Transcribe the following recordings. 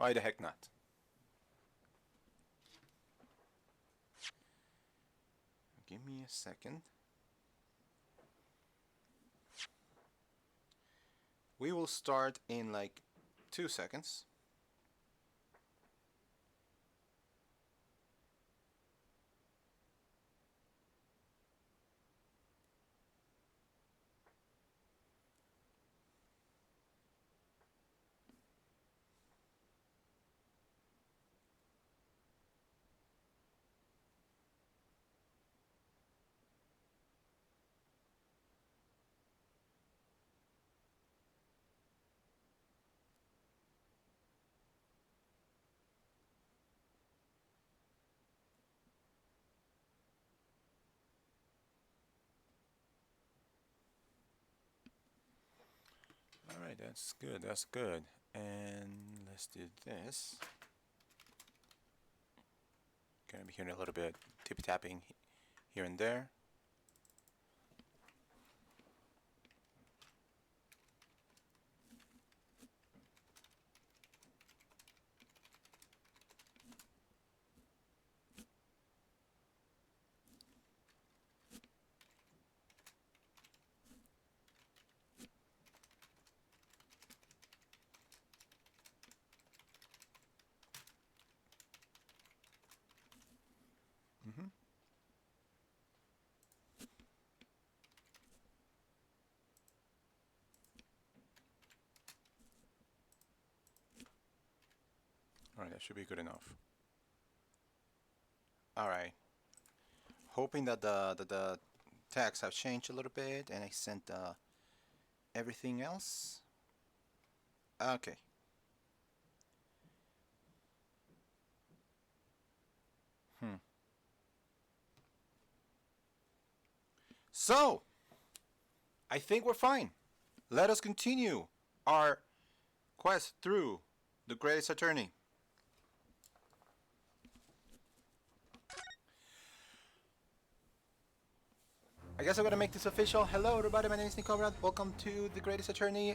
Why the heck not? Give me a second. We will start in like 2 seconds. Alright, that's good, that's good. And let's do this. Gonna be hearing a little bit tippy tapping here and there. Alright, that should be good enough. Alright. Hoping that the tags have changed a little bit and I sent everything else. Okay. So, I think we're fine. Let us continue our quest through the Greatest Attorney. I guess I'm gonna make this official. Hello everybody, my name is Nicobrad. Welcome to the Greatest Attorney.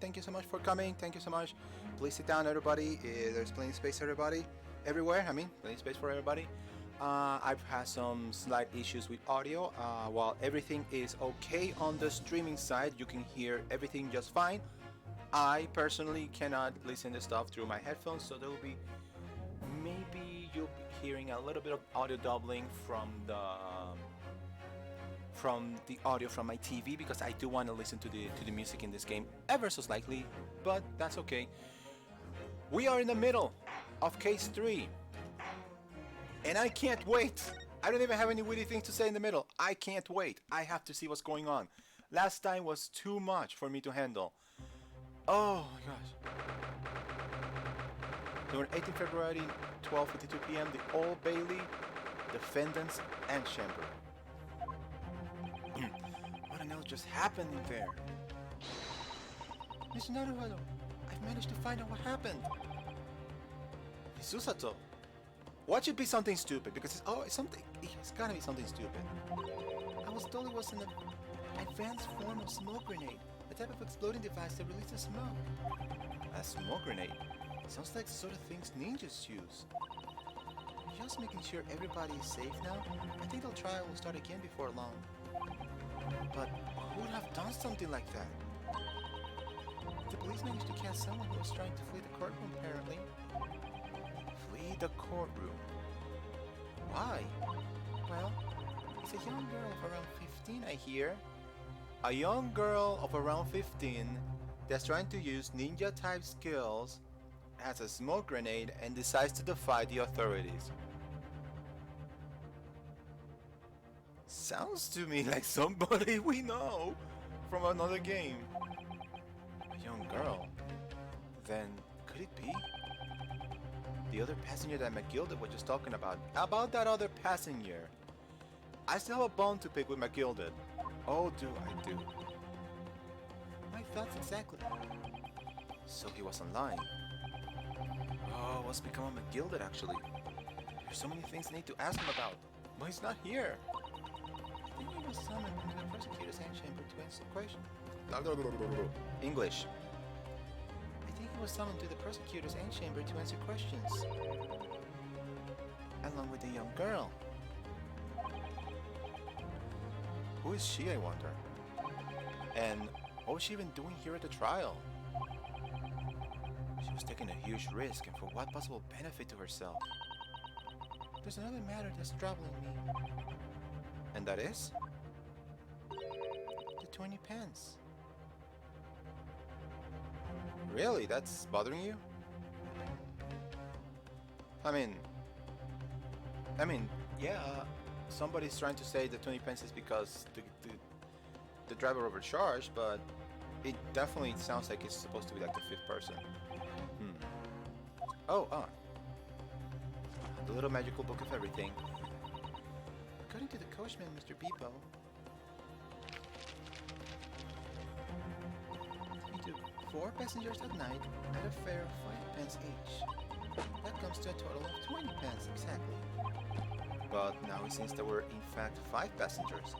Thank you so much for coming. Thank you so much. Please sit down everybody. There's plenty of space everybody. Everywhere, I mean, plenty of space for everybody. I've had some slight issues with audio. While everything is okay on the streaming side, you can hear everything just fine. I personally cannot listen to stuff through my headphones, so there will be maybe you'll be hearing a little bit of audio doubling from the audio from my TV, because I do want to listen to the music in this game ever so slightly, but that's okay. We are in the middle of case 3, and I can't wait. I don't even have any witty things to say in the middle. I can't wait. I have to see what's going on. Last time was too much for me to handle. Oh my gosh. So on 18 February, 12:52 p.m., the Old Bailey, defendants, and chamber. What on earth just happened in there? Mr. Naruhado, I've managed to find out what happened. Susato. What should be something stupid? Because it's gotta be something stupid. I was told it was an advanced form of smoke grenade, a type of exploding device that releases smoke. A smoke grenade? Sounds like the sort of things ninjas use. Just making sure everybody is safe now. I think the trial will start again before long. But who would have done something like that? The police managed to catch someone who was trying to flee the courtroom, apparently. Flee the courtroom? Why? Well, it's a young girl of around 15, I hear. A young girl of around 15 that's trying to use ninja-type skills, has a smoke grenade, and decides to defy the authorities. Sounds to me like somebody we know from another game. A young girl? Then, could it be? The other passenger that McGilded was just talking about. About that other passenger. I still have a bone to pick with McGilded. Oh, do I do. My thoughts exactly. So he wasn't lying. Oh, what's become of McGilded actually? There's so many things I need to ask him about. But he's not here. I think he was summoned into the prosecutor's chamber to answer the question. English. I think He was summoned to the prosecutor's antechamber to answer questions, along with a young girl. Who is she, I wonder? And what was she even doing here at the trial? She was taking a huge risk, and for what possible benefit to herself? There's another matter that's troubling me. And that is? The 20 pence. Really? That's bothering you? I mean, yeah, somebody's trying to say the 20 pence is because the driver overcharged, but it definitely sounds like it's supposed to be like the fifth person. Oh, the little magical book of everything. According to the coachman, Mr. Beepo, he took 4 passengers at night at a fare of 5 pence each. That comes to a total of 20 pence exactly. But now it seems there were in fact 5 passengers,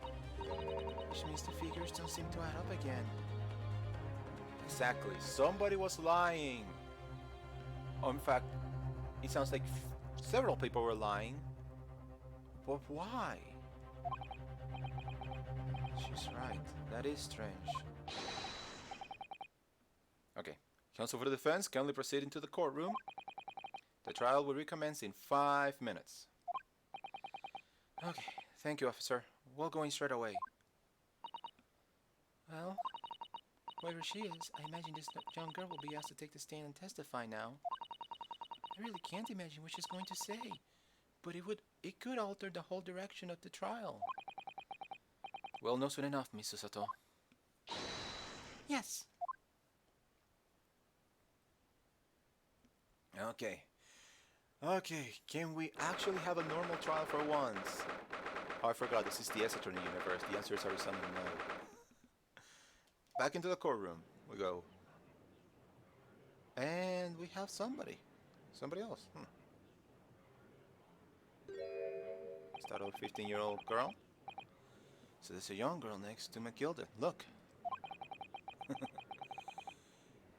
which means the figures don't seem to add up again. Exactly, somebody was lying. Oh, in fact, it sounds like several people were lying. But why? She's right. That is strange. Okay. Counsel for the defense kindly proceed into the courtroom. The trial will recommence in 5 minutes. Okay. Thank you, officer. We'll go in straight away. Well, whoever she is, I imagine this young girl will be asked to take the stand and testify now. I really can't imagine what she's going to say, but it could alter the whole direction of the trial. We'll know soon enough, Miss Susato. Yes. Okay. Okay, can we actually have a normal trial for once? Oh, I forgot, this is the Ace Attorney universe. The answers are resounding no. Back into the courtroom we go. And we have somebody. Somebody else. Is that old 15-year-old girl? So there's a young girl next to Matilda. Look.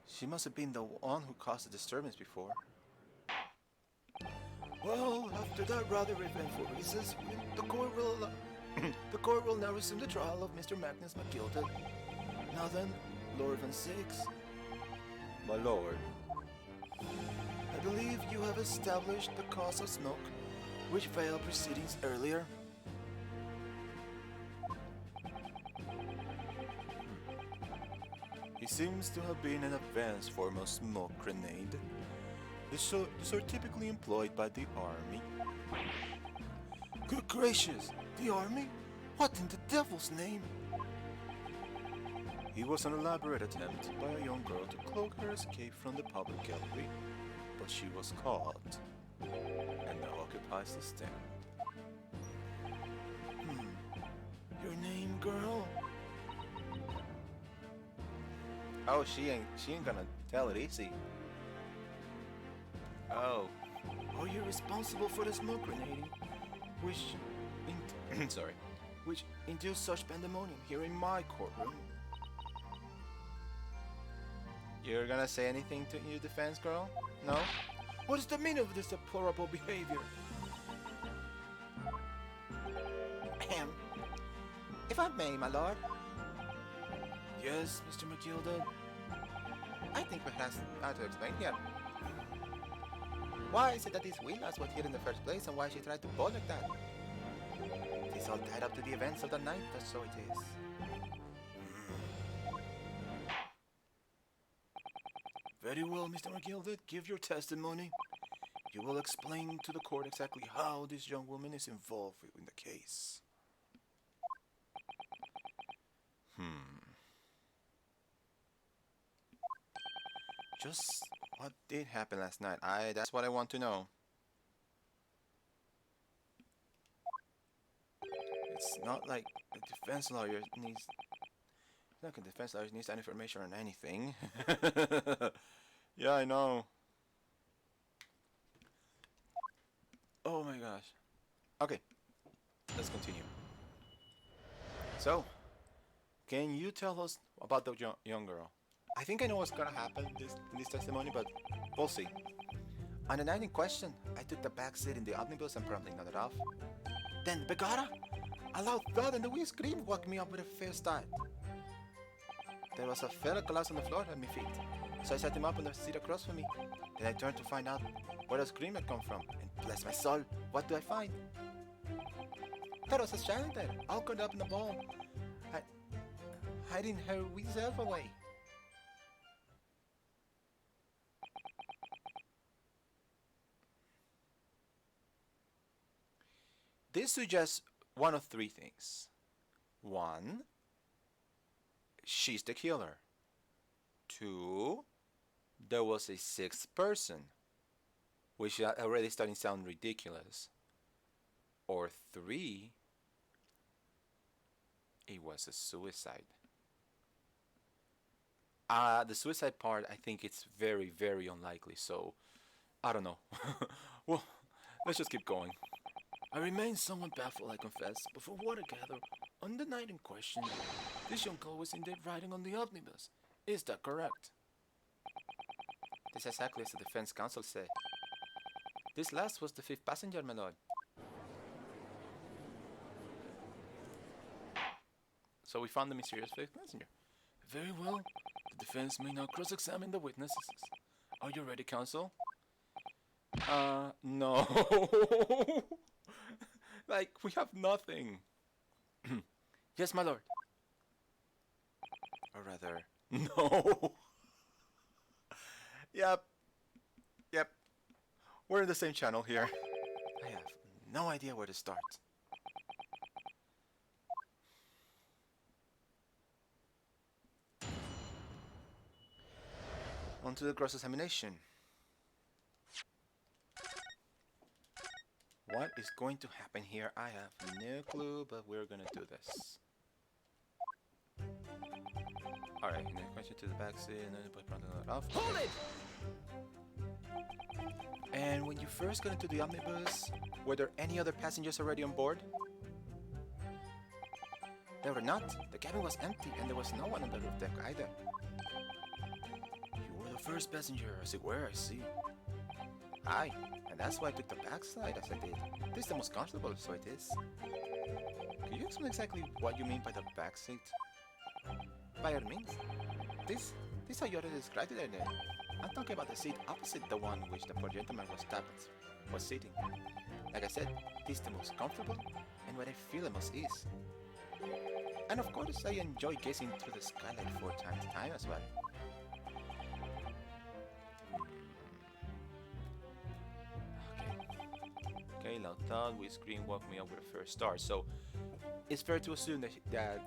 She must have been the one who caused the disturbance before. Well, after that rather eventful recess, the court will now resume the trial of Mr. Magnus Matilda. Now then, Lord Van Six. My lord. I believe you have established the cause of smoke, which failed proceedings earlier. It seems to have been an advanced form of smoke grenade. These are typically employed by the army. Good gracious, the army? What in the devil's name? It was an elaborate attempt by a young girl to cloak her escape from the public gallery, but she was caught, and now occupies the stand. Your name, girl? Oh, she ain't gonna tell it easy. Oh. Are you responsible for the smoke grenading, which induced such pandemonium here in my courtroom? You're gonna say anything to your defense, girl? No? What is the meaning of this deplorable behavior? Ahem. If I may, my lord. Yes, Mr. McGilda. I think perhaps I have to explain here. Why is it that these wheelers were here in the first place, and why she tried to bolt like that? It is all tied up to the events of the night, or so it is. Very well, Mr. McGilda, give your testimony. You will explain to the court exactly how this young woman is involved in the case. Just what did happen last night? That's what I want to know. It's not like a defense lawyer needs... It's not like a defense lawyer needs that information on anything. Yeah, I know. Oh my gosh. Okay, let's continue. So, can you tell us about the young girl? I think I know what's gonna happen in this testimony, but we'll see. On the night in question, I took the back seat in the omnibus and promptly nodded off. Then, begorra! A loud thud and the wee scream woke me up with a fair start. There was a fella collapsed on the floor at my feet, so I sat him up on the seat across from me. Then I turned to find out where the scream had come from, and bless my soul, what do I find? There was a child there, all curled up in the ball, hiding her wee self away. This suggests one of three things. One, she's the killer. Two, there was a sixth person, which already starting to sound ridiculous. Or three, it was a suicide. The suicide part, I think it's very, very unlikely, so I don't know. Well, let's just keep going. I remain somewhat baffled, I confess, but from what I gather, on the night in question, this young girl was indeed riding on the omnibus. Is that correct? This is exactly as the defense counsel said. This last was the fifth passenger, my lord. So we found the mysterious fifth passenger. Very well. The defense may now cross-examine the witnesses. Are you ready, counsel? No. Like, we have nothing. Yes, my lord. Or rather, no. Yep. We're in the same channel here. I have no idea where to start. On to the cross-examination. What is going to happen here? I have no clue, but we're gonna do this. Alright, next question to the back seat, and then put it off. Hold it! And when you first got into the omnibus, were there any other passengers already on board? There were not. The cabin was empty, and there was no one on the roof deck either. You were the first passenger, as it were, I see. Aye, and that's why I took the backside as I did. This is the most comfortable, so it is. Can you explain exactly what you mean by the back seat? By all means. This how you already described it earlier. I'm talking about the seat opposite the one which the poor gentleman was sitting. Like I said, this is the most comfortable and what I feel the most ease. And of course, I enjoy gazing through the skylight 4 times time as well. Okay, loud thud, we scream, woke me up with a first star. So, it's fair to assume that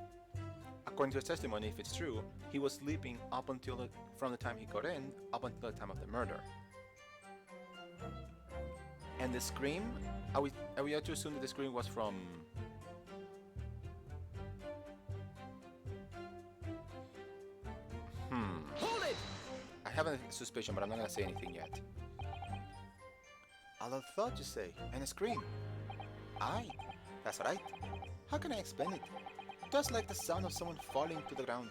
according to his testimony, if it's true, he was sleeping up until from the time he got in, up until the time of the murder. And the scream, are we to assume that the scream was from... Hold it! I have a suspicion, but I'm not gonna say anything yet. A loud thud, you say, and a scream. Aye, that's right. How can I explain it? Just like the sound of someone falling to the ground.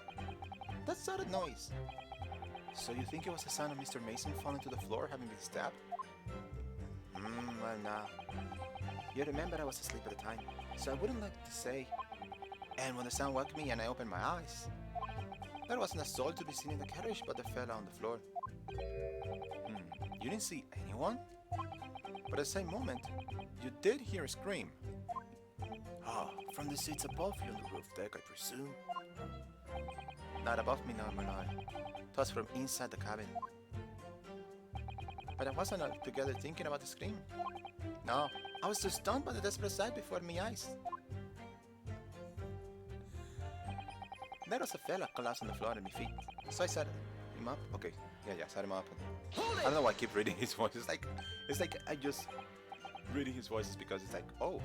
That sort of noise. So you think it was the sound of Mr. Mason falling to the floor having been stabbed? Well, nah. You remember I was asleep at the time, so I wouldn't like to say. And when the sound woke me and I opened my eyes, there wasn't a soul to be seen in the carriage but the fella on the floor. You didn't see anyone? But at the same moment, you did hear a scream. Ah, from the seats above you on the roof deck, I presume. Not above me now, my lord. It was from inside the cabin. But I wasn't altogether thinking about the scream. No, I was just stunned by the desperate sight before my eyes. There was a fella collapsed on the floor at my feet. So I sat him up. Okay, yeah, sat him up. I don't know why I keep reading his voice. It's like I just reading his voices because it's like, oh,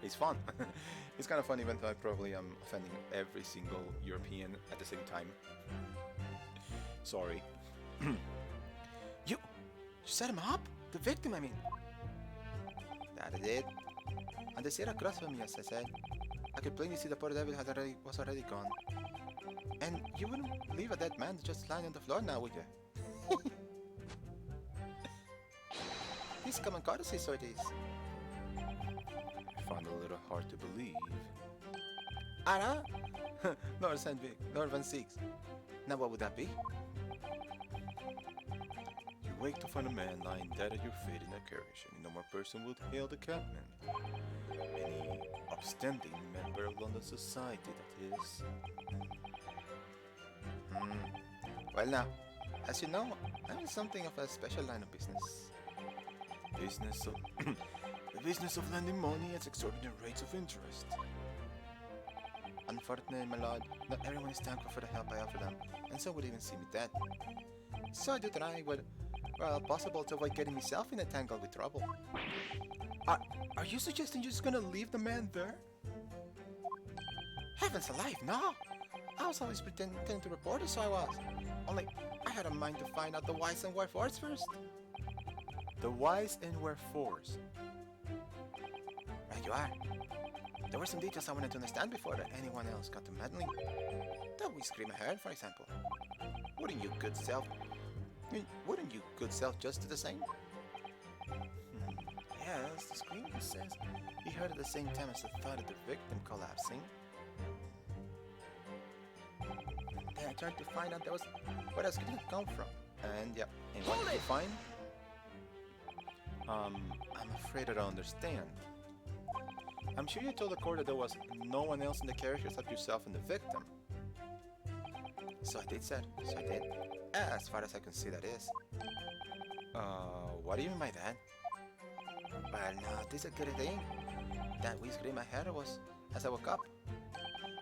it's fun. It's kind of fun, even though I probably am offending every single European at the same time. Sorry. You set him up? The victim, I mean. That is it. And the seat across from me, as I said. I could plainly see the poor devil was already gone. And you wouldn't leave a dead man just lying on the floor now, would you? These common courtesy, so it is. I found it a little hard to believe. Anna? North Sandvik, Northern 6. Now what would that be? You wake to find a man lying dead at your feet in a carriage, and no more person would hail the cabman. Any upstanding member of London society, that is. Well now, as you know, I'm in something of a special line of business. The business of lending money at exorbitant rates of interest. Unfortunately, my lord, not everyone is thankful for the help I offer them, and some would even see me dead. So I do try, well, possible to avoid getting myself in a tangle with trouble. Are you suggesting you're just gonna leave the man there? Heavens alive, no! I was always pretending to report it, so I was. Only, I had a mind to find out the whys and wherefores first. The whys and wherefores? Right you are. There were some details I wanted to understand before anyone else got to meddling. The whiskey cream I heard, for example. Wouldn't you good self just do the same? Yes, the screamer says he heard at the same time as the thought of the victim collapsing. Then I tried to find out where else could it come from. And yeah, and what did you find? I'm afraid I don't understand. I'm sure you told the court that there was no one else in the carriage except yourself and the victim. So I did, sir. So I did. As far as I can see, that is. What do you mean by that? Well, no, this is a good thing. That whiskey in my hair was as I woke up.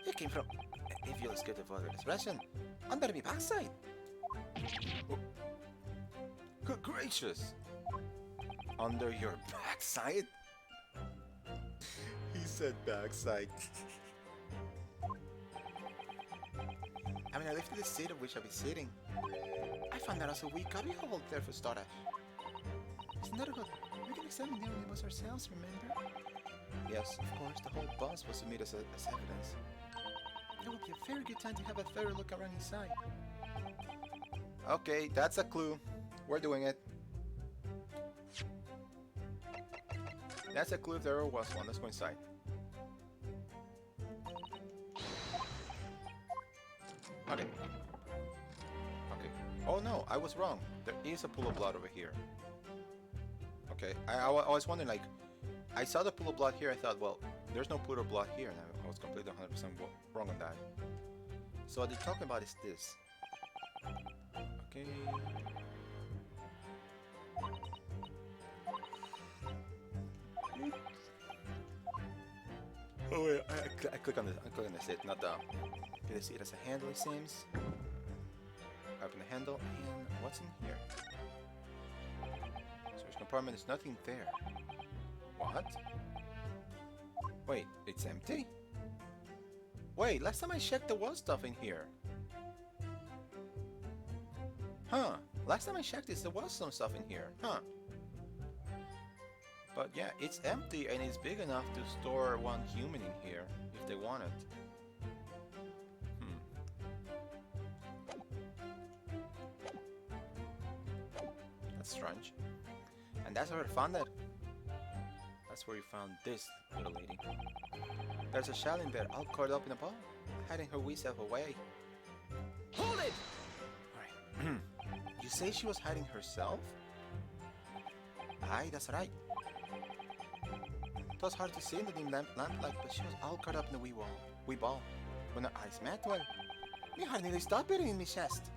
It came from, if you'll excuse the vulgar expression, under my backside. Oh. Good gracious! Under your backside? He said backside. I mean, I lifted the seat of which I'll be sitting. I found that also a wee cubby hole there for storage. Isn't that good? We can examine the omnibus ourselves, remember? Yes, of course, the whole bus was submitted as evidence. That would be a very good time to have a thorough look around inside. Okay, that's a clue. We're doing it. That's a clue if there ever was one. Let's go inside. Okay. Okay. Oh no, I was wrong. There is a pool of blood over here. Okay, I was wondering, like, I saw the pool of blood here, I thought, well, there's no pool of blood here, and I was completely 100% wrong on that. So what they're talking about is this. Okay. Oh wait, I click on this. I'm clicking this. Not the. Okay, see, it has a handle. It seems. Open the handle, and what's in here? Storage compartment. There's nothing there. What? Wait, it's empty. Wait, last time I checked, there was stuff in here. Huh? Last time I checked this, there was some stuff in here. Huh? But yeah, it's empty and it's big enough to store one human in here if they want it. That's strange. And that's where I found it. That's where you found this little lady. There's a shell in there, all curled up in a ball, hiding her wee self away. Hold it! Alright. You say she was hiding herself? Aye, that's right. It was hard to see in the dim lamplight, but she was all caught up in the wee ball. When her eyes met, well, me heart nearly stopped beating in my chest.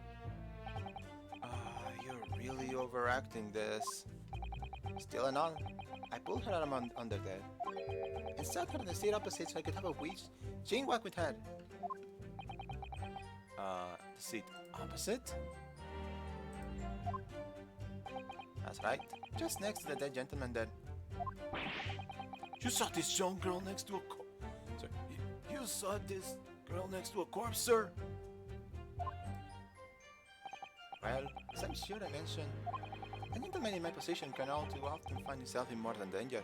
You're really overacting this. Still and all, I pulled her arm under there and sat her in the seat opposite so I could have a wee chain walk with her. The seat opposite? That's right, just next to the dead gentleman there. You saw this young girl next to a Sorry, you saw this girl next to a corpse, sir? Well, as I'm sure I mentioned, a gentleman in my position can all too often find himself in more than danger.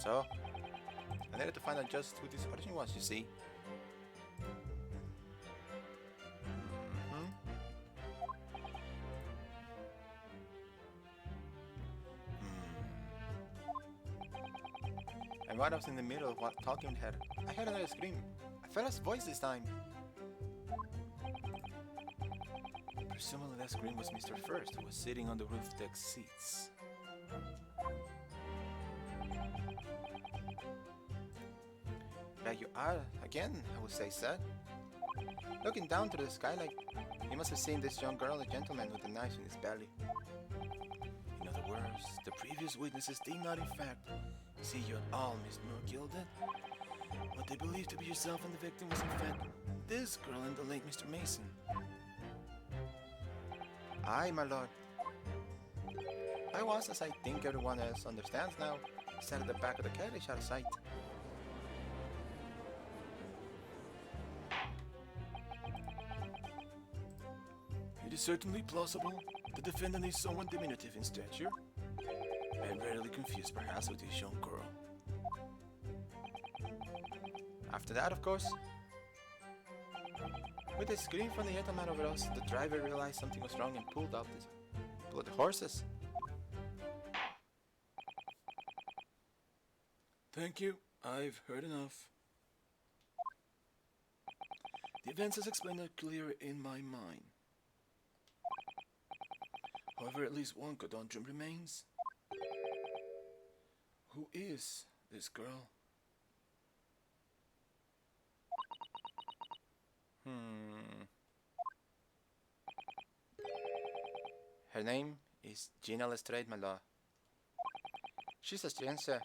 So, I needed to find out just who this audition was, you see. Mm-hmm. And right I was in the middle of what talking head, I heard another scream. I felt his voice this time. Presumably that scream was Mr. First, who was sitting on the roof deck seats. There you are, again, I would say, sir. Looking down to the sky like he must have seen this young girl, a gentleman with a knife in his belly. In other words, the previous witnesses did not in fact see you at all, Miss Gilded. What they believed to be yourself and the victim was in fact this girl and the late Mr. Mason. Aye, my lord. I was, as I think everyone else understands now, sat at the back of the carriage out of sight. It is certainly plausible. The defendant is somewhat diminutive in stature, and readily confused perhaps with this young girl. After that, of course, with a scream from the gentleman over us, the driver realized something was wrong and pulled the horses. Thank you. I've heard enough. The events as explained are clear in my mind. However, at least one conundrum remains. Who is this girl? Her name is Gina Lestrade, my lord. She's a stranger,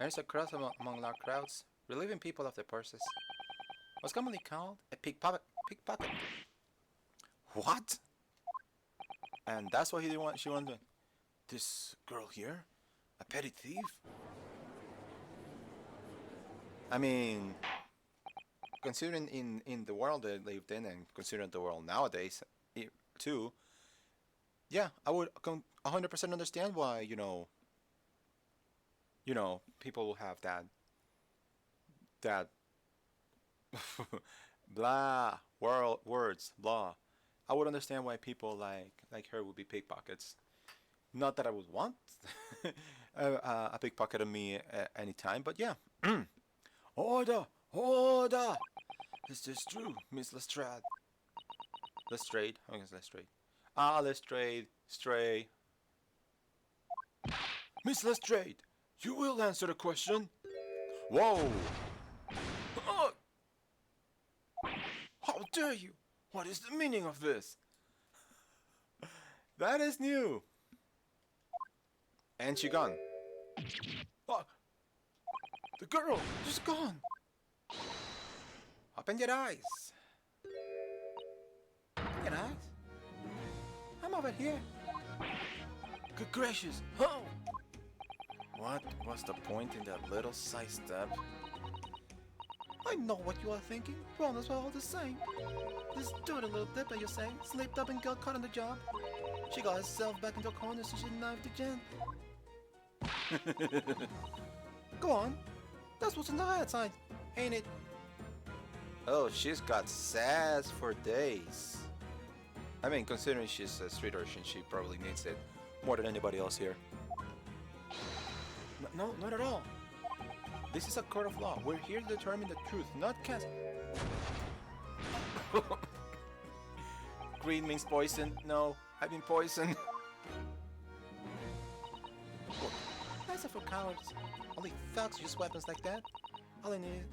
earns a cross among large crowds, relieving people of their purses. Was commonly called a pickpocket. What? And that's what she wanted. This girl here? A petty thief? I mean, considering in the world they lived in and considering the world nowadays too, yeah, I would 100% understand why, people will have that blah words, blah. I would understand why people like her would be pickpockets. Not that I would want a pickpocket of me at any time, but yeah. Order! Order! Is this true, Miss Lestrade? Lestrade? I guess Lestrade. Ah, Lestrade. Stray. Miss Lestrade, you will answer the question. Whoa! How dare you! What is the meaning of this? That is new. And she gone. Oh, the girl, she's gone. Open your eyes. Open your eyes. I'm over here. Good gracious. Oh! What was the point in that little side step? I know what you are thinking. Brothers are all the same. This dirty little dipper, you say, slipped up and got caught on the job. She got herself back into a corner so she knifed the gent. Go on. That's what's on the higher side, ain't it? Oh, she's got sass for days. I mean, considering she's a street urchin, she probably needs it more than anybody else here. No, not at all. This is a court of law. We're here to determine the truth, not cast. Green means poison. No, I've been poisoned. Nice for cowards. Only thugs use weapons like that. All I need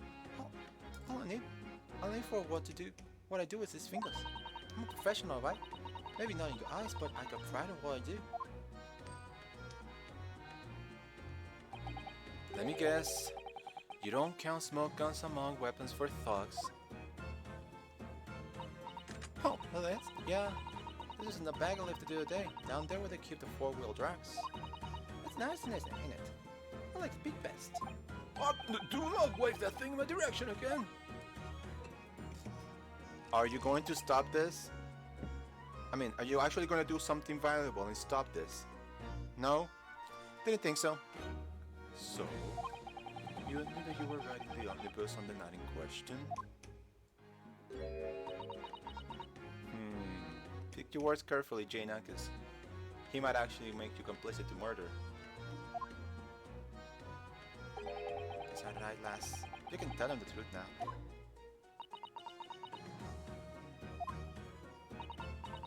for what I do with these fingers. I'm a professional, right? Maybe not in your eyes, but I got pride in what I do. Let me guess. You don't count smoke guns among weapons for thugs. Oh, well that's... yeah. This is in the bag I left the other day. Down there where they keep the four-wheel drags. It's nice, ain't it? I like the big best. Oh, do not wave that thing in my direction again! Are you going to stop this? I mean, are you actually going to do something valuable and stop this? No? Didn't think so. So, You admit that you were riding the omnibus on the night in question? Pick your words carefully, Jaina, because he might actually make you complicit to murder. Is that right, lass? You can tell him the truth now.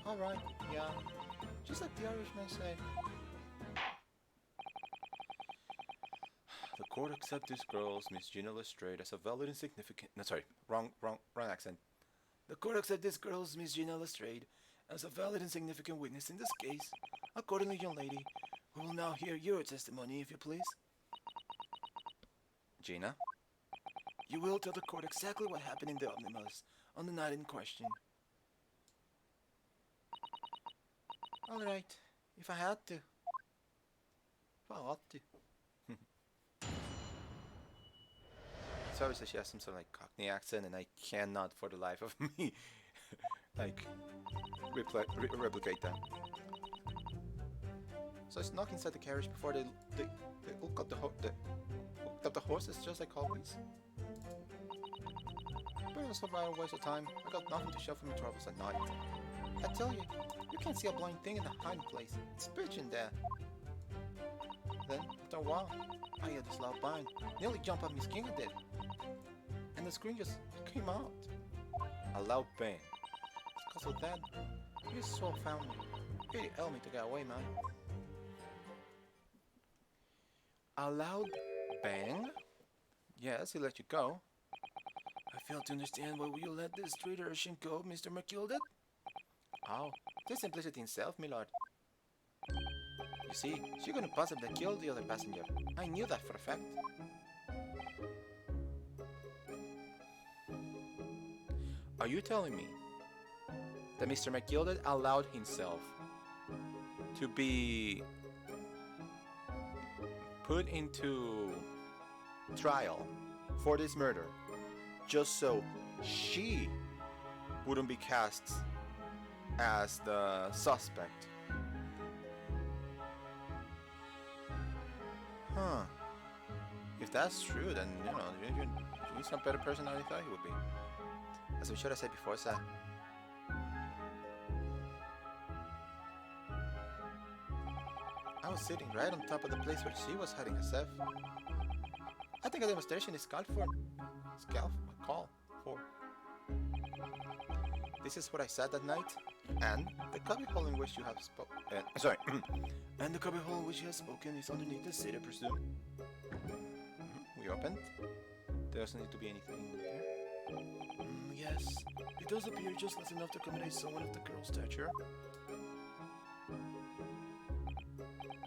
Alright, yeah. Just like the Irishman said. The court accepts this girl's Miss Gina Lestrade as a valid and significant... No, sorry. Wrong accent. The court accepts this girl's Miss Gina Lestrade as a valid and significant witness in this case. Accordingly, young lady, we will now hear your testimony, if you please. Gina, you will tell the court exactly what happened in the omnibus on the night in question. Alright, if I had to. If I ought to. Sorry, so she has some sort of like Cockney accent, and I cannot for the life of me like replicate that. So I snuck inside the carriage before they hook up the horses, just like always. But it was a vital waste of time. I got nothing to show for my travels at night. I tell you, you can't see a blind thing in the hiding place. It's pitch in there. Then, after a while, I heard this loud bang. Nearly jumped up my skin, I did. And the screen just came out. A loud bang. It's because of that, you so found me. He really helped me to get away, man. A loud bang? Yes, he let you go. I fail to understand why you let this street urchin go, Mr. McGilded. Oh, there's simplicity in self, my lord. You see, she couldn't possibly kill the other passenger. I knew that for a fact. Are you telling me that Mr. McGilded allowed himself to be put into trial for this murder just so she wouldn't be cast as the suspect? Huh. If that's true, then, you know, he's a better person than I thought he would be. As we should have said before, sir. I was sitting right on top of the place where she was hiding herself. I think a demonstration is called for. This is what I said that night, and the cubbyhole in which you have spoken. And the cubbyhole in which you have spoken is underneath the seat, I presume. We opened. There doesn't need to be anything there. Yes, it does appear just large enough to accommodate someone of the girl's stature.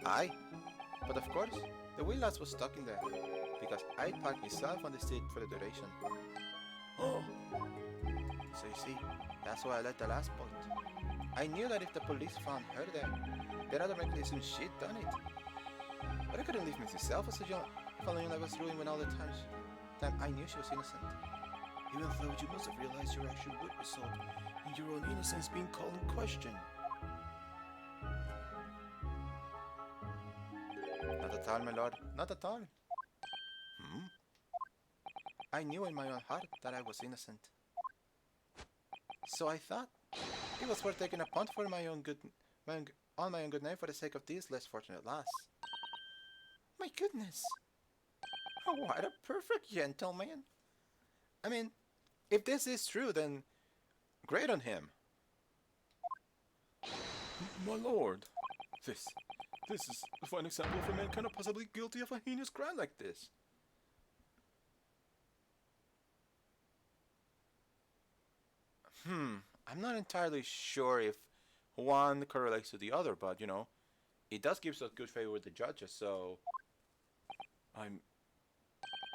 Aye, but of course, the wheelhouse was stuck in there, because I parked myself on the seat for the duration. Oh! So you see, that's why I let the last point. I knew that if the police found her there, they'd automatically assume she'd done it. But I couldn't leave myself as a young, if I knew I was ruined when all the time I knew she was innocent. Even though you must have realized your action would result in your own innocence being called in question. Not at all, my lord. Not at all. I knew in my own heart that I was innocent. So I thought it was worth taking a punt for my own good name for the sake of these less fortunate lass. My goodness! Oh, what a perfect gentleman! I mean, if this is true, then great on him. My lord, this is a fine example of a man cannot possibly be guilty of a heinous crime like this. I'm not entirely sure if one correlates to the other, but, you know, it does give us good favor with the judges, so I'm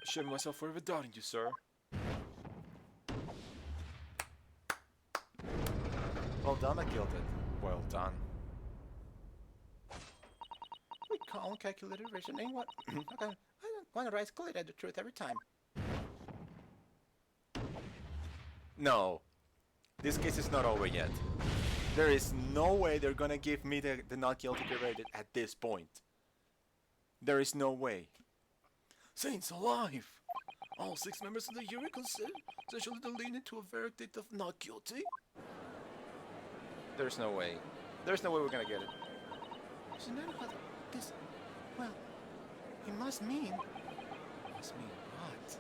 shaming myself for ever doubting you, sir. Well done, McGilded. Well done. We calm, calculated reasoning. What? Okay, I don't want to rise clear at the truth every time. No. This case is not over yet. There is no way they're gonna give me the not guilty rated at this point. There is no way. Saints alive! All 6 members of the jury essentially leaning to a verdict of not guilty? There's no way. There's no way we're gonna get it. Isn't that how this... Well, it must mean... Must mean what?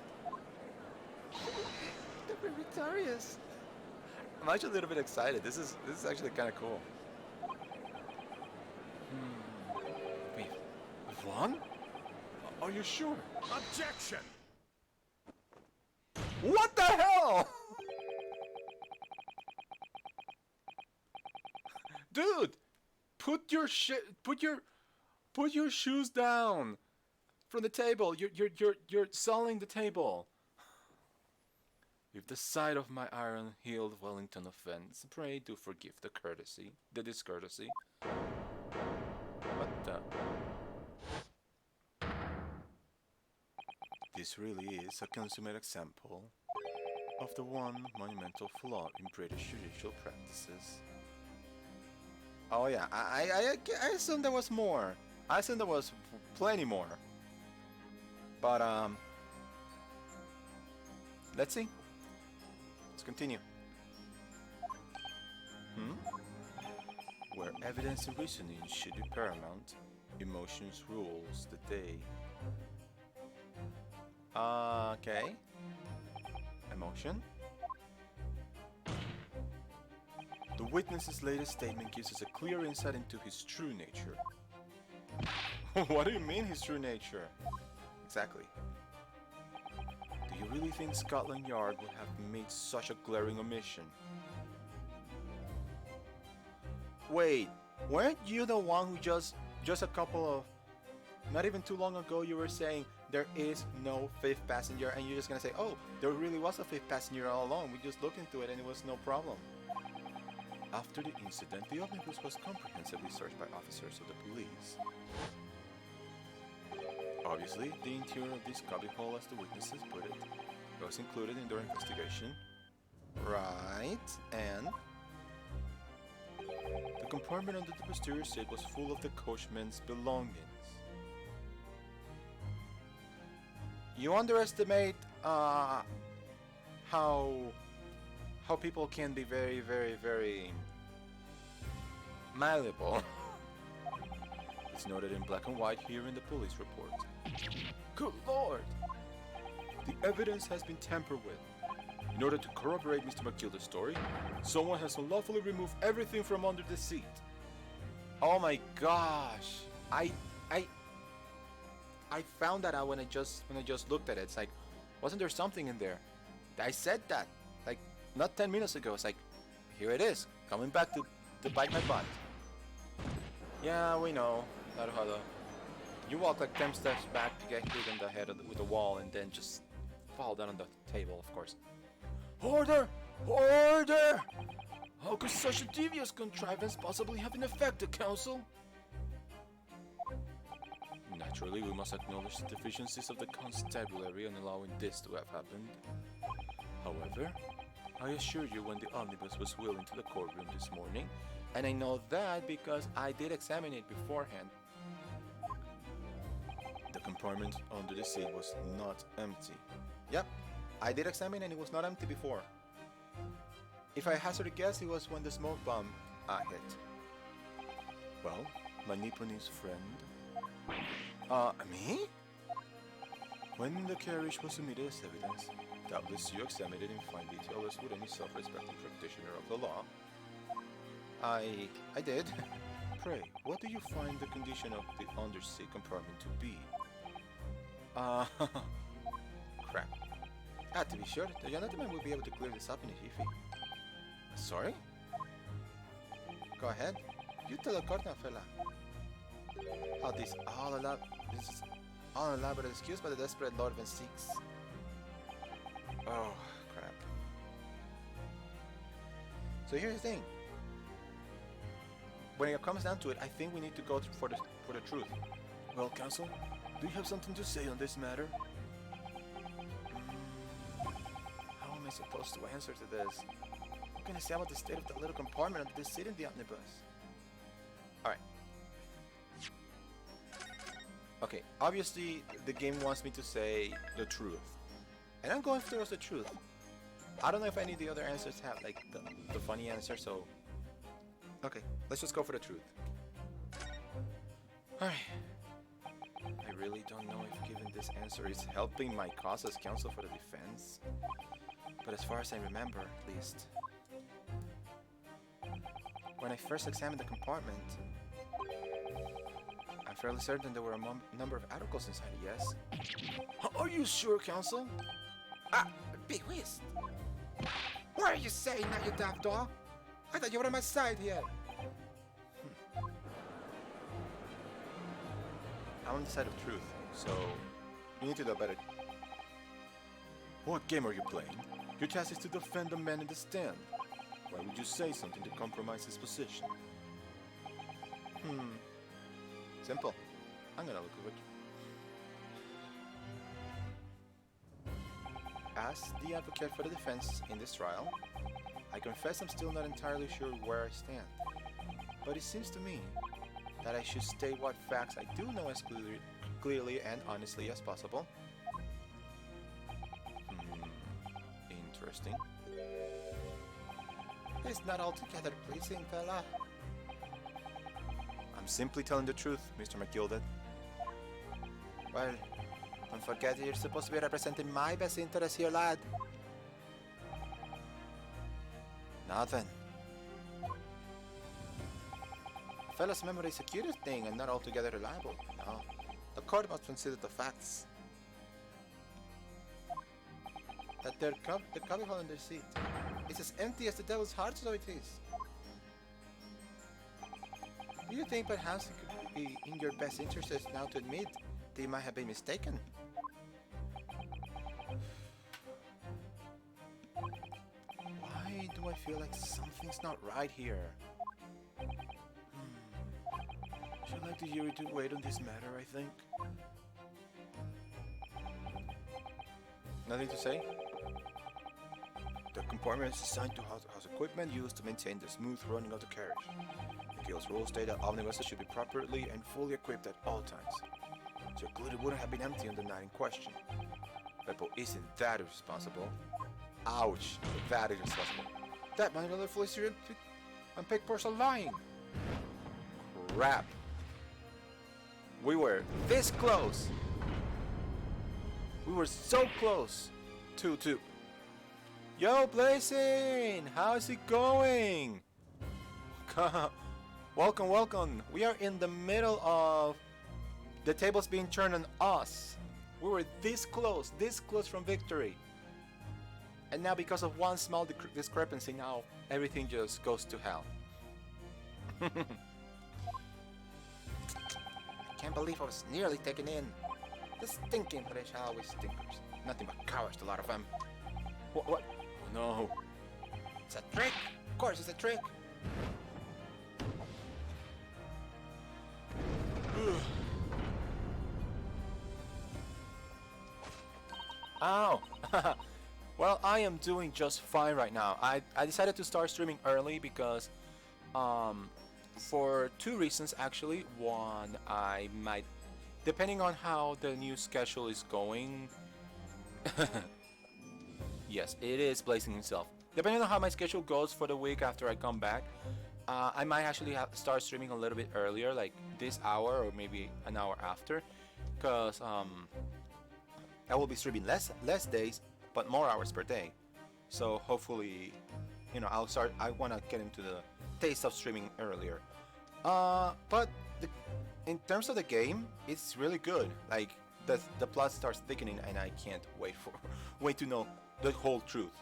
The Veritarius! I'm actually a little bit excited. This is actually kind of cool. We've won? Are you sure? Objection! What the hell? Dude, put your shoes down from the table. You're sullying the table. If the sight of my iron-heeled Wellington offends, pray do forgive the discourtesy. What the? This really is a consummate example of the one monumental flaw in British judicial practices. Oh yeah, I assume there was more. I assume there was plenty more. But let's see. Let's continue. Where evidence and reasoning should be paramount, emotions rules the day. Okay. Emotion. The witness's latest statement gives us a clear insight into his true nature. What do you mean his true nature? Exactly. Do you really think Scotland Yard would have made such a glaring omission? Wait, weren't you the one who just a couple of... Not even too long ago you were saying there is no 5th passenger and you're just gonna say, oh, there really was a 5th passenger all along, we just looked into it and it was no problem. After the incident, the omnibus was comprehensively searched by officers of the police. Obviously, the interior of this cubbyhole, as the witnesses put it, was included in their investigation. Right, and... the compartment under the posterior seat was full of the coachman's belongings. You underestimate how people can be very, very, very malleable. It's noted in black and white here in the police report. Good lord! The evidence has been tampered with. In order to corroborate Mr. McGilda's story, someone has unlawfully removed everything from under the seat. Oh my gosh! I found that out when I just looked at it. It's like, wasn't there something in there? I said that, like, not 10 minutes ago. It's like, here it is, coming back to bite my butt. Yeah, we know. Naruhado. You walk like 10 steps back to get hit in the head with the wall and then just fall down on the table, of course. Order! Order! How could such a devious contrivance possibly have an effect, the council? Naturally, we must acknowledge the deficiencies of the constabulary in allowing this to have happened. However, I assure you when the omnibus was wheeled into the courtroom this morning, and I know that because I did examine it beforehand, the compartment under the seat was not empty. Yep, I did examine and it was not empty before. If I hazard a guess, it was when the smoke bomb hit. Well, my Nipponese friend... me? When the carriage was submitted as evidence, doubtless you examined it in fine detail as would any self-respecting practitioner of the law. I did. Pray, what do you find the condition of the underseat compartment to be? Crap. To be sure, the gentleman will be able to clear this up in a jiffy. Sorry? Go ahead. You tell the cardinal fella. How this is all an elaborate excuse by the desperate Lord Van Seeks. Oh, crap. So here's the thing. When it comes down to it, I think we need to go for the truth. Well, counsel, do you have something to say on this matter? How am I supposed to answer to this? What can I say about the state of the little compartment under the seat in the omnibus? Alright. Okay, obviously the game wants me to say the truth. And I'm going towards the truth. I don't know if any of the other answers have like the funny answer, so... Okay, let's just go for the truth. Alright. I really don't know if giving this answer is helping my cause as counsel for the defense. But as far as I remember, at least... When I first examined the compartment, I'm fairly certain there were a number of articles inside, yes? Are you sure, counsel? Ah, Big Whist! What are you saying now, you daft dog? I thought you were on my side here. I'm on the side of truth, so you need to do better. What game are you playing? Your task is to defend the man in the stand. Why would you say something to compromise his position? Simple. I'm gonna look at it. As the advocate for the defense in this trial, I confess I'm still not entirely sure where I stand. But it seems to me that I should state what facts I do know as clearly and honestly as possible. Interesting. It's not altogether pleasing, fella. I'm simply telling the truth, Mr. McGilded. Well, don't forget that you're supposed to be representing my best interest here, lad. Nothing. A fella's memory is a curious thing and not altogether reliable. No. The court must consider the facts. That the cubbyhole in their seat is as empty as the devil's heart, so it is. Do you think perhaps it could be in your best interest now to admit that you might have been mistaken? Why do I feel like something's not right here? Should I like the jury to wait on this matter, I think? Nothing to say? The compartment is assigned to house equipment used to maintain the smooth running of the carriage. The Guild's rules state that omnibuses should be properly and fully equipped at all times. So clearly wouldn't have been empty on the night in question. Beppo isn't that irresponsible. Ouch, that irresponsible. That might have fully serious and pick person lying. Crap. We were this close. We were so close to Yo, Blazing! How's it going? Welcome, welcome. We are in the middle of the tables being turned on us. We were this close from victory. And now because of one small discrepancy, now everything just goes to hell. I can't believe I was nearly taken in. The stinking British always stinkers. Nothing but cowards, a lot of them. What? Oh no. It's a trick! Of course it's a trick! Ow! Well, I am doing just fine right now. I decided to start streaming early because for two reasons actually. One, I might, depending on how the new schedule is going. Yes, it is Blazing himself. Depending on how my schedule goes for the week after I come back, I might actually start streaming a little bit earlier, like this hour or maybe an hour after, because I will be streaming less days, but more hours per day. So hopefully, you know, I want to get into the taste of streaming earlier. But in terms of the game, it's really good. Like the plot starts thickening, and I can't wait to know the whole truth.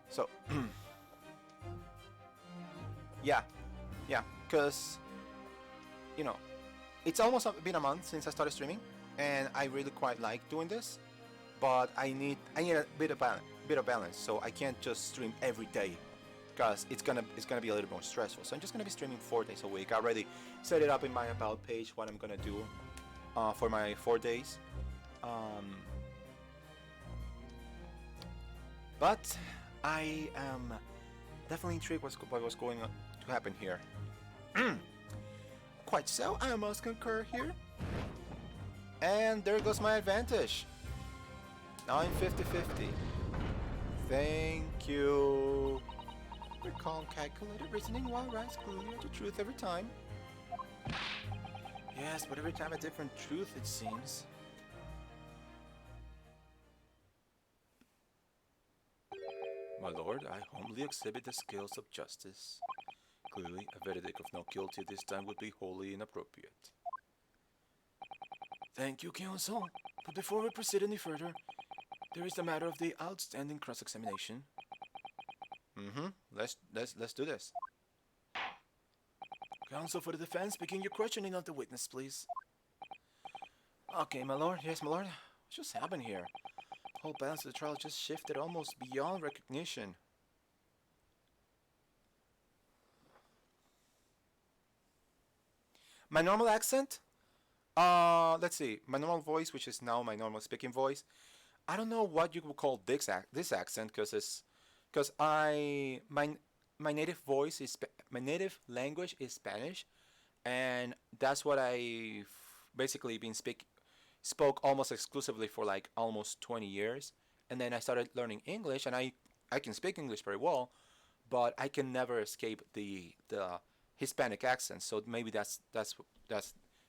So yeah, because you know, it's almost been a month since I started streaming, and I really quite like doing this, but I need a bit of balance, so I can't just stream every day, because it's gonna be a little more stressful. So I'm just gonna be streaming 4 days a week. I already set it up in my about page what I'm gonna do for my 4 days. But I am definitely intrigued by what's going to happen here. Quite so, I must concur here. And there goes my advantage. Now I'm 50-50. Thank you. Your calm, calculated reasoning will rise clearly to truth every time. Yes, but every time a different truth, it seems. My lord, I humbly exhibit the scales of justice. Clearly, a verdict of not guilty this time would be wholly inappropriate. Thank you, counsel. But before we proceed any further, there is the matter of the outstanding cross-examination. Let's do this. Counsel for the defense, begin your questioning of the witness, please. Okay, my lord. Yes, my lord. What just happened here? The whole balance of the trial just shifted almost beyond recognition. My normal accent? Let's see. My normal voice, which is now my normal speaking voice. I don't know what you would call this accent, because my native voice is my native language is Spanish, and that's what I basically spoke almost exclusively for like almost 20 years, and then I started learning English, and I can speak English very well, but I can never escape the Hispanic accent. So maybe that's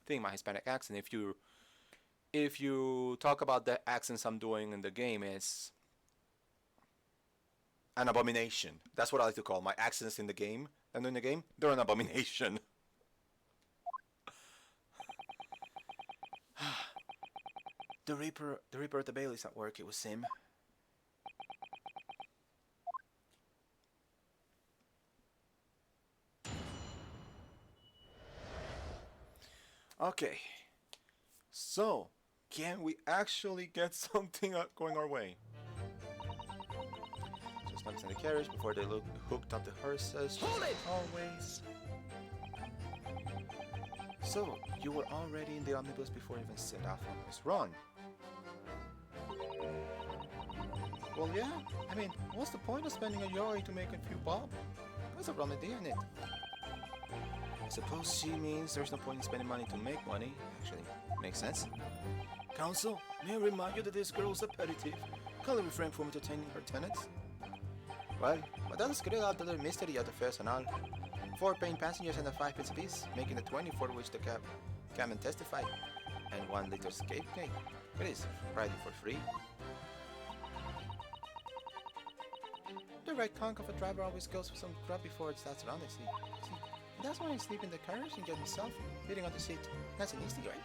thing, my Hispanic accent. If you talk about the accents I'm doing in the game, is an abomination. That's what I like to call my accents in the game. And in the game, they're an abomination. The Reaper at the Bailey's at work. It was him. Okay. So, can we actually get something going our way? Just notice in the carriage before they hooked up the horses. Hold it! Always. So, you were already in the omnibus before you even set off on this run. Well, yeah. I mean, what's the point of spending a euro to make a few bob? There's a wrong idea in it. I suppose she means there's no point in spending money to make money. Actually, makes sense. Counsel, may I remind you that this girl's appetitive. Kindly refrain from entertaining her tenants. Well, Madame Skrilla del Mystery of the Personal. 4 paying passengers and a 5 pence apiece, making the 20 for which the cabman testified. And 1 liter escape cake. It is riding for free. The right conk of a driver always goes for some grub before it starts around, I see. That's why I sleep in the carriage and get myself sitting on the seat. That's an easy, right?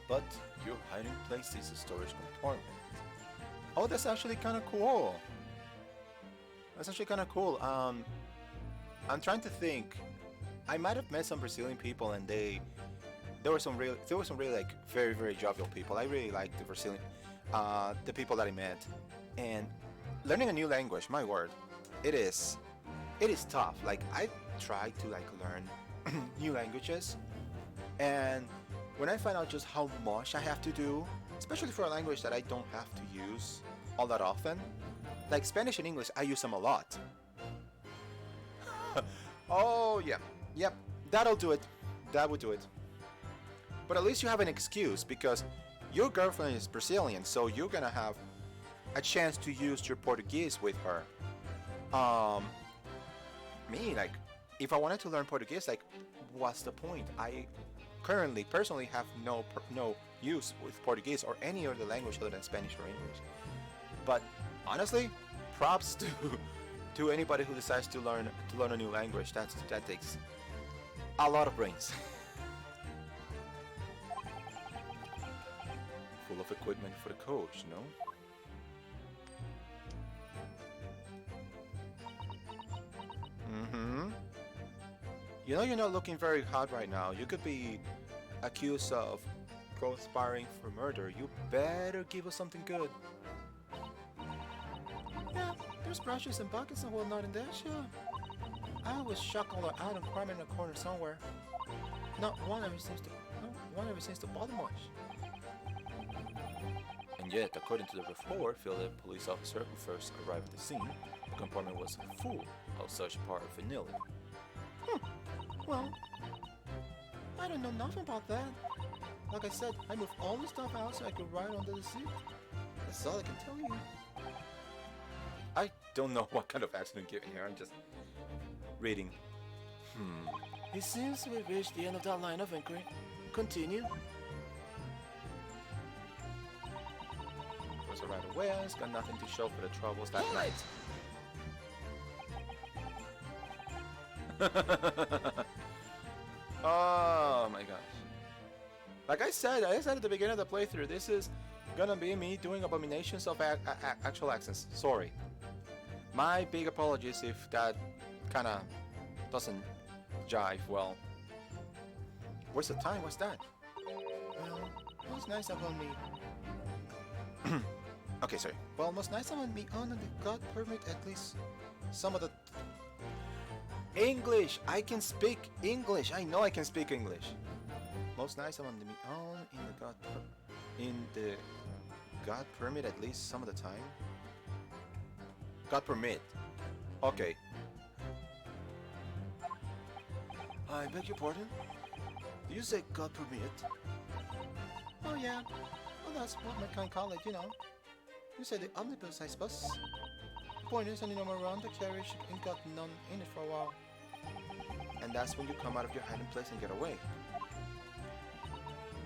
But your hiding place is a storage compartment. Oh, that's actually kind of cool. I'm trying to think. I might have met some Brazilian people, and there were some really like very, very jovial people. I really liked the Brazilian, the people that I met. And learning a new language, my word, it is tough. Like, I tried to like learn new languages, and when I find out just how much I have to do, especially for a language that I don't have to use all that often, like Spanish and English, I use them a lot. Oh yeah, yep, that'll do it. That would do it. But at least you have an excuse, because your girlfriend is Brazilian, so you're gonna have a chance to use your Portuguese with her. Me, like, if I wanted to learn Portuguese, like, what's the point? I currently, personally, have no use with Portuguese or any other language other than Spanish or English. But honestly, props to anybody who decides to learn a new language. That takes a lot of brains. Full of equipment for the coach, no? You know, you're not looking very hot right now. You could be accused of conspiring for murder. You better give us something good. Yeah, there's brushes and buckets and whatnot in there, sure. I was shocked all out and crying in a corner somewhere. Not one ever seems to bother much. And And yet, according to the report, Philip, police officer who first arrived at the scene, the compartment was full of such paraphernalia. Well, I don't know nothing about that. Like I said, I moved all the stuff out so I could ride under the seat. That's all I can tell you. I don't know what kind of accent I'm giving here. I'm just reading. It seems we've reached the end of that line of inquiry. Continue. Goes right away. It's got nothing to show for the troubles that night. Oh my gosh. Like I said at the beginning of the playthrough, this is gonna be me doing abominations of actual accents. Sorry. My big apologies if that kinda doesn't jive well. Where's the time? What's that? Well, it was nice about me. Okay, sorry. Well, most nice about me on the God permit at least some of the English. I can speak English. I know I can speak English. Most nice of me on in the God permit at least some of the time. God permit. Okay. I beg your pardon? Do you say God permit? Oh yeah. Well, that's what my kind call it, you know. You say the omnibus, I suppose. The point is, when you know around the carriage ain't got none in it for a while. And that's when you come out of your hiding place and get away.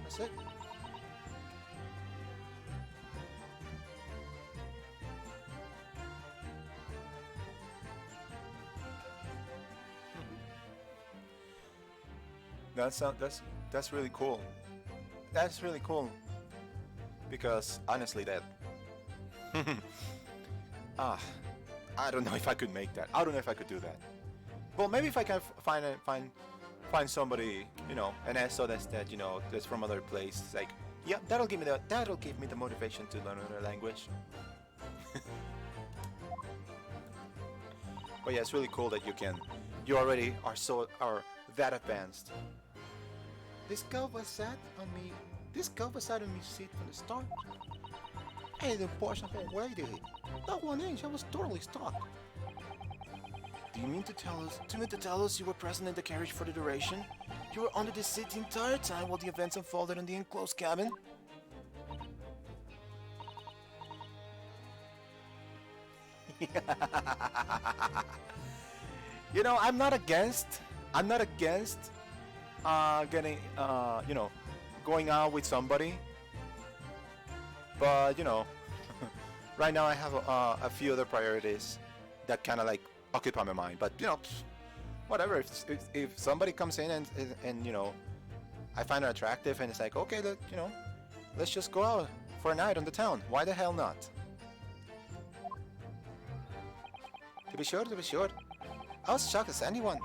That's it. That's really cool. That's really cool. Because honestly, that I don't know if I could make that. I don't know if I could do that. Well, maybe if I can find somebody, you know, an SO that's you know, that's from other place. Like, yeah, that'll give me the motivation to learn another language. But yeah, it's really cool that you already are that advanced. This girl was sat on me seat from the start. And the portion of her waited. That 1 inch, I was totally stuck. Do you mean to tell us you were present in the carriage for the duration? You were under the seat the entire time while the events unfolded in the enclosed cabin? You know, I'm not against getting you know, going out with somebody, but you know, right now I have a few other priorities that kind of like occupy my mind. But you know, whatever. If somebody comes in and you know, I find her attractive and it's like, okay, you know, let's just go out for a night on the town. Why the hell not? To be sure. I was shocked as anyone.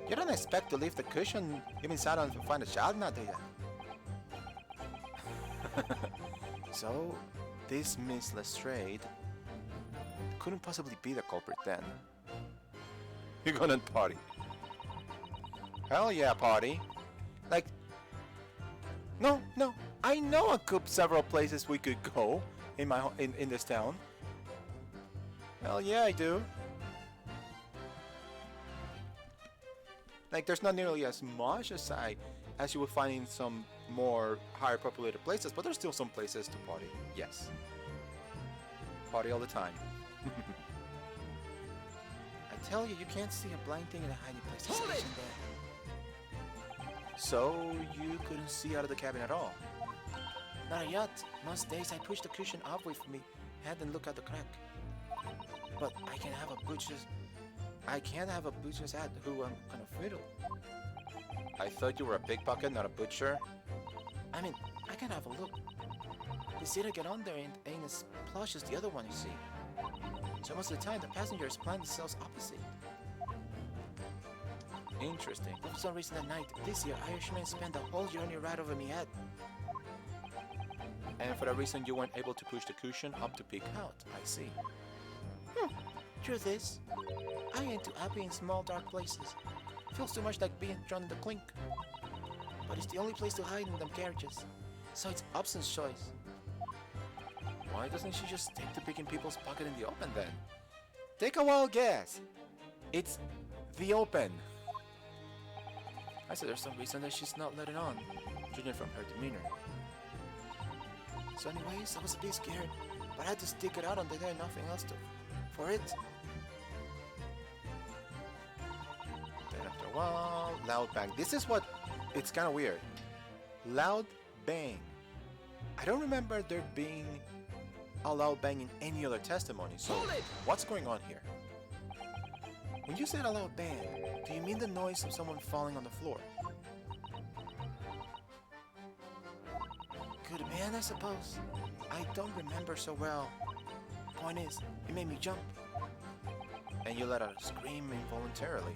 You don't expect to leave the cushion even sat on to find a child now, do you? So, this Miss Lestrade couldn't possibly be the culprit then. You're gonna party. Hell yeah, party. Like, no. I know several places we could go in this town. Hell yeah, I do. Like, there's not nearly as much as you would find in some more higher populated places, but there's still some places to party. Yes. Party all the time. I tell you, you can't see a blind thing in a hiding place. Hold it! So, you couldn't see out of the cabin at all? Not yet. Most days I push the cushion up with me head and look at the crack. But I can't have a butcher's hat who I'm gonna fiddle. I thought you were a pickpocket, not a butcher. I mean, I can have a look. The seat I get on there ain't as plush as the other one, you see. So most of the time, the passengers plan themselves opposite. Interesting. But for some reason that night, this year, Irishmen spent the whole journey right over me head. And for that reason, you weren't able to push the cushion up to peek out. I see. Truth is, I ain't too happy in small dark places. Feels too much like being drawn in the clink. But it's the only place to hide in them carriages. So it's Upson's choice. Why doesn't she just stick the pig in people's pocket in the open then? Take a wild guess. It's the open. I said there's some reason that she's not letting on, judging from her demeanor. So anyways, I was a bit scared, but I had to stick it out until there nothing else for it. Then after a while, loud bang. This is what, it's kind of weird. Loud bang. I don't remember there being a loud bang in any other testimony, so what's going on here? When you said a loud bang, do you mean the noise of someone falling on the floor? Good man, I suppose. I don't remember so well. Point is, it made me jump. And you let out a scream involuntarily.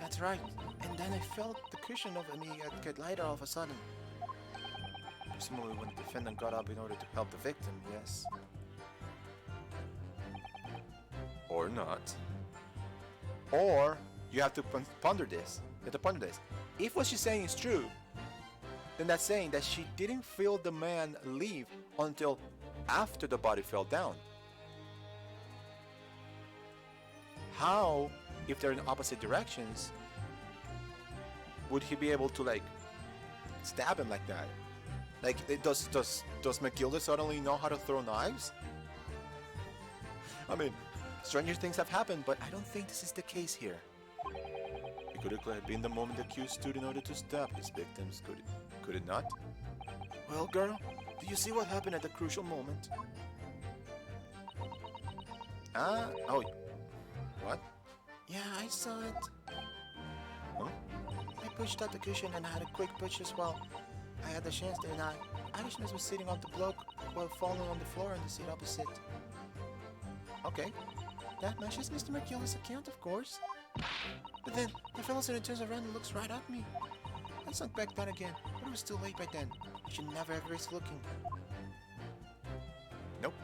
That's right. And then I felt the cushion over me get lighter all of a sudden. Presumably when the defendant got up in order to help the victim, yes. Or not. Or you have to ponder this. You have to ponder this. If what she's saying is true, then that's saying that she didn't feel the man leave until after the body fell down. How, if they're in opposite directions, would he be able to like stab him like that? Like, does McGilda suddenly know how to throw knives? I mean, stranger things have happened, but I don't think this is the case here. It could have been the moment the accused stood in order to stab his victims, could it not? Well, girl, do you see what happened at the crucial moment? Oh, what? Yeah, I saw it. Huh? I pushed out the cushion and I had a quick push as well. I had the chance to deny. Irishman was sitting on the block while falling on the floor in the seat opposite. Okay. That matches Mr. McGilda's account, of course. But then, the fellow student turns around and looks right at me. I sunk back down again, but it was too late by then. I should never have risked looking. Nope,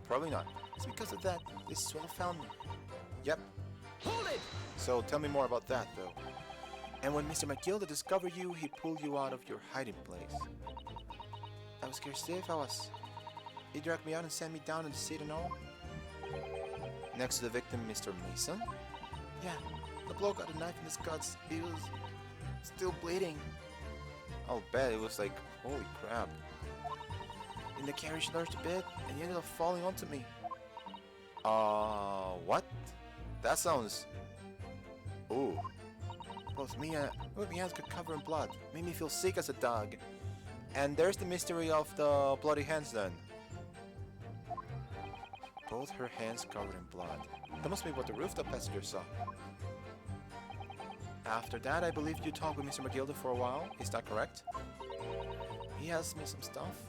probably not. It's because of that, this swell found me. Yep. Hold it! So tell me more about that, though. And when Mr. McGilda discovered you, he pulled you out of your hiding place. I was scared stiff, I was. He dragged me out and sent me down in the seat and all. Next to the victim, Mr. Mason? Yeah, the bloke got a knife in his guts. He was still bleeding. I'll bet it was like, holy crap. In the carriage lurched a bit, and he ended up falling onto me. What? That sounds... Ooh. Both me and my hands could cover in blood. Made me feel sick as a dog. And there's the mystery of the bloody hands then. Both her hands covered in blood. That must be what the rooftop passenger saw. After that, I believe you talked with Mr. McGilda for a while. Is that correct? He asked me some stuff.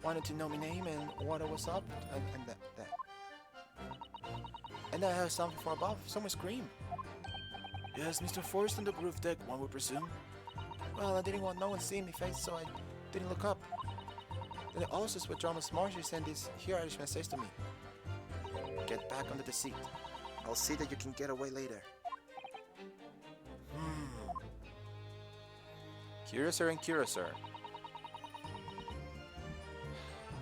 Wanted to know my name and what I was up and that. And I heard something from above. Someone screamed. Yes, Mr. Forrest on the roof deck, one would presume. Well, I didn't want no one seeing me face, so I didn't look up. Then the officers with Drama's Marshal sent this here Irishman says to me. Get back under the seat. I'll see that you can get away later. Curiouser and curiouser.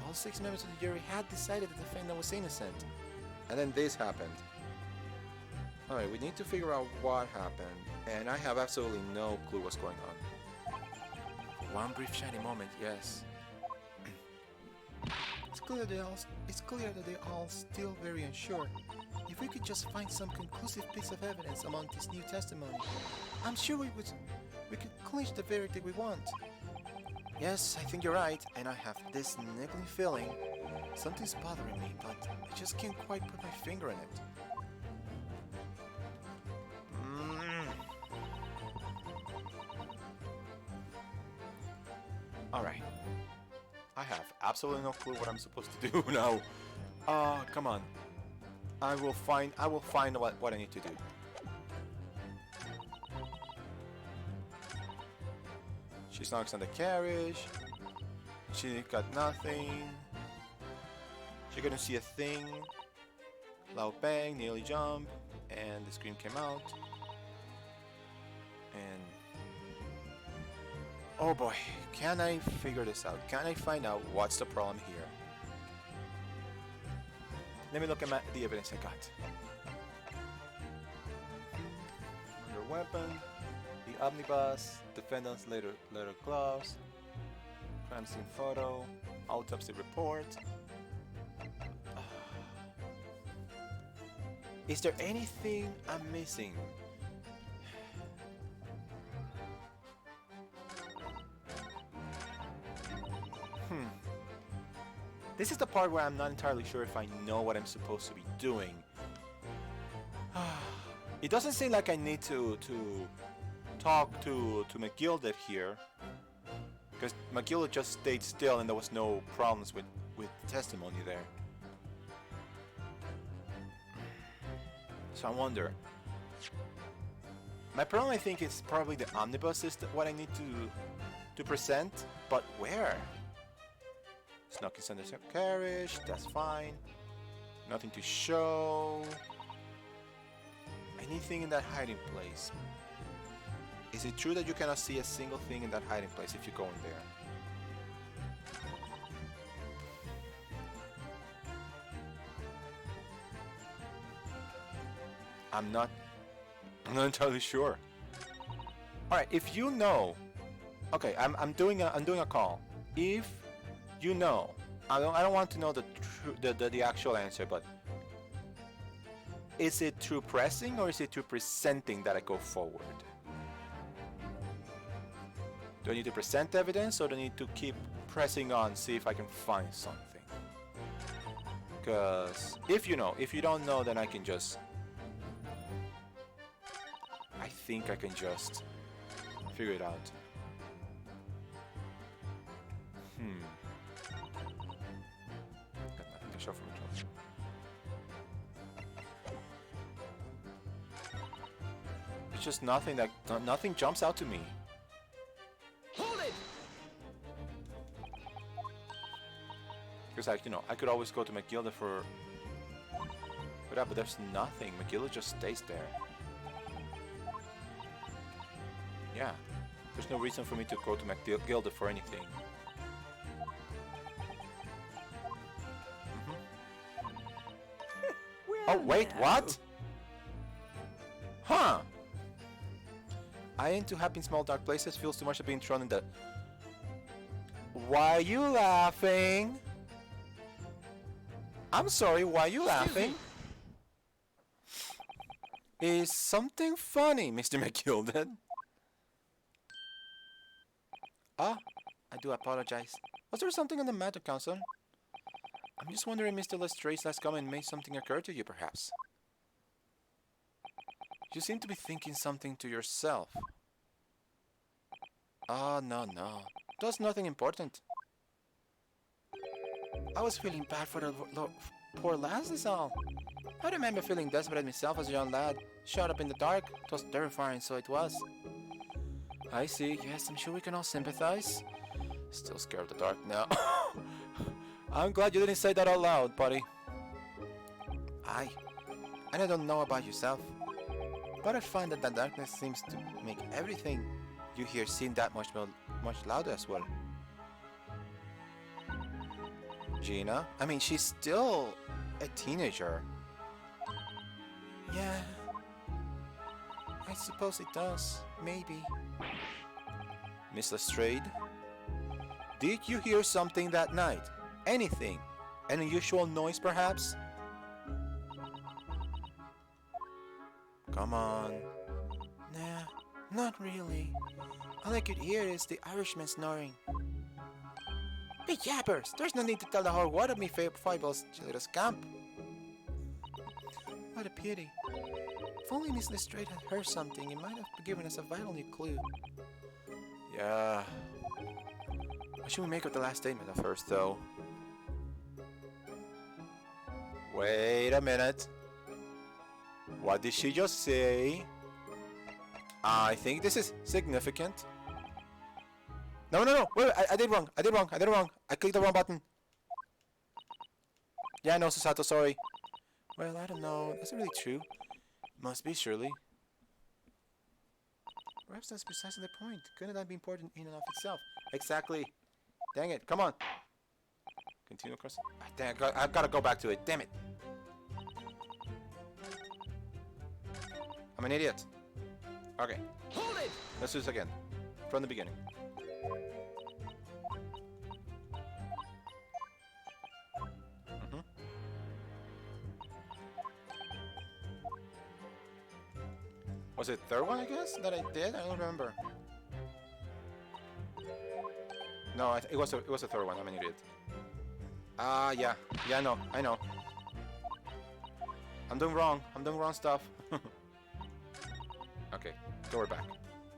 All 6 members of the jury had decided the defendant was innocent. And then this happened. Alright, we need to figure out what happened, and I have absolutely no clue what's going on. One brief shiny moment, yes. It's clear that they're all still very unsure. If we could just find some conclusive piece of evidence among this new testimony, I'm sure we could clinch the verdict we want. Yes, I think you're right, and I have this niggling feeling something's bothering me, but I just can't quite put my finger on it. Alright. I have absolutely no clue what I'm supposed to do now. Come on. I will find what I need to do. She knocks on the carriage. She got nothing. She couldn't see a thing. Loud bang, nearly jump, and the scream came out. And Oh boy, can I figure this out? Can I find out what's the problem here? Let me look at the evidence I got. Under weapon, the omnibus, defendant's leather gloves, crime scene photo, autopsy report. Is there anything I'm missing? This is the part where I'm not entirely sure if I know what I'm supposed to be doing. It doesn't seem like I need to talk to McGilded here, because McGilded just stayed still and there was no problems with testimony there. So I wonder. My problem, I think, is probably the omnibus is what I need to present, but where? Snuck inside the carriage, that's fine. Nothing to show. Anything in that hiding place? Is it true that you cannot see a single thing in that hiding place if you go in there? I'm not entirely sure. All right, if you know, okay, I'm doing a call. If you know, I don't want to know the actual answer, but is it through pressing or is it through presenting that I go forward? Do I need to present evidence or do I need to keep pressing on, see if I can find something? Because if you know, if you don't know, then I can just, I think I can just figure it out. Got nothing to show for myself. It's just nothing that nothing jumps out to me. Hold it! Because I could always go to McGilded for that, but there's nothing. McGilded just stays there. Yeah, there's no reason for me to go to McGilded for anything. Oh wait, what? Huh? I ain't too happy in small dark places. Feels too much of being thrown in the. Why are you laughing? I'm sorry. Why are you laughing? Is something funny, Mr. McGilded? Ah, I do apologize. Was there something on the matter, Counselor? I'm just wondering, Mr. Lestrade's last comment made something occur to you, perhaps. You seem to be thinking something to yourself. Oh, no. That's nothing important. I was feeling bad for the poor lass is all. I remember feeling desperate myself as a young lad. Shot up in the dark. It was terrifying, so it was. I see. Yes, I'm sure we can all sympathize. Still scared of the dark now. I'm glad you didn't say that out loud, buddy. And I don't know about yourself, but I find that the darkness seems to make everything you hear seem that much louder as well. Gina? I mean, she's still a teenager. Yeah, I suppose it does. Maybe. Miss Lestrade? Did you hear something that night? Anything? An unusual noise, perhaps? Come on. Nah, not really. All I could hear is the Irishman snoring. Big yappers! There's no need to tell the whole world of me foibles, you little scamp. What a pity. If only Miss Lestrade had heard something, it might have given us a vital new clue. Yeah. What should we make of the last statement at first, though? Wait a minute. What did she just say? I think this is significant. No. Wait, I did wrong. I clicked the wrong button. Yeah, no, Susato, sorry. Well, I don't know. Is it really true? Must be, surely. Perhaps that's precisely the point. Couldn't that be important in and of itself? Exactly. Dang it, come on. Continue across. Ah, dang, I've got to go back to it. Damn it. I'm an idiot. Okay, Hold it! let's do this again. From the beginning. Was it third one, I guess, that I did? I don't remember. No, it was a third one. I'm an idiot. Yeah. Yeah, I know. I'm doing wrong. I'm doing wrong stuff. Okay, so we're back.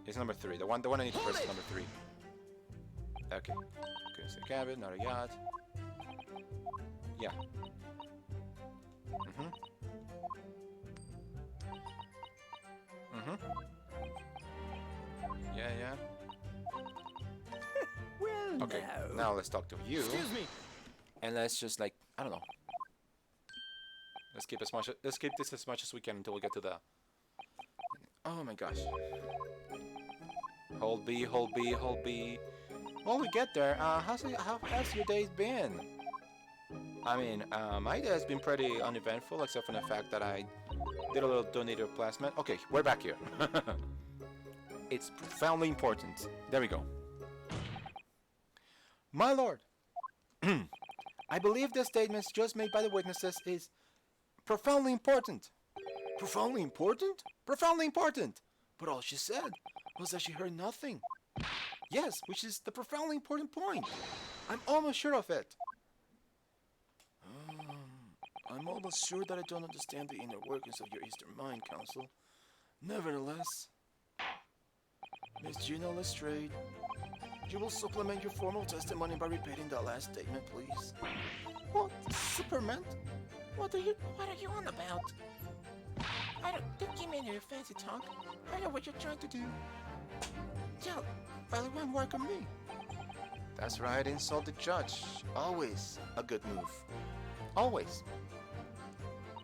It's number 3. The one I need to press is number 3. Okay. Okay, so cabin, not a yacht. Yeah. Yeah. Well, Okay, now let's talk to you. Excuse me. And let's just like, I don't know. Let's keep this as much as we can until we get to the. Oh my gosh. Hold B, hold B, hold B. Well, we get there. How has your days been? I mean, my day has been pretty uneventful, except for the fact that I did a little donator plasma. Okay, we're back here. It's profoundly important. There we go. My lord, I believe the statements just made by the witnesses is profoundly important. Profoundly important? Profoundly important! But all she said was that she heard nothing. Yes, which is the profoundly important point. I'm almost sure of it. I'm almost sure that I don't understand the inner workings of your Eastern mind, Counsel. Nevertheless, Miss Gina Lestrade, you will supplement your formal testimony by repeating the last statement, please. What? Superman? What are you on about? Don't give me any fancy talk. I know what you're trying to do. Well, it won't work on me. That's right, insult the judge. Always a good move. Always.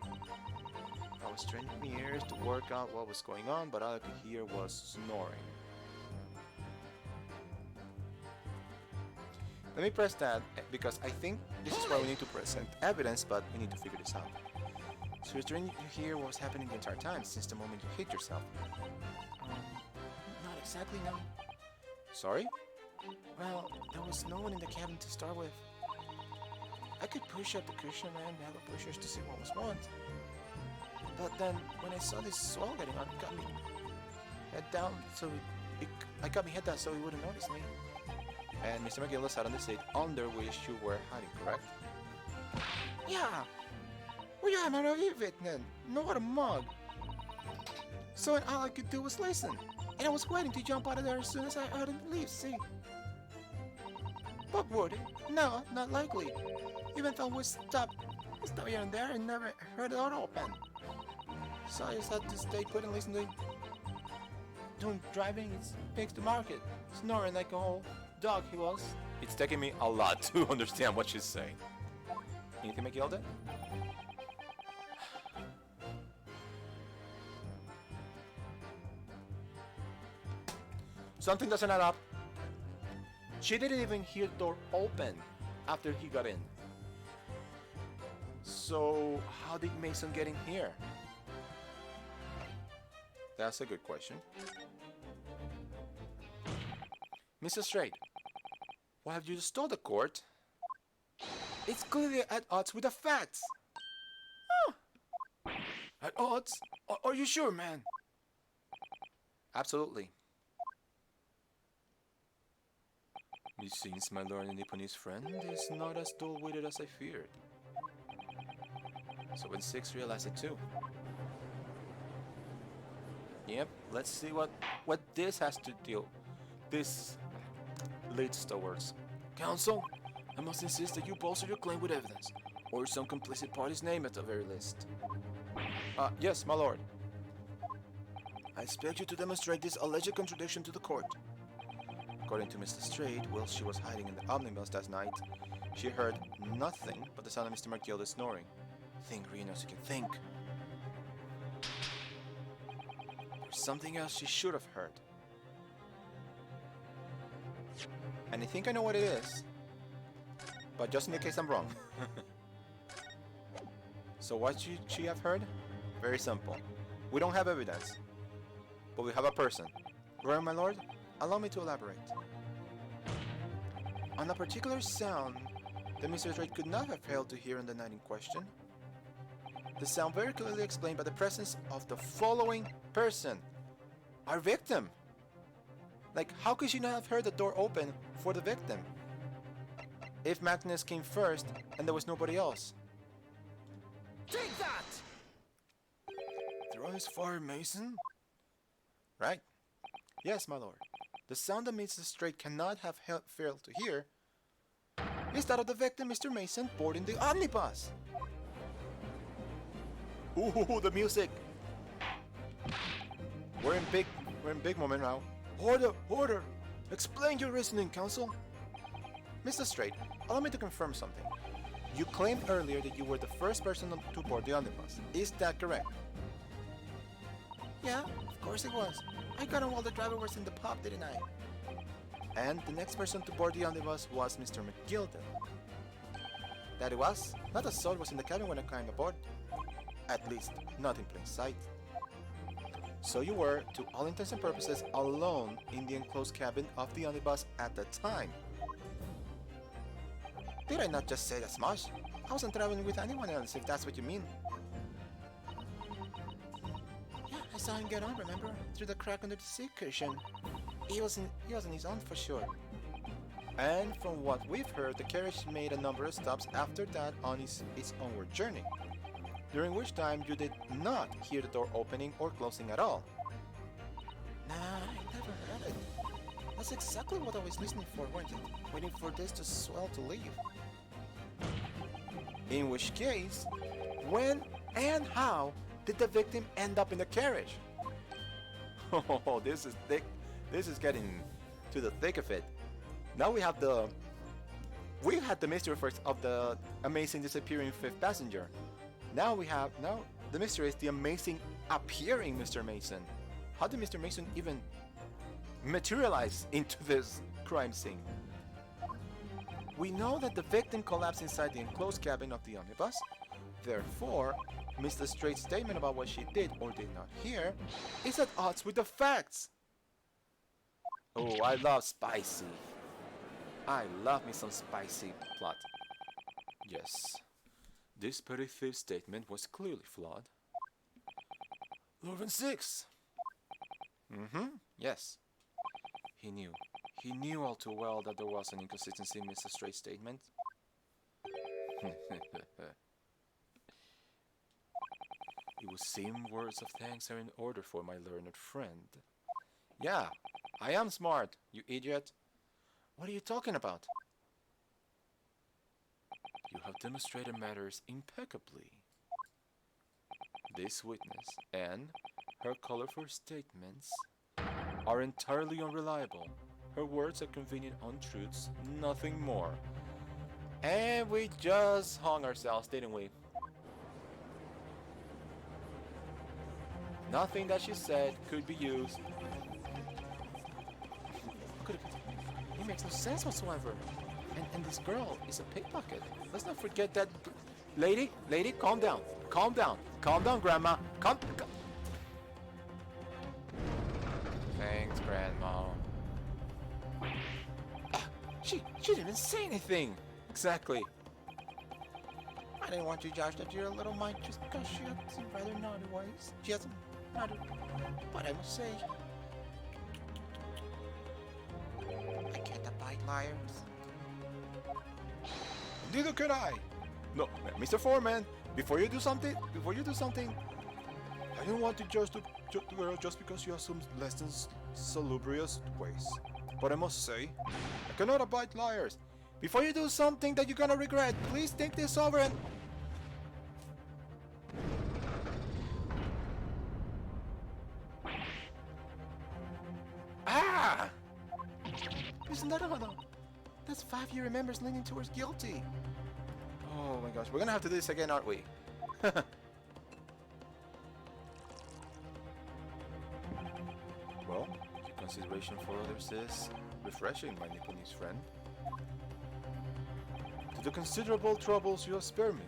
I was straining my ears to work out what was going on, but all I could hear was snoring. Let me press that because I think this is where we need to present evidence, but we need to figure this out. So you're trying to hear what was happening the entire time since the moment you hit yourself? Not exactly, no. Sorry? Well, there was no one in the cabin to start with. I could push up the cushion and have the pushers to see what was what. But then, when I saw this swell getting on, it got me head down, so I got me head down so he wouldn't notice me. And Mr. McGillis sat on the seat under which you were hiding, correct? Yeah! Well, yeah, I'm a vittnen, not a mug. So all I could do was listen. And I was waiting to jump out of there as soon as I heard him leave, see? But would it? No, not likely. Even though we stopped here and there and never heard the door open. So I just had to stay put and listen to him doing driving his pigs to market, snoring like a whole dog he was. It's taking me a lot to understand what she's saying. Anything, Matilda? Something doesn't add up. She didn't even hear the door open after he got in. So, how did Mason get in here? That's a good question. Mrs. Straight, why have you just told the court? It's clearly at odds with the facts. Huh. At odds? Are you sure, man? Absolutely. It seems my lord and Nipponese friend is not as dull-witted as I feared. So when Six realized it too. Yep, let's see what this has to deal. This leads towards. Counsel, I must insist that you bolster your claim with evidence, or some complicit party's name at the very least. Yes, my lord. I expect you to demonstrate this alleged contradiction to the court. According to Mr. Straight, while she was hiding in the omnibus that night, she heard nothing but the sound of Mr. McGilda snoring. Think, Reno, as you can think. There's something else she should have heard. And I think I know what it is. But just in case I'm wrong. So what should she have heard? Very simple. We don't have evidence. But we have a person. Where, my lord? Allow me to elaborate. On a particular sound that Mr. Drake could not have failed to hear on the night in question. The sound very clearly explained by the presence of the following person. Our victim. Like, how could she not have heard the door open for the victim? If Magnus came first and there was nobody else. Take that! Thrice Fire Mason? Right. Yes, my lord. The sound that Mr. Straight cannot have failed to hear is that of the victim, Mr. Mason, boarding the omnibus. Ooh, the music! We're in big moment now. Order, order! Explain your reasoning, counsel. Mr. Straight, allow me to confirm something. You claimed earlier that you were the first person to board the omnibus. Is that correct? Yeah, of course it was. I got on while the driver was in the pub, didn't I? And the next person to board the omnibus was Mr. McGilden. That it was? Not a soul was in the cabin when I climbed aboard. At least, not in plain sight. So you were, to all intents and purposes, alone in the enclosed cabin of the omnibus at the time. Did I not just say as much? I wasn't traveling with anyone else, if that's what you mean. Yeah, I saw him get on, remember? Through the crack under the seat cushion. He wasn't his own for sure. And from what we've heard, the carriage made a number of stops after that on its onward journey, during which time you did not hear the door opening or closing at all. Nah, I never heard it. That's exactly what I was listening for, weren't it? Waiting for this to swell to leave. In which case, when and how did the victim end up in the carriage? Oh, this is thick. This is getting to the thick of it. Now we had the mystery first of the amazing disappearing fifth passenger. Now the mystery is the amazing appearing Mr. Mason. How did Mr. Mason even materialize into this crime scene? We know that the victim collapsed inside the enclosed cabin of the omnibus. Therefore, Mr. Straight's statement about what she did or did not hear is at odds with the facts. Oh, I love spicy. I love me some spicy plot. Yes, this petty thief statement was clearly flawed. Leuven 6. Yes. He knew all too well that there was an inconsistency in Mr. Straight's statement. It would seem words of thanks are in order for my learned friend. Yeah, I am smart, you idiot. What are you talking about? You have demonstrated matters impeccably. This witness and her colorful statements are entirely unreliable. Her words are convenient untruths, nothing more. And we just hung ourselves, didn't we? Nothing that she said could be used. It makes no sense whatsoever. And this girl is a pickpocket. Let's not forget that. Lady, calm down. Calm down, Grandma. Calm. Thanks, Grandma. She didn't say anything. Exactly. I didn't want you to judge that you're a little mite just because she had some rather naughty ways. She has some naughty, but I must say, I can't abide liars. Neither can I. No, Mr. Foreman, before you do something, I don't want to judge the girl just because she has some less than salubrious ways. But I must say, I cannot abide liars. Before you do something that you're gonna regret, please think this over and... Ah! Isn't that all? That's 5 you remembers leaning towards guilty. Oh my gosh, we're gonna have to do this again, aren't we? Well, your consideration for others is refreshing, my Nipponese friend. To the considerable troubles you have spared me.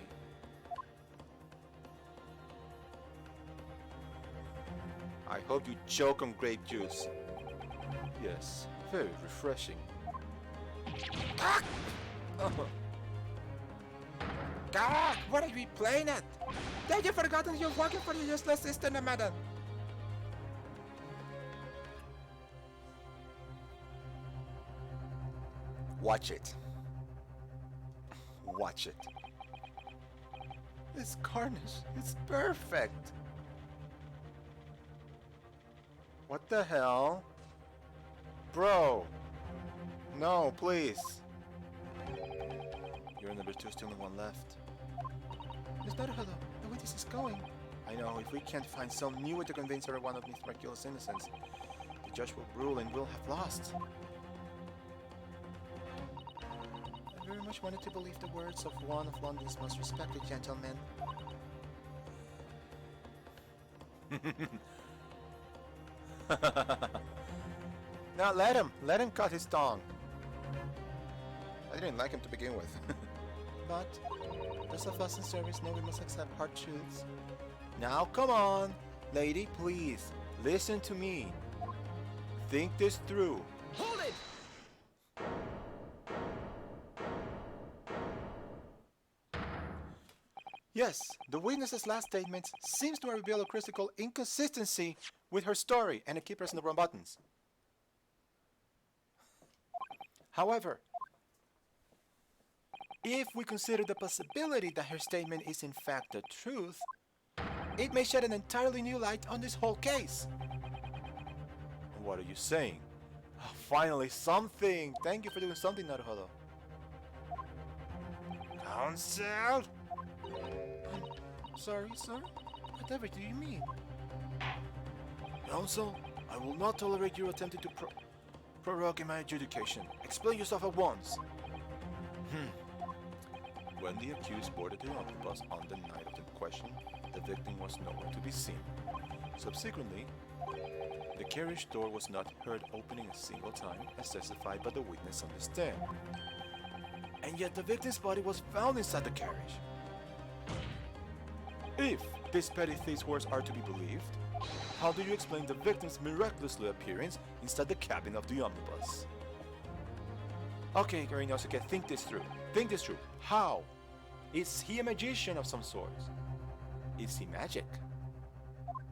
I hope you choke on grape juice. Yes, very refreshing. Ah! Oh. God, what are you playing at? Have you forgotten you're working for your useless sister, no matter? Watch it. Watch it. This garnish is perfect. What the hell? Bro. No, please. You're number 2, still only one left. Miss Naruhodo, the way this is going. I know, if we can't find some new way to convince everyone of Miss Markila's innocence, the judge will rule and we'll have lost. I very much wanted to believe the words of one of London's most respected gentlemen. Now let him cut his tongue. I didn't like him to begin with. But those of us in service know we must accept hard truths. Now come on, lady, please, listen to me. Think this through. Hold it! Yes, the witness's last statement seems to reveal a critical inconsistency with her story and keep pressing the wrong buttons. However, if we consider the possibility that her statement is in fact the truth, it may shed an entirely new light on this whole case. What are you saying? Oh, finally, something! Thank you for doing something, Naruhodo. Counsel? Sorry, sir? Whatever do you mean? Counsel, I will not tolerate your attempting to prorogue in my adjudication. Explain yourself at once. When the accused boarded the omnibus on the night of the question, the victim was nowhere to be seen. Subsequently, the carriage door was not heard opening a single time, as testified by the witness on the stand. And yet the victim's body was found inside the carriage. If this petty thief's words are to be believed, how do you explain the victim's miraculously appearance inside the cabin of the omnibus? Okay, Inosuke, think this through. Think this through. How? Is he a magician of some sort? Is he magic?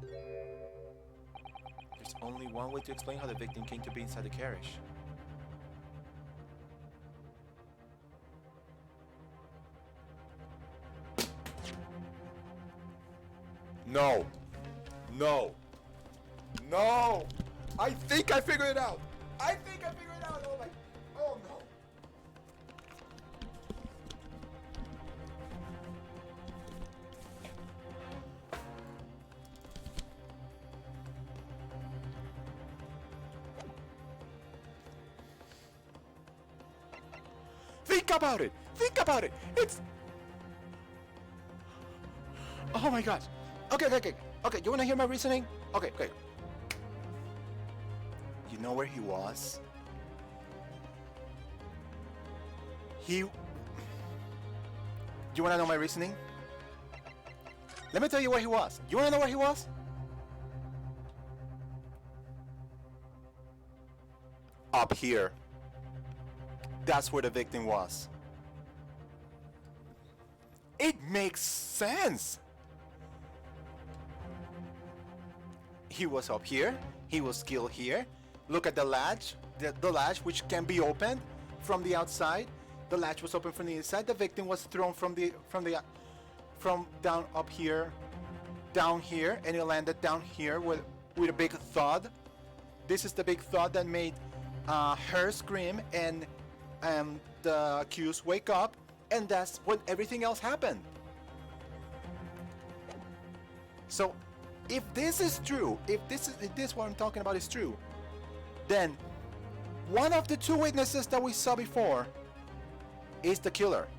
There's only one way to explain how the victim came to be inside the carriage. No! No! No! I think I figured it out! I think I figured it out! Oh my... Oh no! Think about it! Think about it! It's... Oh my gosh! Okay, you wanna hear my reasoning? Okay. You know where he was? You wanna know my reasoning? Let me tell you where he was. You wanna know where he was? Up here. That's where the victim was. It makes sense! He was up here, he was killed here. Look at the latch, the latch which can be opened from the outside. The latch was open from the inside. The victim was thrown from down up here, down here, and it landed down here with a big thud. This is the big thud that made her scream and the accused wake up, and that's when everything else happened. So, if this is true, if this what I'm talking about is true, then one of the two witnesses that we saw before is the killer.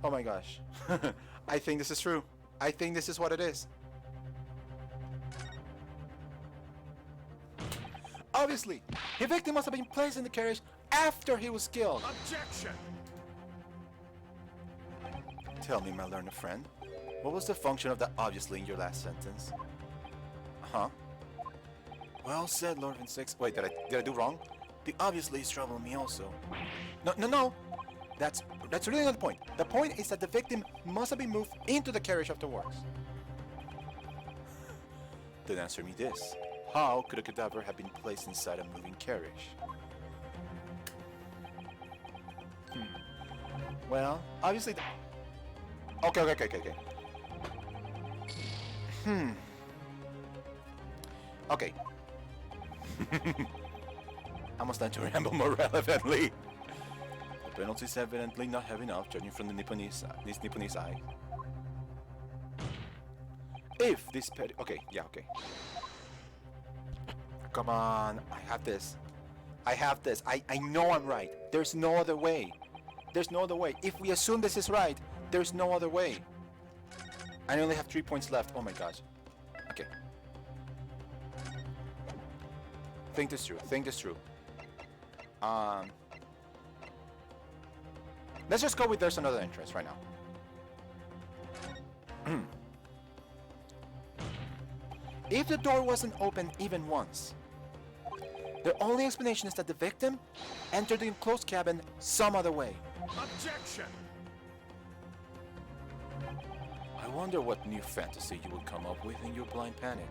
Oh my gosh. I think this is true. I think this is what it is. Obviously, the victim must have been placed in the carriage after he was killed. Objection! Tell me, my learned friend, what was the function of the obviously in your last sentence? Huh? Well said, Lord Vinsix. Wait, did I do wrong? The obviously is troubling me also. No. That's really not the point. The point is that the victim must have been moved into the carriage afterwards. Then answer me this. How could a cadaver have been placed inside a moving carriage? Well, obviously... Okay. Okay. I must learn to ramble more relevantly. The penalty is evidently not heavy enough, judging from the Nipponese eye. If this petty... Okay. Come on, I have this. I know I'm right. There's no other way. If we assume this is right, there's no other way. I only have 3 points left. Oh my gosh. Okay. Think this through. Let's just go with there's another entrance right now. If the door wasn't open even once, the only explanation is that the victim entered the enclosed cabin some other way. Objection! I wonder what new fantasy you would come up with in your blind panic.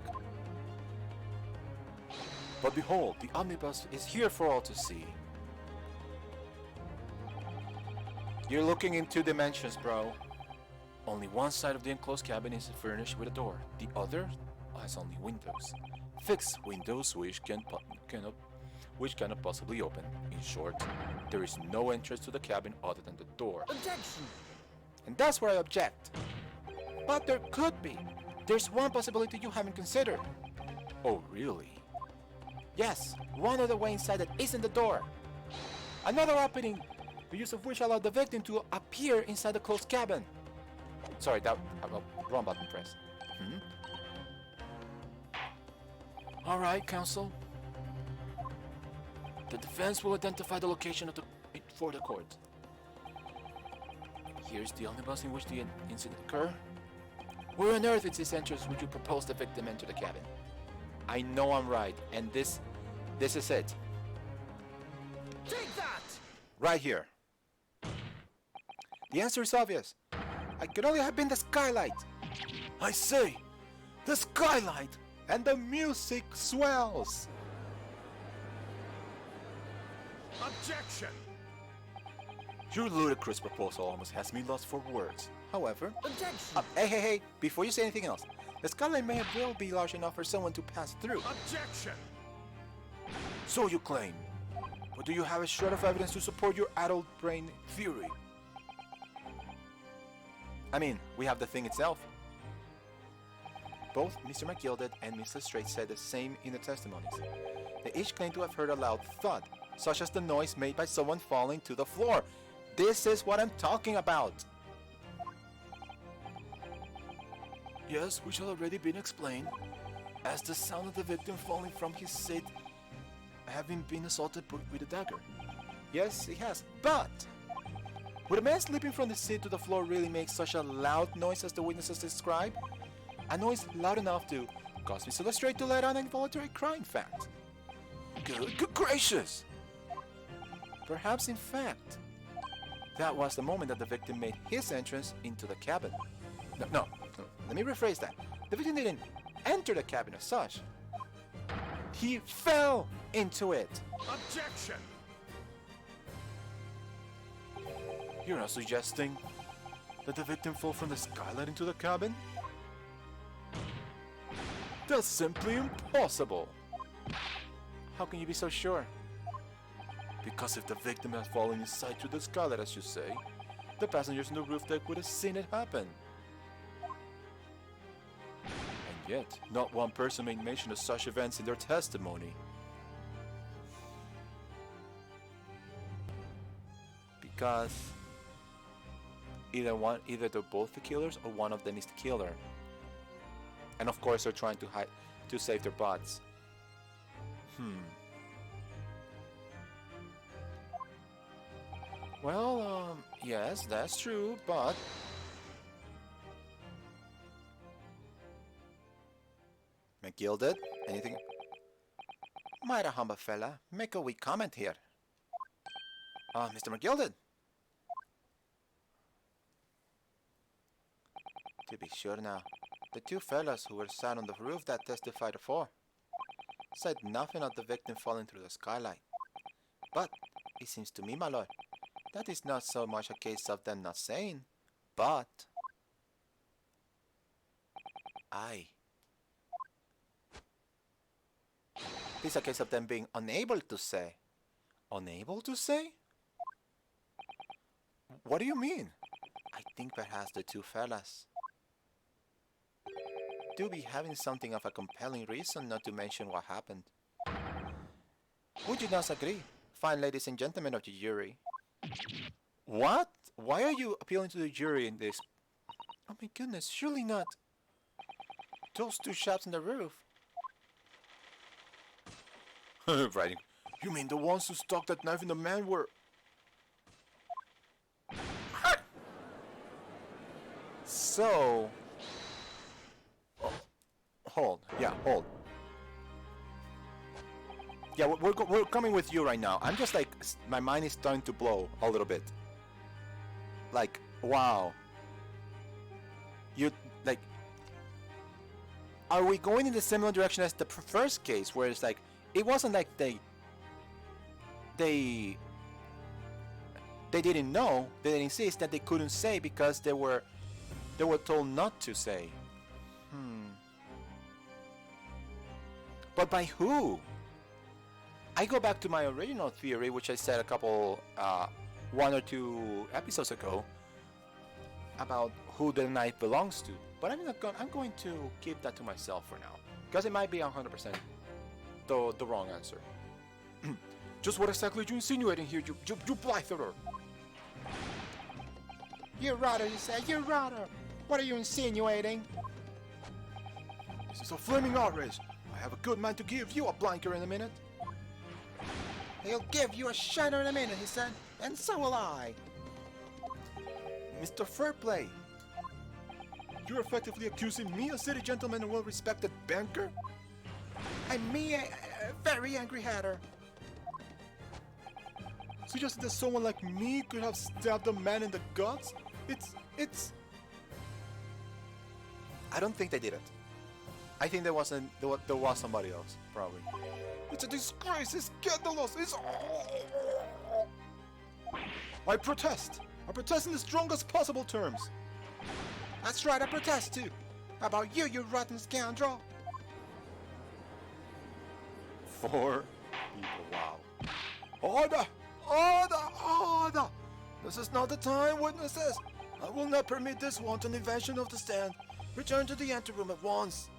But behold, the omnibus is here for all to see. You're looking in 2 dimensions, bro. Only one side of the enclosed cabin is furnished with a door. The other has only windows. Fixed windows which cannot possibly open. In short, there is no entrance to the cabin other than the door. Objection! And that's where I object. But there could be. There's one possibility you haven't considered. Oh, really? Yes, one other way inside that isn't the door. Another opening, the use of which allowed the victim to appear inside the closed cabin. Sorry, that wrong button press. Alright, counsel. The defense will identify the location of for the court. Here's the omnibus in which the incident occurred. Where on earth is this entrance would you propose the victim enter the cabin? I know I'm right, and this is it. Take that! Right here. The answer is obvious. I could only have been the skylight. I say, the skylight, and the music swells. Objection! Your ludicrous proposal almost has me lost for words. However... Objection! Hey, before you say anything else, the skylight may well be large enough for someone to pass through. Objection! So you claim. But do you have a shred of evidence to support your adult brain theory? I mean, we have the thing itself. Both Mr. McGilded and Mr. Straight said the same in the testimonies. They each claim to have heard a loud thud, such as the noise made by someone falling to the floor. This is what I'm talking about. Yes, which had already been explained, as the sound of the victim falling from his seat having been assaulted with a dagger. Yes, it has, but would a man slipping from the seat to the floor really make such a loud noise as the witnesses describe? A noise loud enough to cause Mr. Lestrade to let out an involuntary cry, in fact. Good gracious! Perhaps, in fact, that was the moment that the victim made his entrance into the cabin. No, let me rephrase that. The victim didn't enter the cabin as such. He fell into it. Objection! You're not suggesting that the victim fell from the skylight into the cabin? That's simply impossible. How can you be so sure? Because if the victim had fallen inside through the skylight, as you say, the passengers on the roof deck would have seen it happen. And yet, not one person made mention of such events in their testimony. either they're both the killers or one of them is the killer. And of course they're trying to save their butts. Well, yes, that's true, but McGilded, anything? Mighty humble fella, make a wee comment here. Mr. McGilded. To be sure now, the two fellas who were sat on the roof that testified before said nothing of the victim falling through the skylight. But it seems to me, my lord, that is not so much a case of them not saying, but it's a case of them being unable to say. Unable to say? What do you mean? I think perhaps the two fellas do be having something of a compelling reason not to mention what happened. Would you not agree, fine ladies and gentlemen of the jury? What? Why are you appealing to the jury in this? Oh my goodness, surely not. Those two shots on the roof. Right. You mean the ones who stuck that knife in the man were... So... Oh, hold. Yeah, hold. Yeah, we're coming with you right now. I'm just like... My mind is starting to blow a little bit. Like, wow. You... Like... Are we going in the similar direction as the first case, where it's like... It wasn't like they didn't know, they didn't insist that they couldn't say because they were told not to say. But by who? I go back to my original theory, which I said a couple, 1 or 2 episodes ago, about who the knife belongs to. But I'm going to keep that to myself for now, because it might be 100% the wrong answer. Just what exactly are you insinuating here, you blitherer? You rotter, you say, you rotter. What are you insinuating? This is a flaming outrage. I have a good man to give you a blanker in a minute. He'll give you a shiner in a minute, he said, and so will I. Mr. Fairplay, you're effectively accusing me, a city gentleman and well-respected banker? I'm me, a very angry hatter. Suggesting that someone like me could have stabbed a man in the guts? It's... I don't think they did it. I think there was somebody else, probably. It's a disgrace, it's scandalous, it's... I protest! I protest in the strongest possible terms! That's right, I protest too! How about you, you rotten scoundrel? 4 people, wow. Order! Order! Order! This is not the time, witnesses! I will not permit this wanton invasion of the stand. Return to the anteroom at once.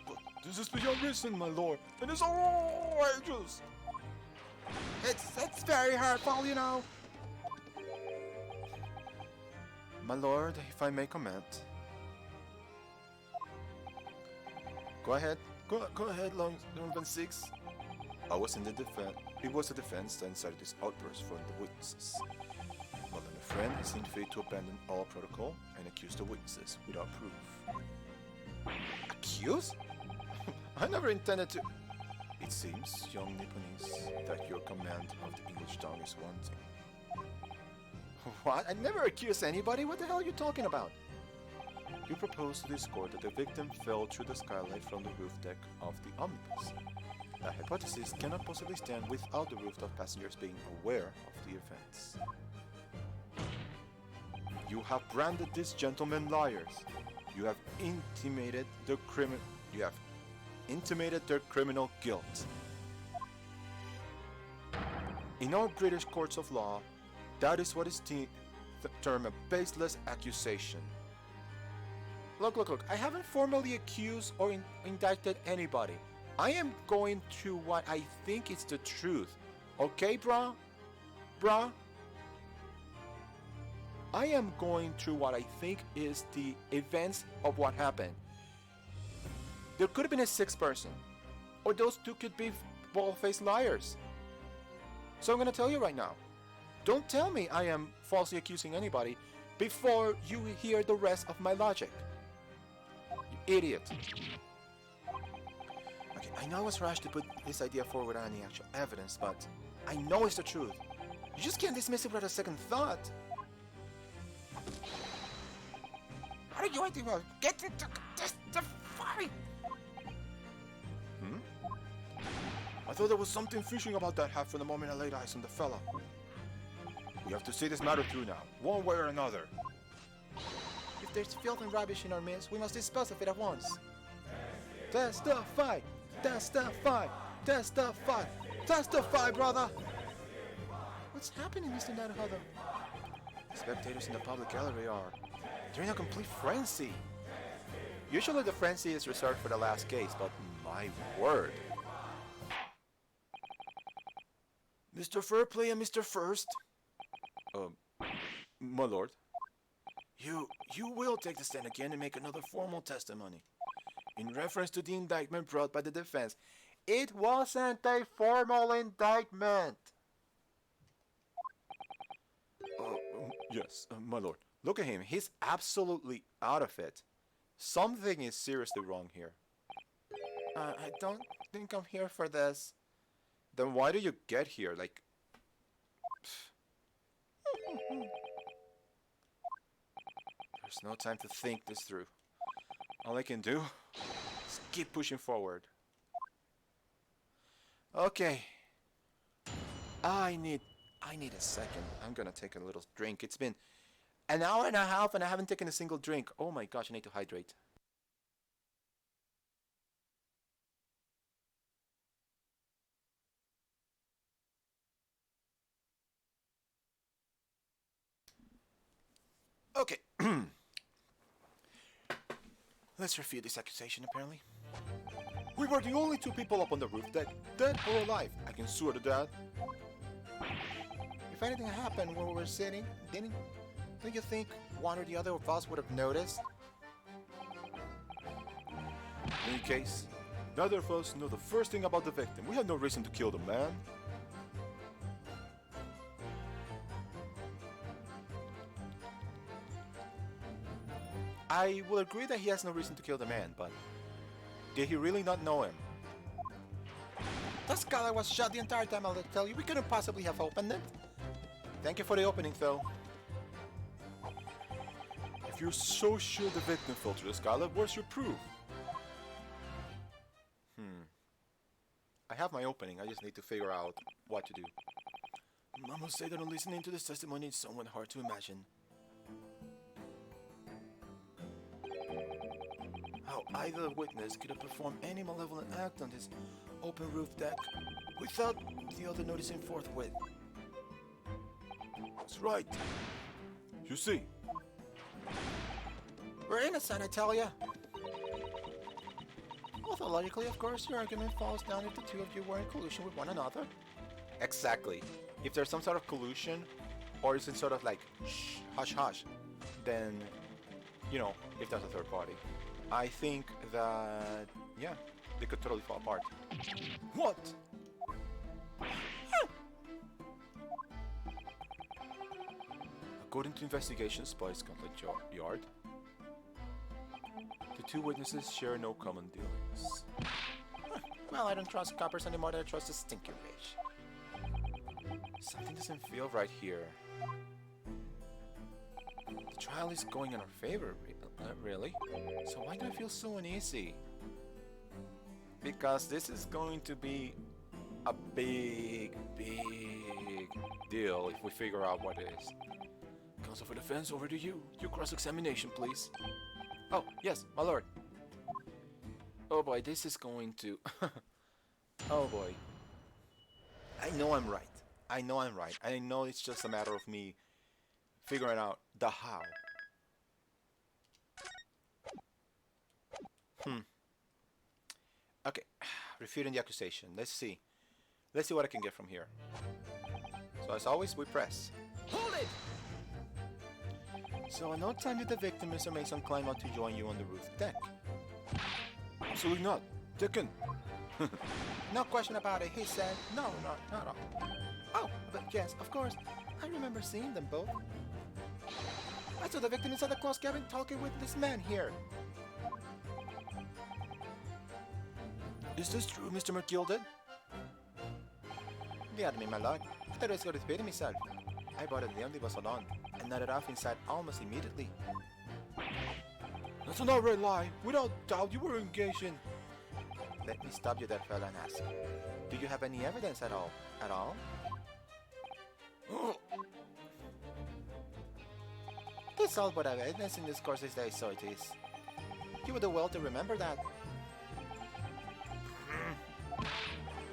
But this is beyond reason, my lord, and it's outrageous! It's very hurtful, you know. My lord, if I may comment. Go ahead. Go ahead, Longman 6. I was in the defense. It was the defense that incited this outburst from the witnesses. My learned friend has seen fit to abandon all protocol and accuse the witnesses without proof. Accuse? I never intended to. It seems, young Nipponese, that your command of the English tongue is wanting. What? I never accused anybody? What the hell are you talking about? You propose to this court that the victim fell through the skylight from the roof deck of the omnibus. That hypothesis cannot possibly stand without the rooftop passengers being aware of the events. You have branded these gentlemen liars. You have intimated their criminal guilt. In our British courts of law, that is what is termed a baseless accusation. Look, I haven't formally accused or indicted anybody. I am going to what I think is the truth. Okay, brah? Brah? I am going through what I think is the events of what happened. There could have been a sixth person, or those two could be bald-faced liars. So I'm going to tell you right now. Don't tell me I am falsely accusing anybody before you hear the rest of my logic. You idiot. Okay, I know I was rash to put this idea forward without any actual evidence, but I know it's the truth. You just can't dismiss it without a second thought. How do you want to get into this fight? I thought there was something fishy about that hat from the moment I laid eyes on the fella. We have to see this matter through now, one way or another. If there's filth and rubbish in our midst, we must dispose of it at once. Testify! Testify! Testify! Testify, brother! What's happening, Mr. Naruhodo? The spectators in the public gallery are. They're in a complete frenzy. Usually the frenzy is reserved for the last case, but my word. Mr. Fairplay and Mr. First. My lord. You will take the stand again and make another formal testimony. In reference to the indictment brought by the defense. It wasn't a formal indictment. Yes, my lord. Look at him. He's absolutely out of it. Something is seriously wrong here. I don't think I'm here for this. Then why do you get here? Like... There's no time to think this through. All I can do is keep pushing forward. Okay. I need a second. I'm gonna take a little drink. It's been an hour and a half and I haven't taken a single drink. Oh my gosh, I need to hydrate. Okay. Let's refute this accusation, apparently. We were the only two people up on the roof deck, dead or alive. I can swear to that. If anything happened where we were sitting, don't you think one or the other of us would have noticed? In any case, neither of us know the first thing about the victim. We had no reason to kill the man. I will agree that he has no reason to kill the man, but did he really not know him? That scholar was shot the entire time, I'll tell you. We couldn't possibly have opened it. Thank you for the opening, though. If you're so sure the victim fell through the skylight, where's your proof? I have my opening, I just need to figure out what to do. I must say that on listening to this testimony, it's somewhat hard to imagine how either witness could have performed any malevolent act on this open roof deck without the other noticing forthwith. That's right. You see. We're innocent, I tell ya. Although logically, of course, your argument falls down if the two of you were in collusion with one another. Exactly. If there's some sort of collusion, or it's in sort of like, shh, hush hush, then, you know, if there's a third party. I think that, yeah, they could totally fall apart. What? According to investigations by Scotland Yard, the two witnesses share no common dealings. Well, I don't trust coppers anymore than I trust the stinky rich. Something doesn't feel right here. The trial is going in our favor, really. So why do I feel so uneasy? Because this is going to be a big deal if we figure out what it is. Counsel for defense, over to you. Your cross-examination, please. Oh, yes, my lord. Oh boy, this is going to... Oh boy. I know I'm right. I know I'm right. I know it's just a matter of me figuring out the how. Okay, refuting the accusation. Let's see. Let's see what I can get from here. So as always, we press. Hold it! So in no time did the victim, Mr. Mason, climb out to join you on the roof deck. Absolutely not. Taken. No question about it, he said. No, not at all. Oh, but yes, of course. I remember seeing them both. I saw the victim inside the closed cabin talking with this man here. Is this true, Mr. McGilded? Yeah, I mean, my lord. I thought I was going to pity myself. I boarded the omnibus alone and nodded off inside almost immediately. That's an outright lie. Without doubt, you were engaged in... Let me stop you there, fella, and ask. Do you have any evidence at all? At all? That's all but I have evidence in this course these days, so it is. You would do well to remember that.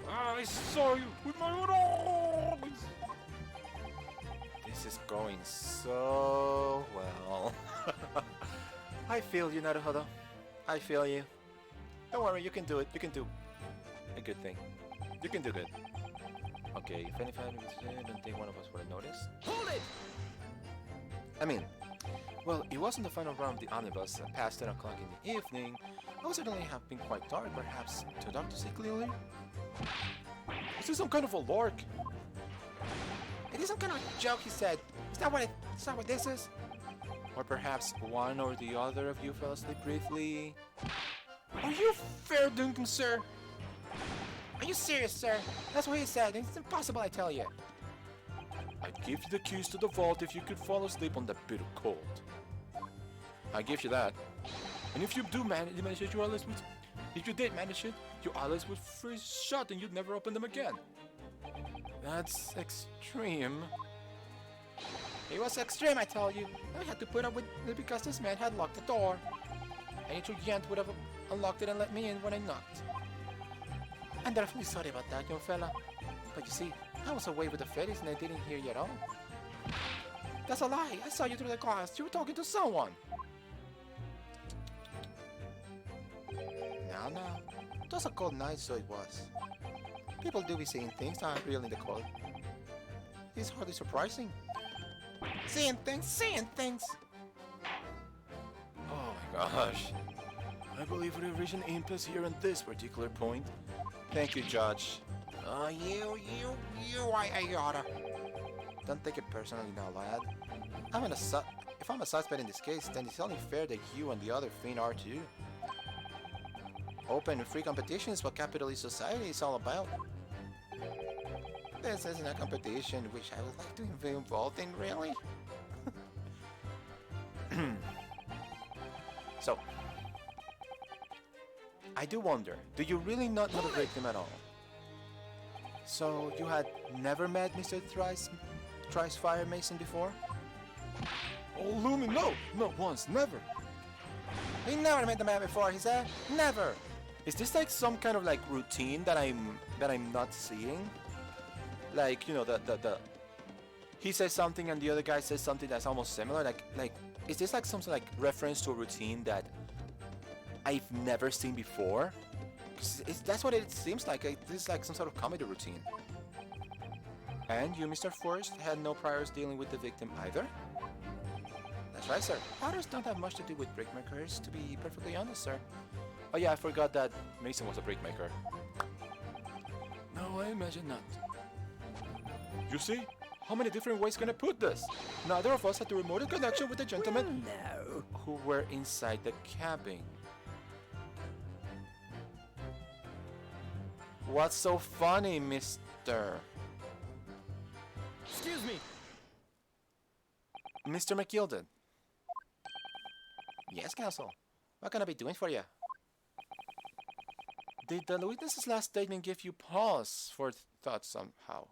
I saw you with my own eyes. This is going so well. I feel you, Naruhodo. I feel you. Don't worry, you can do it. You can do a good thing. You can do good. Okay, if anything, don't think one of us would have noticed. Hold it! I mean, well, it wasn't the final round of the omnibus past 10 o'clock in the evening. I would certainly have been quite tired, perhaps, to talk to see clearly. Is this some kind of a lark? It is some kind of joke, he said. Is that what this is? Or perhaps one or the other of you fell asleep briefly. Are you fair dinkum, sir? Are you serious, sir? That's what he said. It's impossible, I tell you. I'd give you the keys to the vault if you could fall asleep on that bit of cold. I give you that. And if you do manage it, your eyelids would... If you did manage it, your eyelids would freeze shut and you'd never open them again. That's extreme. It was extreme, I tell you. I had to put up with it because this man had locked the door. Any true Yant would have unlocked it and let me in when I knocked. I'm definitely sorry about that, young fella. But you see, I was away with the fairies and I didn't hear you at all. That's a lie. I saw you through the glass. You were talking to someone. Now. It was a cold night, so it was. People do be seeing things that aren't real in the cold. It's hardly surprising. Seeing things! Oh my gosh. I believe we reached an impasse here on this particular point. Thank you, Judge. I oughta. Don't take it personally now, lad. If I'm a suspect in this case, then it's only fair that you and the other fiend are too. Open and free competition is what capitalist society is all about. This isn't a competition which I would like to be involved in, really. So, I do wonder, do you really not know the victim at all? So, you had never met Mr. Thrice Fire Mason before? Oh, Lumi, no! Not once, never! He never met the man before, he said? Never! Is this like some kind of like routine that I'm not seeing? Like, you know, the he says something and the other guy says something that's almost similar. Like is this like some sort of like reference to a routine that I've never seen before? 'Cause that's what it seems like. This is like some sort of comedy routine. And you, Mr. Forrest, had no priors dealing with the victim either? That's right, sir. Others don't have much to do with brickmakers, to be perfectly honest, sir. Oh yeah, I forgot that Mason was a brickmaker. No, I imagine not. You see? How many different ways can I put this? Neither of us had the remotest connection with the gentlemen Who were inside the cabin. What's so funny, mister? Excuse me. Mr. McGilded. Yes, Counsel. What can I be doing for you? Did the witness's last statement give you pause for thought somehow?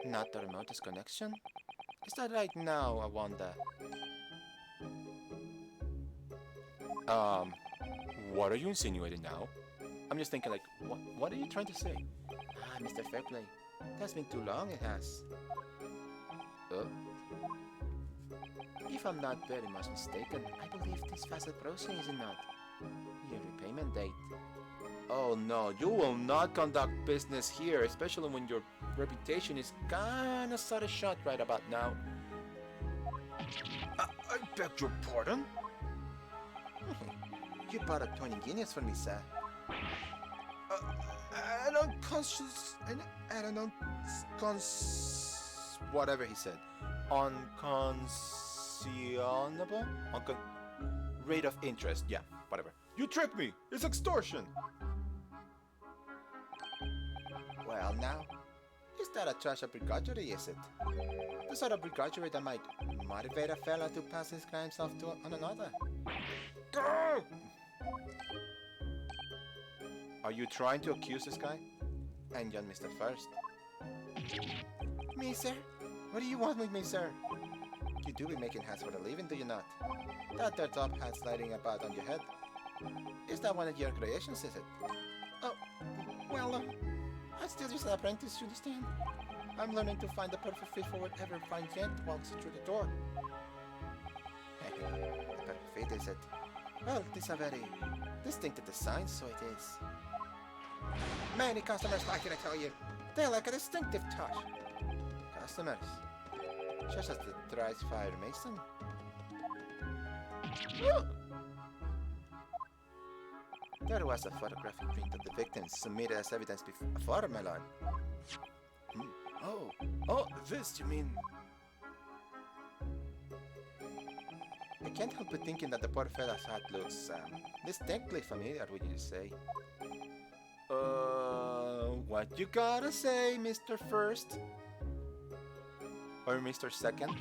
Not the remotest connection? Is that right now, I wonder? What are you insinuating now? I'm just thinking like, what are you trying to say? Ah, Mr. Fairplay. That's been too long, it has. If I'm not very much mistaken, I believe this fast approaching is not your repayment date. Oh no, you will not conduct business here, especially when your reputation is kinda sort of shot right about now. I beg your pardon? You bought a 20 guineas for me, sir. An unconscious... an whatever he said. Unconscionable? Rate of interest, yeah, whatever. You tricked me! It's extortion! Well, now, is that a trash of begrudgery, is it? The sort of begrudgery that might motivate a fella to pass his crimes off on another. Are you trying to accuse this guy? And John Mr. First. Me, sir? What do you want with me, sir? You do be making hats for a living, do you not? That there top hat sliding about on your head. Is that one of your creations, is it? Oh, well, I'm still just an apprentice, you understand? I'm learning to find the perfect fit for whatever fine gent walks through the door. The perfect fit, is it? Well, it is a very distinctive design, so it is. Many customers like it, I tell you. They like a distinctive touch. Customers, such as the Thrice Fire Mason. There was a photographic print of the victim submitted as evidence before, my lord. Oh, this, you mean? I can't help but thinking that the poor fella's hat looks distinctly familiar, would you say? What you gotta say, Mr. First? Or Mr. Second?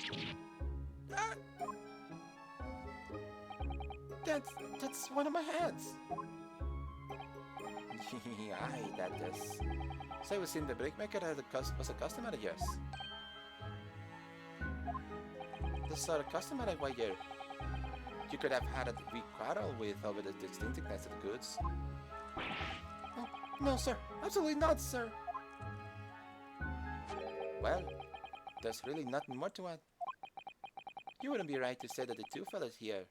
That's one of my hats. Aye, that is. So I was in the brickmaker was a customer of yours. The sort of customer I why you could have had a wee quarrel with over the distinctiveness of the goods. Oh, no, sir. Absolutely not, sir. Well, there's really nothing more to add. You wouldn't be right to say that the two fellows here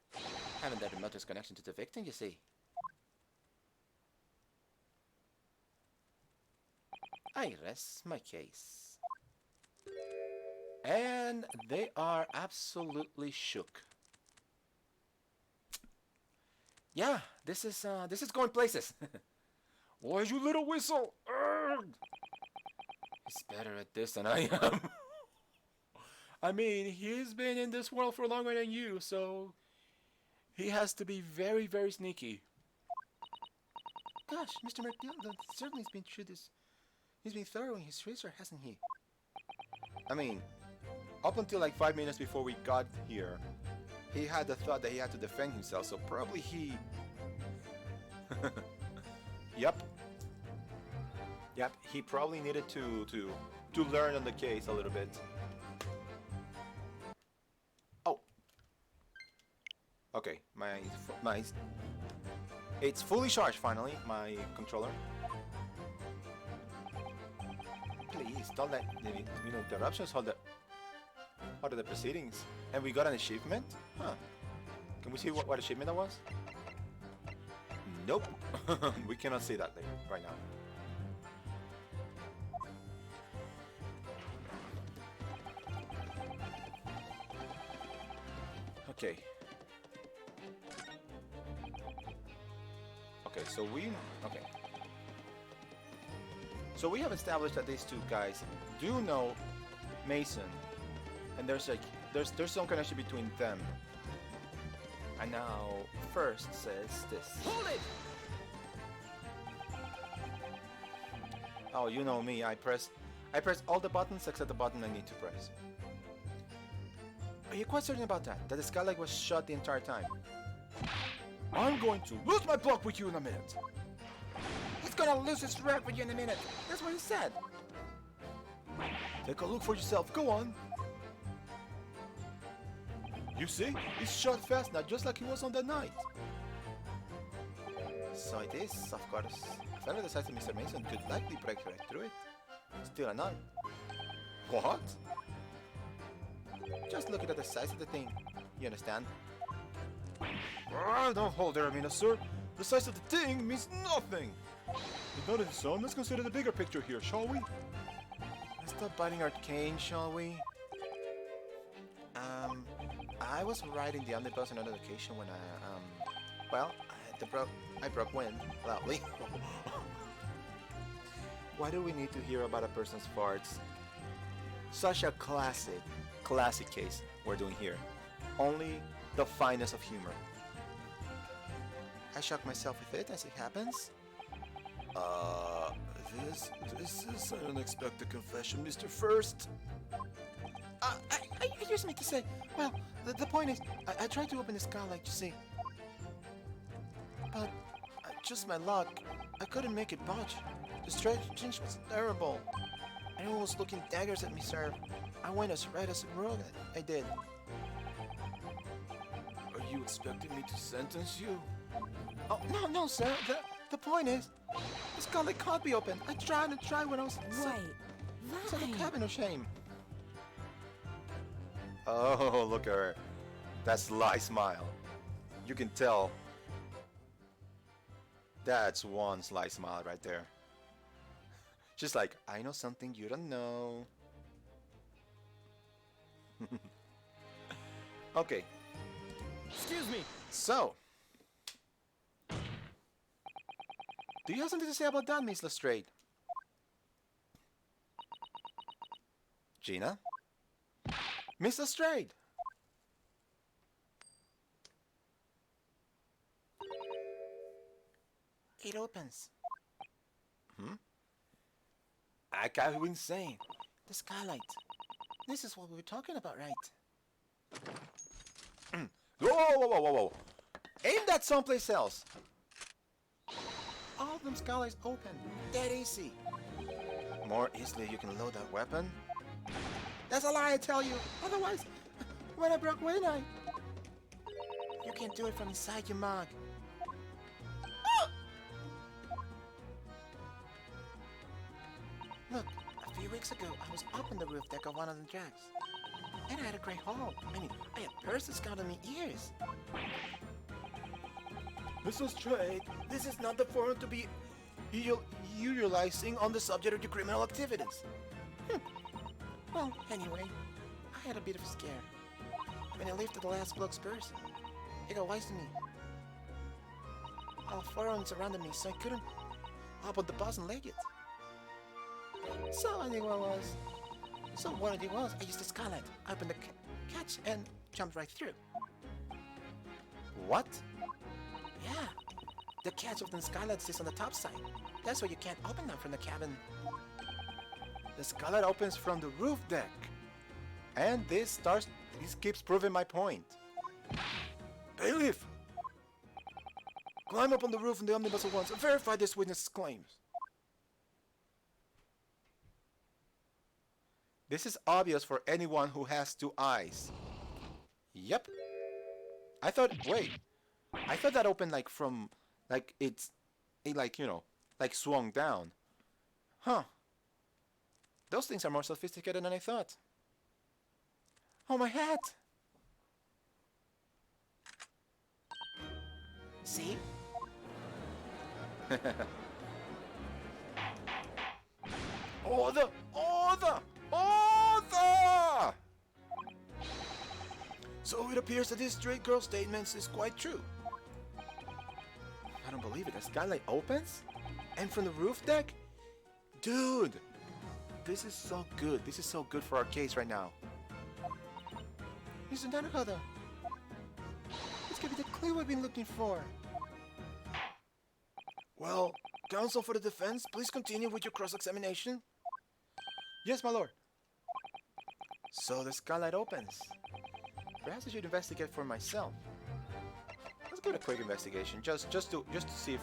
haven't the remotest connection to the victim, you see. I rest my case. And they are absolutely shook. Yeah, this is going places. Why, you little whistle? He's better at this than I am. I mean, he's been in this world for longer than you, so he has to be very, very sneaky. Gosh, Mr. McDonald certainly has been through this. He's been thorough in his research, hasn't he? I mean, up until like 5 minutes before we got here, he had the thought that he had to defend himself, so probably he... Yep, he probably needed to learn on the case a little bit. Oh. Okay, my it's fully charged finally, my controller. Please don't let interruptions hold the proceedings. And we got an achievement? Huh. Can we see what achievement that was? Nope. We cannot see that right now. Okay. So we have established that these two guys do know Mason, and there's some connection between them. And now First says this. Hold it! Oh, you know me. I press all the buttons except the button I need to press. Are you quite certain about that? That the Skylight was shut the entire time? I'm going to lose my block with you in a minute. He's gonna lose his rep with you in a minute. That's what he said. Take a look for yourself. Go on. You see? He's shot fast now, just like he was on that night. So it is, of course. If ever the size of Mr. Mason could likely break right through it. Still a none. What? Just looking at the size of the thing. You understand? Don't hold there a minute, sir. The size of the thing means nothing. If noted so, let's consider the bigger picture here, shall we? Let's stop biting our cane, shall we? I was riding the omnibus on another occasion when I broke wind loudly. Why do we need to hear about a person's farts? Such a classic case we're doing here. Only the finest of humor. I shock myself with it as it happens. This is an unexpected confession, Mr. First. I just meant to say, well, the point is, I tried to open the skylight, you see. But, just my luck, I couldn't make it budge. The stretch was terrible. Anyone was looking daggers at me, sir. I went as red as a rug. I did. Are you expecting me to sentence you? Oh, no, sir. The point is, the skylight can't be open. I tried when I was in the cabin of shame. Oh, look at her. That sly smile. You can tell. That's one sly smile right there. Just like, I know something you don't know. Okay. Excuse me. So, do you have something to say about that, Miss Lestrade? Gina? Miss Lestrade! It opens. I can't even say. The skylight. This is what we were talking about, right? Whoa. Aim that someplace else. All of them skylights open. Dead easy. More easily you can load that weapon. That's a lie, I tell you. Otherwise, when I broke wind, you can't do it from inside your mug. Look, a few weeks ago, I was up on the roof deck of one of the jacks. And I had a great haul. I mean, I had persons counting me ears. Miss Lestrade, this is not the forum to be utilizing on the subject of your criminal activities. Well, anyway, I had a bit of a scare. When I lifted the last bloke's purse, he got wise to me. All four of them surrounded me, so I couldn't hop on the bus and leg it. So what I did was, I used the skylight, opened the catch, and jumped right through. What? Yeah, the catch of the skylight sits on the top side. That's why you can't open them from the cabin. The skylight opens from the roof deck. And this keeps proving my point. Bailiff! Climb up on the roof in the omnibus at once and verify this witness's claims. This is obvious for anyone who has two eyes. Yep. I thought that opened like from, like it swung down. Huh. Those things are more sophisticated than I thought. Oh, my hat! See? Order! So it appears that this straight girl statement is quite true. I don't believe it. The skylight opens? And from the roof deck? Dude! This is so good. This is so good for our case right now. Mr. Naruhodo. This could be the clue we've been looking for. Well, counsel for the defense, please continue with your cross-examination. Yes, my lord. So the skylight opens. Perhaps I should investigate for myself. Let's give it a quick investigation, just to see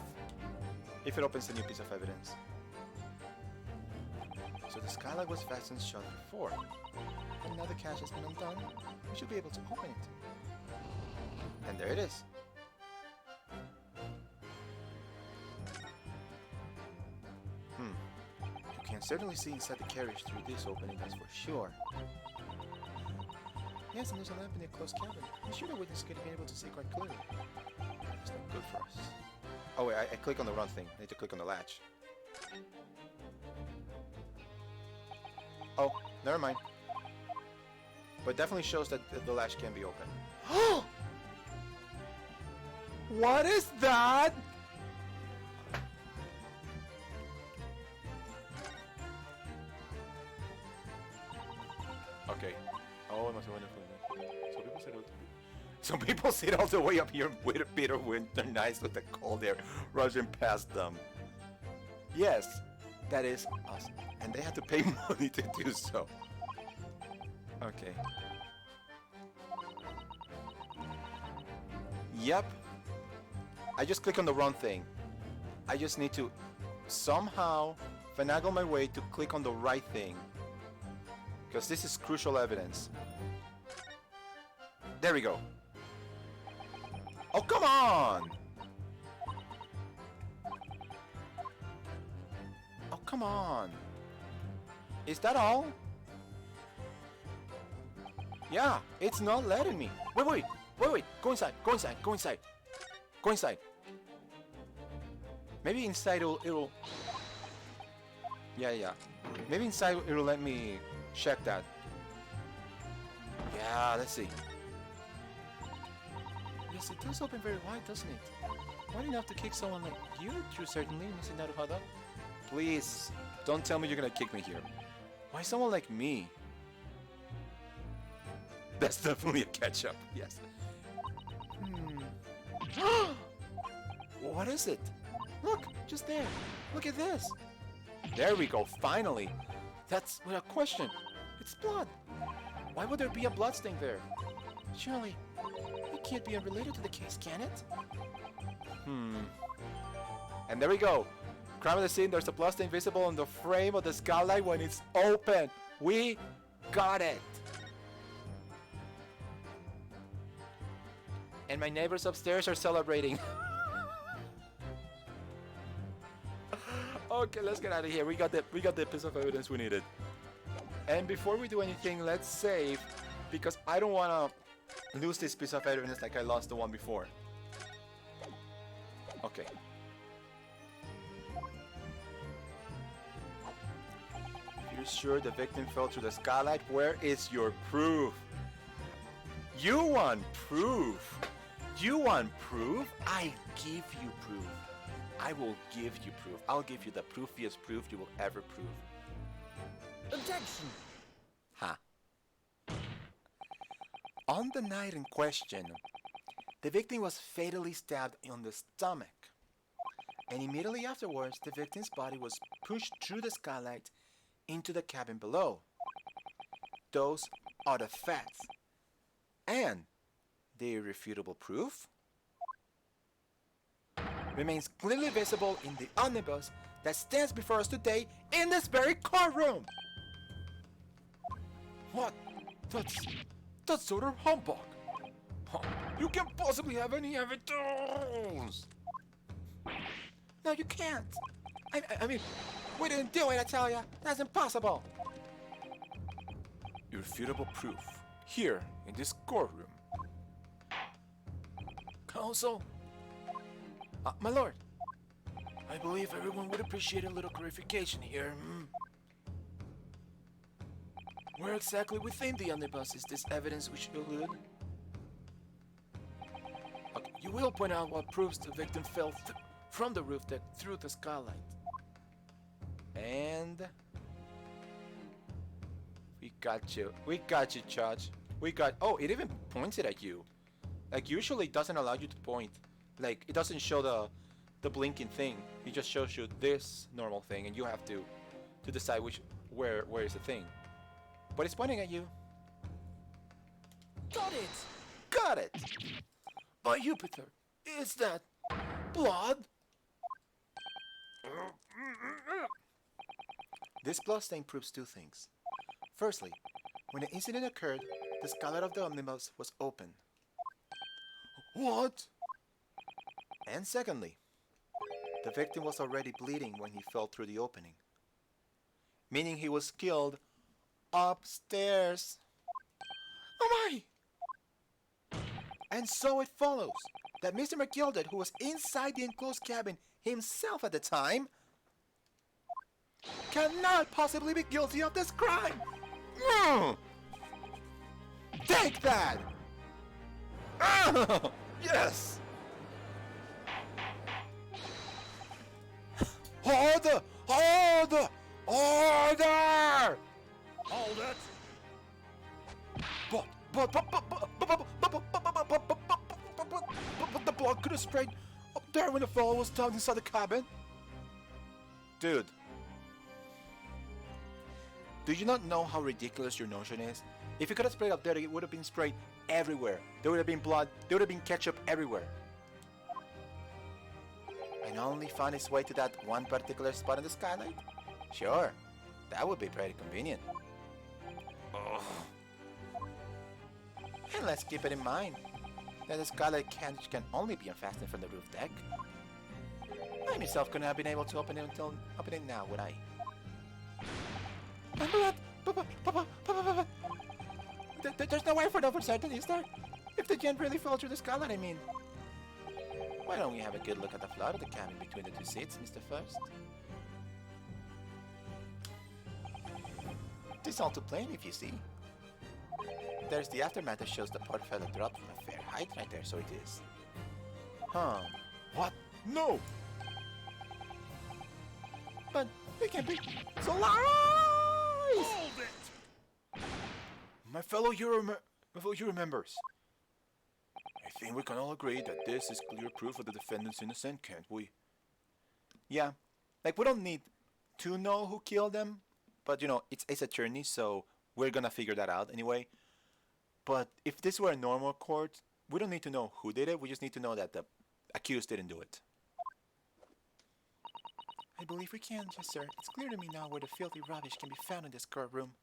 if it opens a new piece of evidence. So the skylight was fastened shut before, and now the catch has been undone. We should be able to open it. And there it is. You can certainly see inside the carriage through this opening, that's for sure. Yes, and there's a lamp in the closed cabin. I'm sure the witness could have been able to see quite clearly. It's not good for us. Oh wait, I click on the wrong thing. I need to click on the latch. Oh, never mind. But it definitely shows that the latch can be open. What is that? Okay. Oh, no se van a poner. Some people sit all the way up here with a bitter winter nights with the cold air rushing past them. Yes, that is us. And they have to pay money to do so. Okay. Yep. I just click on the wrong thing. I just need to somehow finagle my way to click on the right thing. Because this is crucial evidence. There we go. Oh, come on! Oh, come on. Is that all? Yeah, it's not letting me. Wait. Go inside. Go inside. Maybe inside it'll... Yeah. Maybe inside it'll let me check that. Yeah, let's see. Yes, it does open very wide, doesn't it? Wide enough to kick someone like you through, certainly, Mr. Naruhada. Please, don't tell me you're gonna kick me here. Why someone like me? That's definitely a catch-up, yes. What is it? Look, just there. Look at this. There we go, finally. That's without question. It's blood. Why would there be a blood stain there? Surely, it can't be unrelated to the case, can it? And there we go. Crime of the scene, there's a blood stain visible on the frame of the skylight when it's open. We got it. And my neighbors upstairs are celebrating. Okay, let's get out of here. We got the piece of evidence we needed. And before we do anything, let's save, because I don't want to lose this piece of evidence like I lost the one before. Okay. If you're sure the victim fell through the skylight, where is your proof? You want proof? You want proof? I give you proof. I will give you proof. I'll give you the proofiest proof you will ever prove. Objection! Huh. On the night in question, the victim was fatally stabbed on the stomach. And immediately afterwards, the victim's body was pushed through the skylight into the cabin below. Those are the facts. And the irrefutable proof remains clearly visible in the omnibus that stands before us today in this very courtroom. What? That's utter humbug. Huh. You can't possibly have any evidence. No, you can't. I mean, we didn't do it, I tell ya. That's impossible. Irrefutable proof here in this courtroom. Counsel? My lord, I believe everyone would appreciate a little clarification here. Where exactly within the omnibus is this evidence we should allude? Okay, you will point out what proves the victim fell from the roof deck through the skylight. And... we got you, Judge. Oh, it even pointed at you. Like, usually it doesn't allow you to point. Like, it doesn't show the blinking thing. It just shows you this normal thing, and you have to decide where is the thing. But it's pointing at you. Got it! By Jupiter, is that blood? This blood stain proves two things. Firstly, when the incident occurred, the skylight of the omnibus was open. What? And secondly, the victim was already bleeding when he fell through the opening, meaning he was killed upstairs. Oh my! And so it follows that Mr. McGilded, who was inside the enclosed cabin himself at the time, cannot possibly be guilty of this crime! Take that! Ah! Yes! Order! Order! Order! Hold it! But the blood could have sprayed up there when the fellow was down inside the cabin. Dude. Do you not know how ridiculous your notion is? If you could have sprayed up there, it would have been sprayed everywhere. There would have been blood, there would have been ketchup everywhere. And only found its way to that one particular spot in the skylight? Sure, that would be pretty convenient. Ugh. And let's keep it in mind that the skylight catch can only be unfastened from the roof deck. I myself couldn't have been able to open it now, would I? There's no way for no certainty, is there? If the gent really fell through the skylight, I mean. Why don't we have a good look at the floor of the cabin between the two seats, Mr. First? This all too plain, if you see. There's the aftermath that shows the poor fellow dropped from a fair height right there, so it is. Huh. What? No! But we can be so lies! Hold it! My fellow Euro members, I think we can all agree that this is clear proof of the defendant's innocence, can't we? Yeah, like we don't need to know who killed them, but you know, it's Ace Attorney, so we're gonna figure that out anyway. But if this were a normal court, we don't need to know who did it, we just need to know that the accused didn't do it. I believe we can, yes sir. It's clear to me now where the filthy rubbish can be found in this courtroom.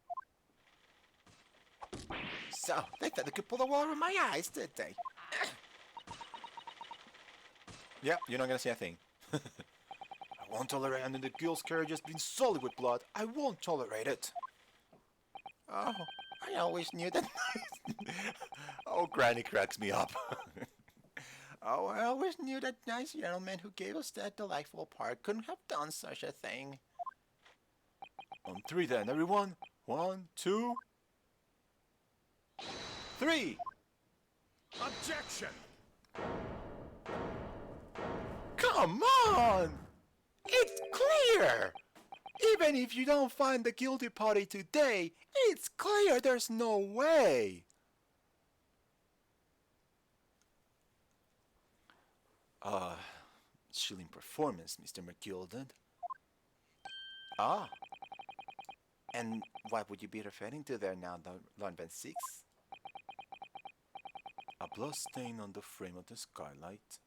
So, they thought they could pull the wool over my eyes, did they? Yeah, you're not gonna see a thing. I won't tolerate under the girl's carriage has been sullied with blood. I won't tolerate it. Oh, I always knew that. Oh, Granny cracks me up. Oh, I always knew that nice gentleman who gave us that delightful park couldn't have done such a thing. On three then, everyone. 1, 2, 3. Objection! Come on! It's clear! Even if you don't find the guilty party today, it's clear there's no way! Chilling performance, Mr. McGilden. Ah. And what would you be referring to there now, Lord Van Six? A blood stain on the frame of the skylight.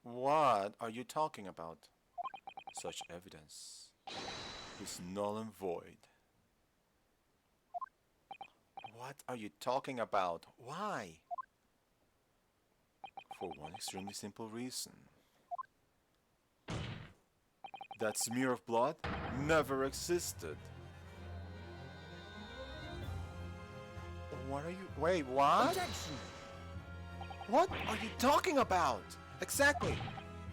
What are you talking about? Such evidence is null and void. What are you talking about? Why? For one extremely simple reason. That smear of blood never existed. What are you... Wait, what? Objection! What are you talking about? Exactly.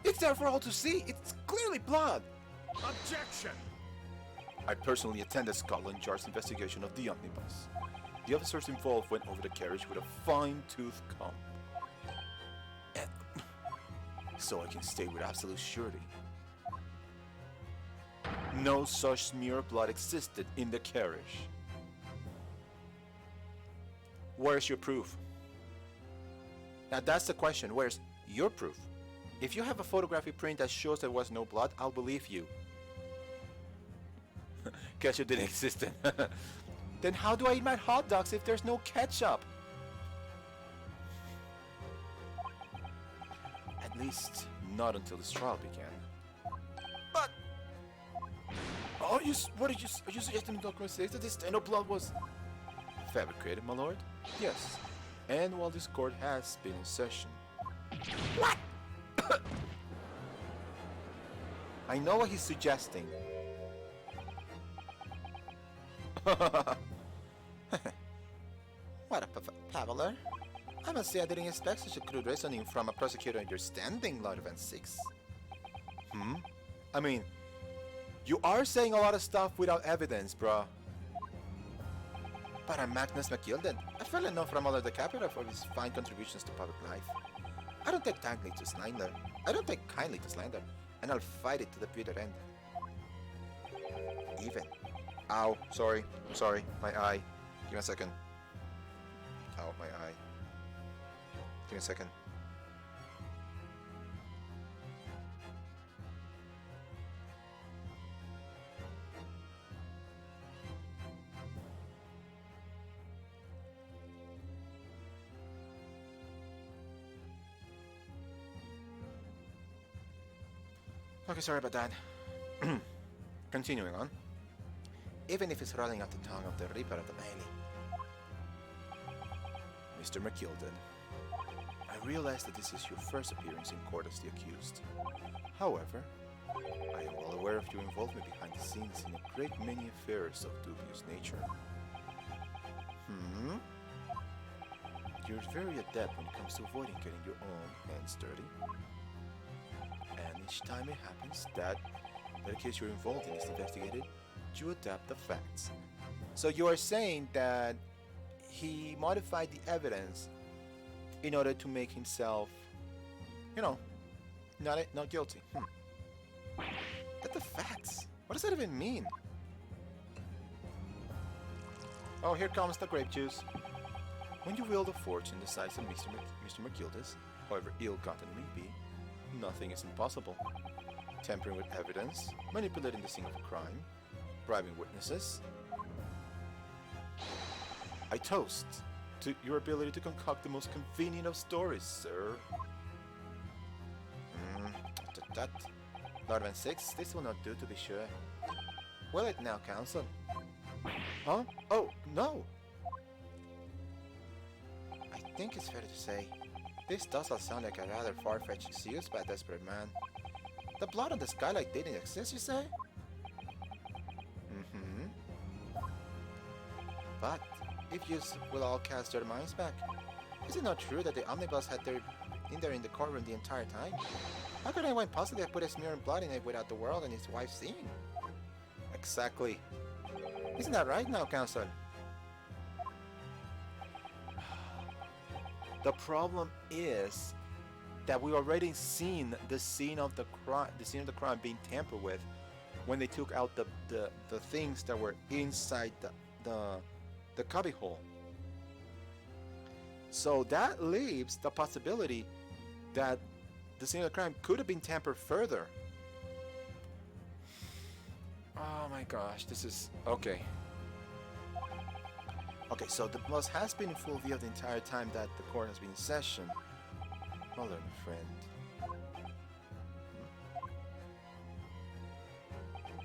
It's there for all to see. It's clearly blood. Objection! I personally attended Scotland Yard's investigation of the omnibus. The officers involved went over the carriage with a fine-tooth comb. So I can state with absolute surety. No such smear of blood existed in the carriage. Where's your proof? Now that's the question. Where's your proof? If you have a photographic print that shows there was no blood, I'll believe you. Ketchup didn't exist then. Then how do I eat my hot dogs if there's no ketchup? At least not until this trial began. But are you suggesting the document says that this stain of blood was fabricated, my lord? Yes. And while this court has been in session. What? I know what he's suggesting. What a paveler. I must say I didn't expect such a crude reasoning from a prosecutor understanding Lord Van Six. I mean, you are saying a lot of stuff without evidence, bruh. But I'm Magnus McGilded, a fellow known from all over the capital for his fine contributions to public life. I don't take kindly to slander. And I'll fight it to the bitter end. Even. Ow, sorry, my eye. Give me a second. Ow, my eye. Give me a second. Okay, sorry about that. Continuing on. Even if it's rolling out the tongue of the Reaper of the Bailey. Mr. McGilded, I realize that this is your first appearance in court as the accused. However, I am well aware of your involvement behind the scenes in a great many affairs of dubious nature. You're very adept when it comes to avoiding getting your own hands dirty. And each time it happens that the case you're involved in is investigated, you adapt the facts. So you are saying that he modified the evidence in order to make himself, you know, not guilty. But the facts. What does that even mean? Oh, here comes the grape juice. When you wield a fortune the size of Mr. McGilded's, however ill-gotten it may be, nothing is impossible. Tampering with evidence, manipulating the scene of a crime, bribing witnesses. I toast to your ability to concoct the most convenient of stories, sir. Lord Van Six, this will not do, to be sure. Will it now, counsel? Huh? Oh, no! I think it's fair to say, this does all sound like a rather far-fetched excuse by a desperate man. The blood on the skylight didn't exist, you say? But, if you will all cast your minds back, is it not true that the omnibus had there in the courtroom the entire time? How could anyone possibly have put a smear of blood in it without the world and his wife seeing? Exactly. Isn't that right now, counsel? The problem is that we already seen the scene of the crime being tampered with when they took out the things that were inside the cubbyhole. So that leaves the possibility that the scene of the crime could have been tampered further. Oh my gosh, this is okay. Okay, so the bus has been in full view the entire time that the court has been in session. Well then, friend.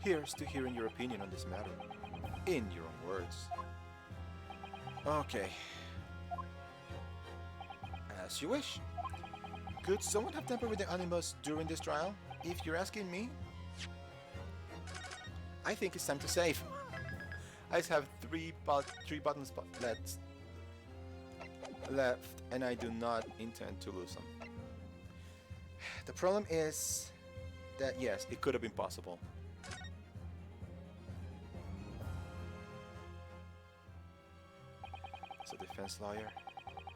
Here's to hearing your opinion on this matter, in your own words. Okay. As you wish. Could someone have tampered with the animals during this trial? If you're asking me, I think it's time to save. I just have three buttons left, and I do not intend to lose them. The problem is that yes, it could have been possible. As a defense lawyer,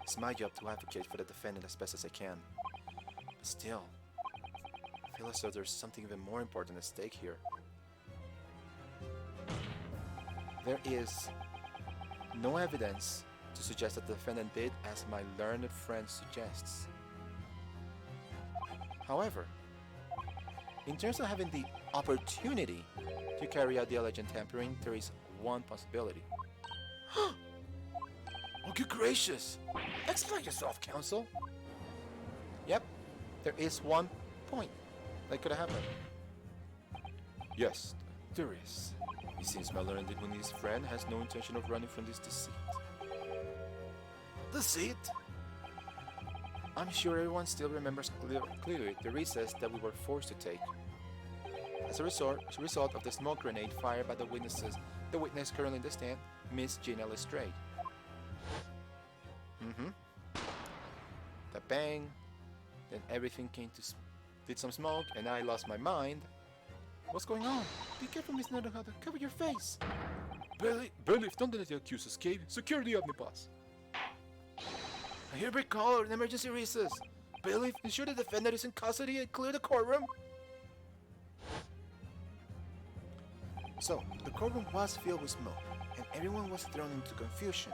it's my job to advocate for the defendant as best as I can. But still, I feel as though there's something even more important at stake here. There is no evidence to suggest that the defendant did as my learned friend suggests. However, in terms of having the opportunity to carry out the alleged tampering, there is one possibility. Oh, good gracious! Explain yourself, counsel! Yep, there is one point that could have happened. Yes, there is. It seems my learned Winnie's friend has no intention of running from this deceit. Deceit? I'm sure everyone still remembers clearly the recess that we were forced to take. As a result of the smoke grenade fired by the witness currently in the stand, Miss Gina Lestrade. The bang, then everything did some smoke, and I lost my mind. What's going on? Be careful, Miss Nodohada. Cover your face. Bailiff, don't let the accused escape. Secure the omnibus. I hereby call an emergency recess. Bailiff, ensure the defendant is in custody and clear the courtroom. So, the courtroom was filled with smoke, and everyone was thrown into confusion.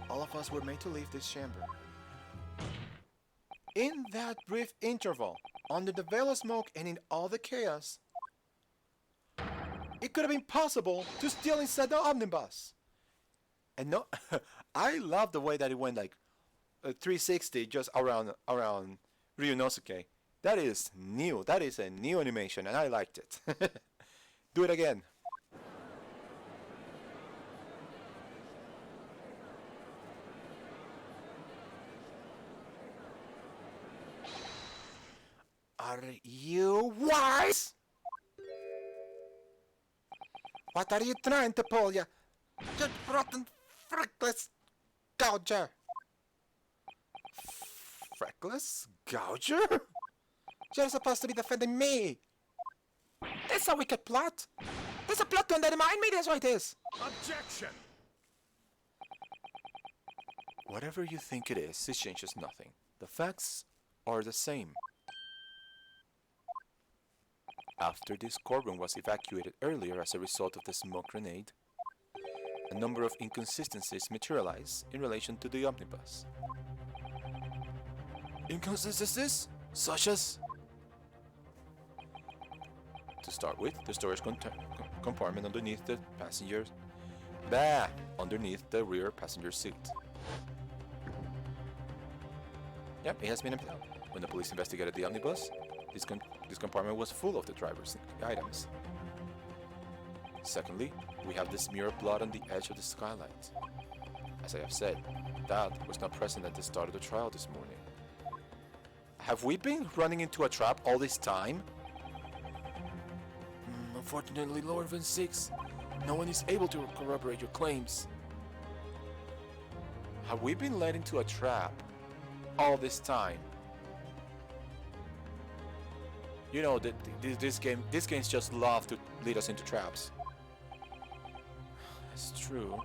All of us were made to leave this chamber. In that brief interval, under the veil of smoke and in all the chaos, it could have been possible to steal inside the omnibus. And no, I love the way that it went like 360 just around Ryunosuke. That is new. That is a new animation, and I liked it. Do it again. Are you wise? What are you trying to pull, you rotten, freckless gouger? Freckless gouger? You're supposed to be defending me. That's a wicked plot. There's a plot to undermine me, that's what it is. Objection! Whatever you think it is, it changes nothing. The facts are the same. After this courtroom was evacuated earlier as a result of the smoke grenade, a number of inconsistencies materialized in relation to the omnibus. Inconsistencies such as... To start with, the storage compartment underneath the underneath the rear passenger seat. Yep, it has been emptied out. When the police investigated the omnibus, this compartment was full of the driver's items. Secondly, we have the smear of blood on the edge of the skylight. As I have said, that was not present at the start of the trial this morning. Have we been running into a trap all this time? Unfortunately, Lord Van Six, no one is able to corroborate your claims. Have we been led into a trap all this time? You know, these games just love to lead us into traps. It's true.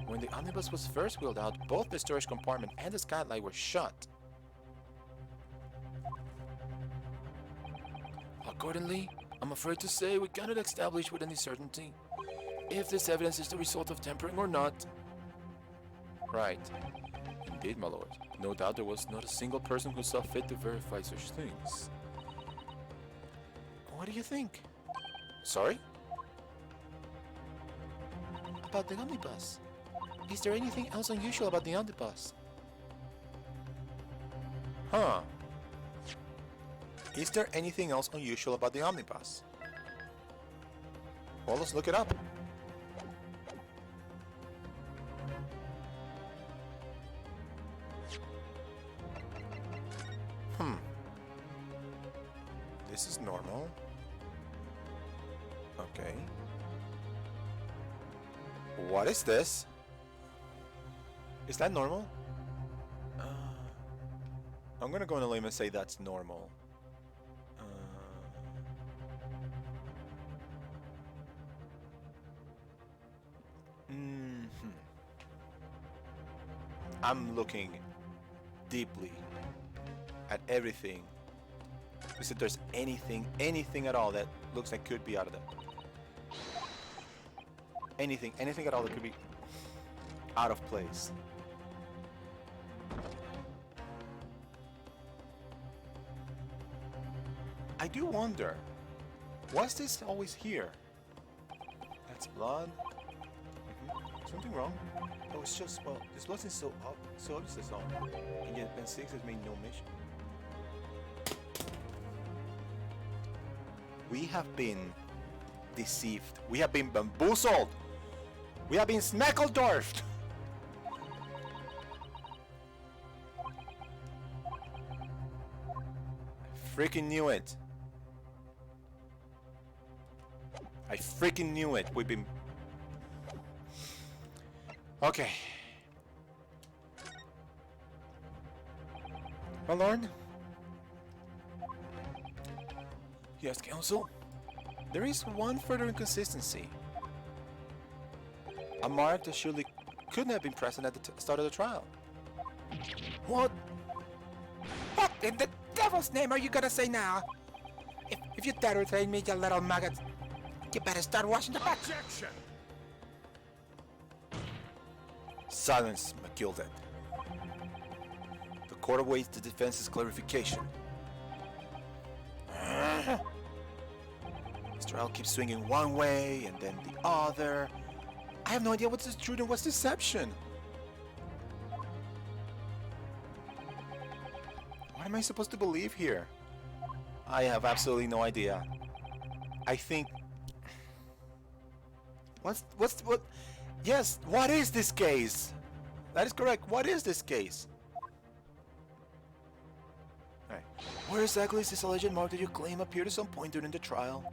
When the omnibus was first wheeled out, both the storage compartment and the skylight were shut. Accordingly, I'm afraid to say we cannot establish with any certainty if this evidence is the result of tampering or not. Right. Indeed, my lord. No doubt there was not a single person who saw fit to verify such things. What do you think? Sorry? About the omnibus. Is there anything else unusual about the omnibus? Huh. Is there anything else unusual about the omnibus? Well, let's look it up. This is normal. Okay. What is this? Is that normal? I'm gonna go on a limb and say that's normal. I'm looking deeply at everything. Is if there's anything at all that looks like could be out of that. Anything at all that could be out of place. I do wonder, was this always here? That's blood. Something wrong? Oh, it's just, well, this wasn't so obvious as all. And yet Ben 6 has made no mission. We have been deceived. We have been bamboozled. We have been smackledorfed. Freaking knew it. I freaking knew it. We've been... Okay. My lord? Yes, counsel? There is one further inconsistency. A mark that surely couldn't have been present at the start of the trial. What? What in the devil's name are you gonna say now? If you dare to me, you little maggot, you better start washing the back. Objection! Silence, McGilded. The court awaits the defense's clarification. Mr. L keeps swinging one way and then the other. I have no idea what's the truth and what's deception. What am I supposed to believe here? I have absolutely no idea. I think... What? Yes, what is this case? That is correct. What is this case? Alright. Where exactly is this alleged mark that you claim appeared at some point during the trial?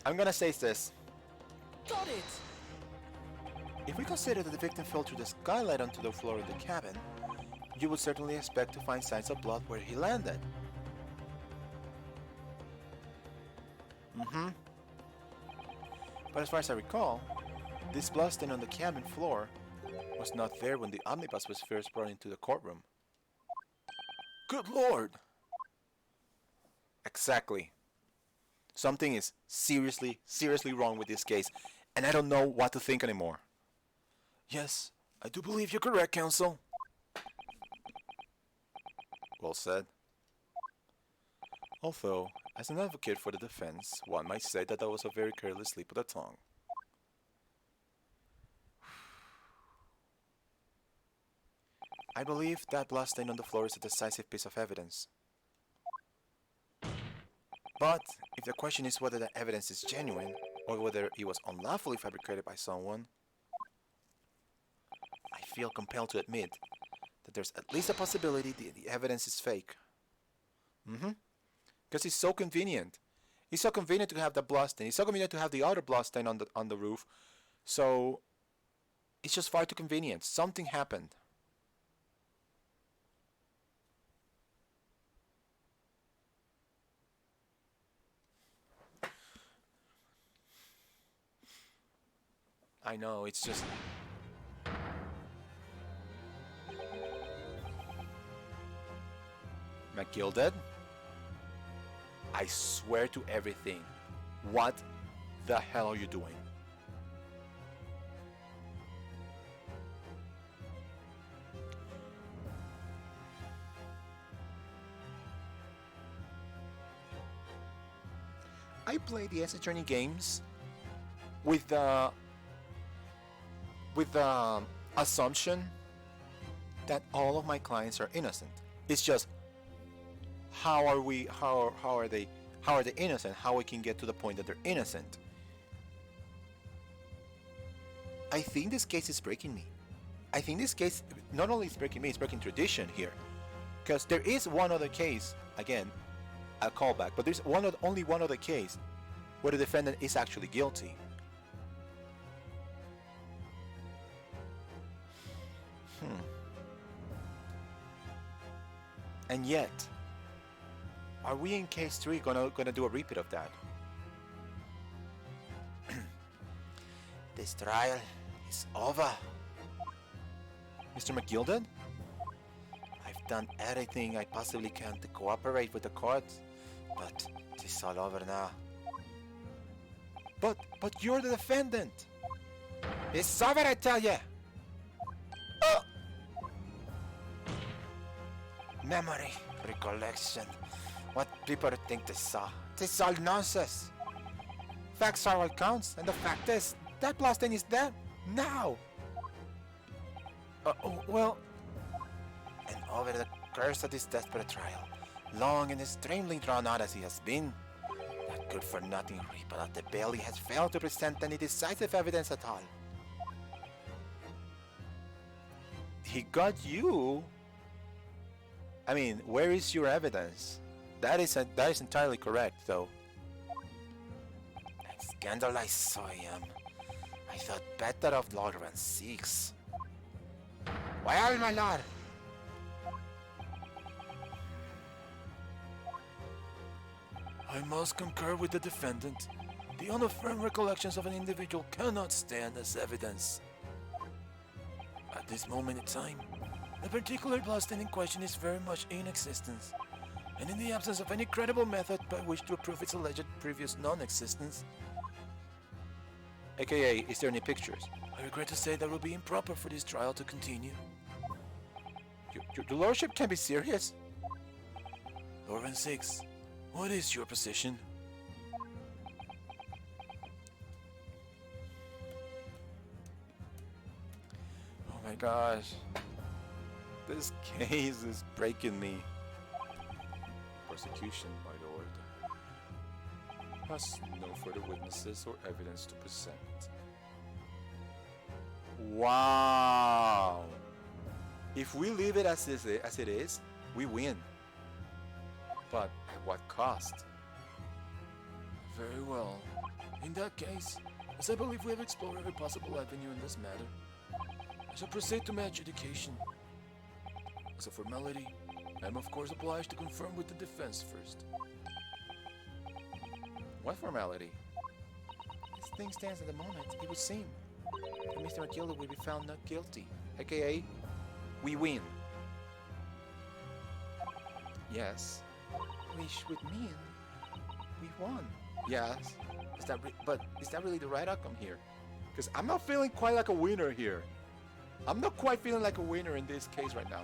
I'm gonna say this. Got it! If we consider that the victim fell through the skylight onto the floor of the cabin, you would certainly expect to find signs of blood where he landed. But as far as I recall, this blood stain on the cabin floor was not there when the omnibus was first brought into the courtroom. Good Lord! Exactly. Something is seriously wrong with this case, and I don't know what to think anymore. Yes, I do believe you're correct, counsel. Well said. Although, as an advocate for the defense, one might say that was a very careless slip of the tongue. I believe that blood stain on the floor is a decisive piece of evidence. But, if the question is whether the evidence is genuine, or whether it was unlawfully fabricated by someone, I feel compelled to admit that there's at least a possibility the evidence is fake. Because it's so convenient. It's so convenient to have the blood stain. It's so convenient to have the other blood stain on the roof. So, it's just far too convenient. Something happened. I know, it's just... McGilded? I swear to everything. What the hell are you doing? I play the Ace Attorney games with the assumption that all of my clients are innocent. It's just how are they innocent? How we can get to the point that they're innocent? I think this case is breaking me. I think this case not only is breaking me, it's breaking tradition here. Because there is one other case, again, a callback, but there's only one other case where the defendant is actually guilty. And yet, are we in case 3 gonna do a repeat of that? This trial is over. Mr. McGilded? I've done everything I possibly can to cooperate with the court, but it's all over now. But you're the defendant! It's over, I tell ya! Oh! Memory, recollection, what people think they saw. This is all nonsense. Facts are what counts, and the fact is, that blood stain is there, now! Well... And over the curse of this desperate trial, long and extremely drawn out as he has been, that good-for-nothing Reaper of the Bailey has failed to present any decisive evidence at all. He got you? I mean, where is your evidence? That is entirely correct, though. And scandalized I am. I thought better of Lord Van 6. Well, my lord. I must concur with the defendant. The unaffirmed recollections of an individual cannot stand as evidence. At this moment in time, the particular blasting in question is very much in existence, and in the absence of any credible method by which to prove its alleged previous non-existence, AKA, is there any pictures? I regret to say that it will be improper for this trial to continue. Your lordship can't be serious. Lorven 6, what is your position? Oh my gosh. This case is breaking me. Prosecution, my lord, has no further witnesses or evidence to present. Wow. If we leave it as it is, we win. But at what cost? Very well. In that case, as I believe we have explored every possible avenue in this matter, I shall proceed to my adjudication. As a formality, I am of course obliged to confirm with the defense first. What formality? As things stands at the moment, it would seem that Mr. Akila will be found not guilty. AKA, we win. Yes. Which would mean we won. Yes. But is that really the right outcome here? Because I'm not feeling quite like a winner here. I'm not quite feeling like a winner in this case right now.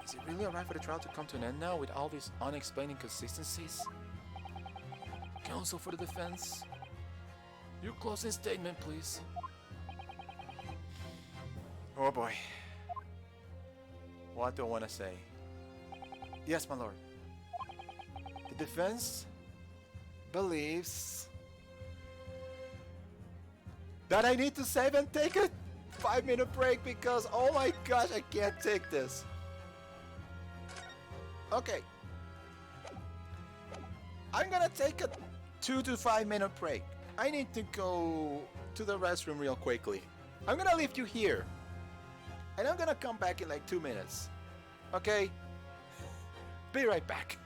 Is it really alright for the trial to come to an end now with all these unexplained inconsistencies? Counsel for the defense, your closing statement, please. Oh boy. What do I want to say? Yes, my lord. The defense believes that I need to save and take a 5-minute break because, oh my gosh, I can't take this. Okay. I'm gonna take a 2 to 5 minute break. I need to go to the restroom real quickly. I'm gonna leave you here. And I'm gonna come back in like 2 minutes. Okay? Be right back.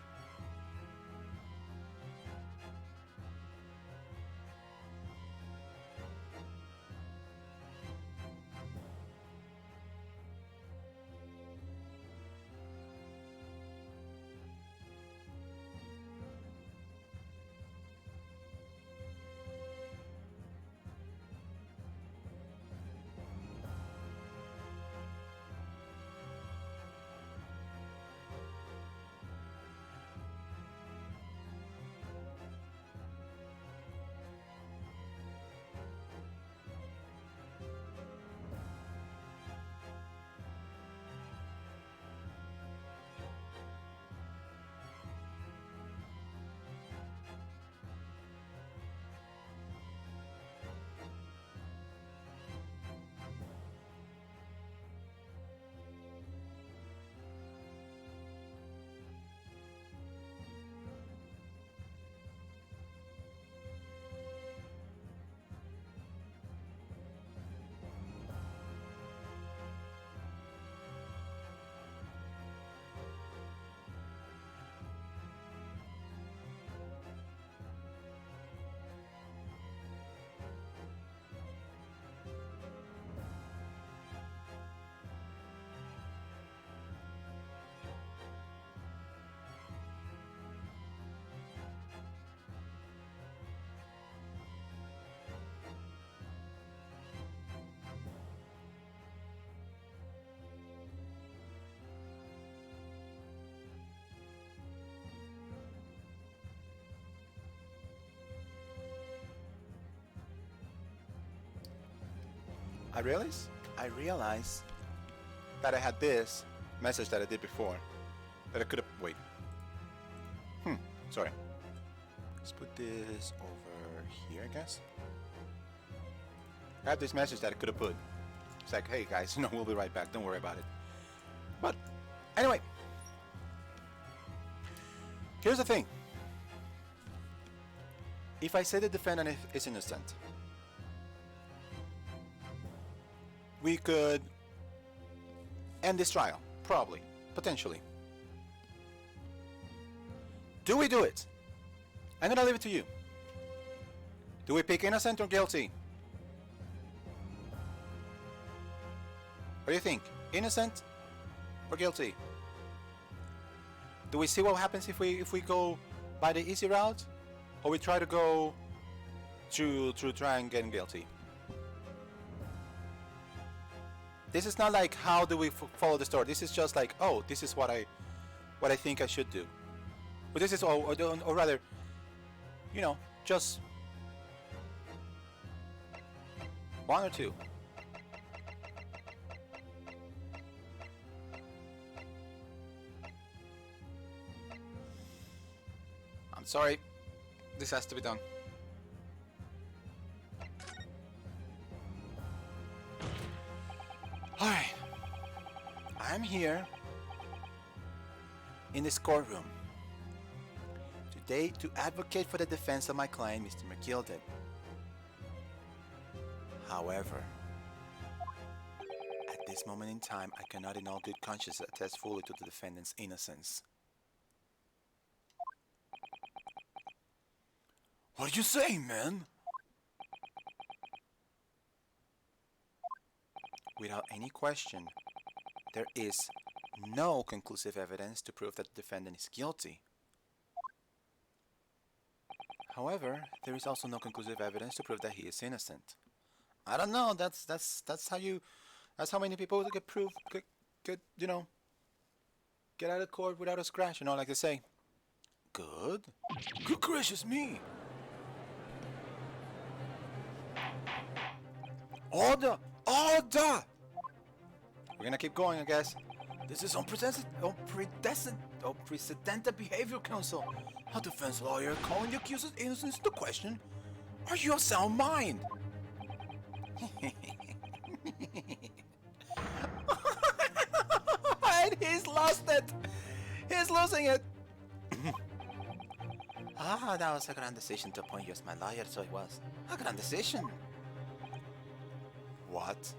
I realize that I had this message that I did before that I could have wait. Sorry. Let's put this over here, I guess. I have this message that I could have put. It's like, hey guys, we'll be right back. Don't worry about it. But anyway, here's the thing. If I say the defendant is innocent, we could end this trial, probably, potentially. Do we do it? I'm gonna leave it to you. Do we pick innocent or guilty? What do you think? Innocent or guilty? Do we see what happens if we go by the easy route, or we try to go to try and get guilty? This is not like how do we follow the story. This is just like, oh, this is what I think I should do. But this is or rather, you know, just one or two. I'm sorry. This has to be done. Alright. I'm here in this courtroom today to advocate for the defense of my client, Mr. McGilded. However, at this moment in time, I cannot in all good conscience attest fully to the defendant's innocence. What are you saying, man? Without any question, there is no conclusive evidence to prove that the defendant is guilty. However, there is also no conclusive evidence to prove that he is innocent. I don't know. That's how many people get proved, get you know, get out of court without a scratch. You know, like they say. Good. Good gracious me! Order! Order! We're gonna keep going, I guess. This is unprecedented behavior, counsel. A defense lawyer calling the accused's innocence into question. Are you of sound mind? And he's lost it! He's losing it! That was a grand decision to appoint you as my lawyer, so it was. A grand decision! What?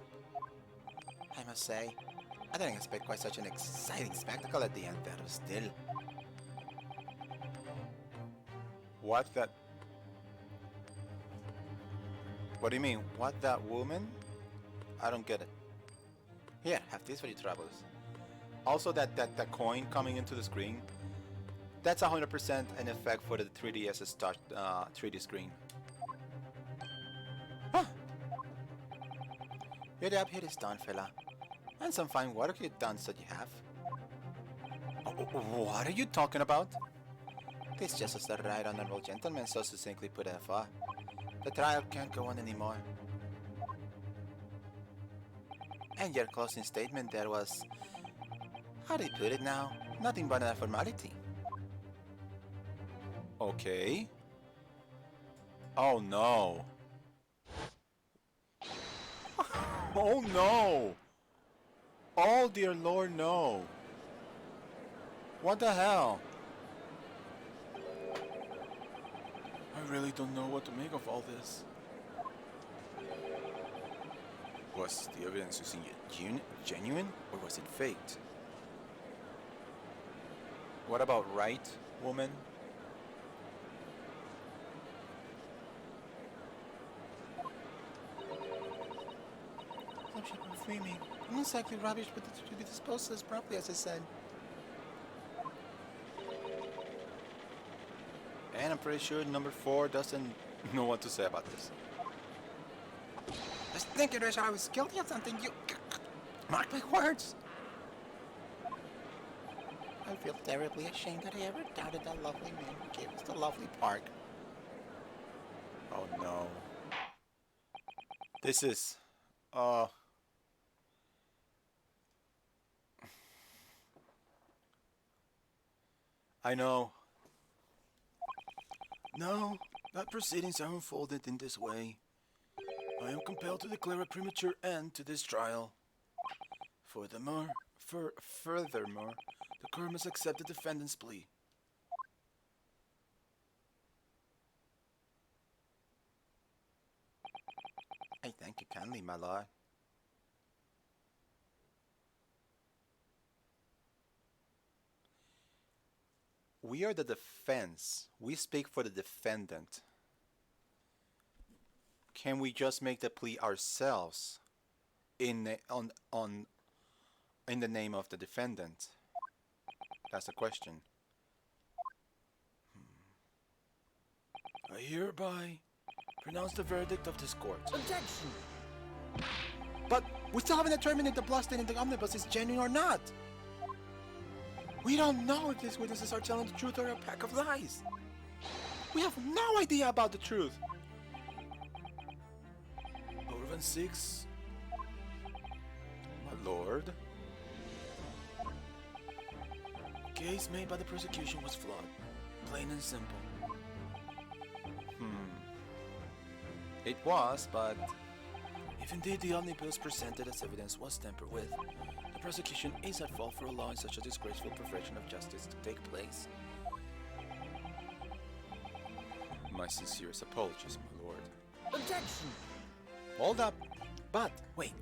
I must say, I didn't expect quite such an exciting spectacle at the end, pero still. What that... What do you mean? What that woman? I don't get it. Here, have this for your troubles. Also, that coin coming into the screen, that's 100% an effect for the 3DS's 3D screen. Huh. Your job here is done, fella. And some fine work you've done, so you have. What are you talking about? This just as the right honorable gentleman so succinctly put it afar. The trial can't go on anymore. And your closing statement there was... How do you put it now? Nothing but a formality. Okay. Oh no. Oh no! Oh dear Lord, no! What the hell? I really don't know what to make of all this. Was the evidence using genuine or was it faked? What about right, woman? Some should free me. Most likely rubbish, but it should be disposed as properly as I said. And I'm pretty sure number 4 doesn't know what to say about this. I was thinking that I was guilty of something. You mark my words. I feel terribly ashamed that I ever doubted that lovely man who gave us the lovely park. Oh no. This is... I know. No, that proceedings are unfolded in this way. I am compelled to declare a premature end to this trial. Furthermore, the court must accept the defendant's plea. I thank you kindly, my lord. We are the defense. We speak for the defendant. Can we just make the plea ourselves in the name of the defendant? That's the question. I hereby pronounce the verdict of this court. Objection! But we still haven't determined if the bloodstaining in the omnibus is genuine or not. We don't know if these witnesses are telling the truth or a pack of lies. We have no idea about the truth. Lorvan 6, My lord. case made by the prosecution was flawed, plain and simple. It was, but If indeed the omnibus presented as evidence was tampered with, the prosecution is at fault for allowing such a disgraceful perversion of justice to take place. my sincerest apologies, my lord. Objection! Hold up. But wait.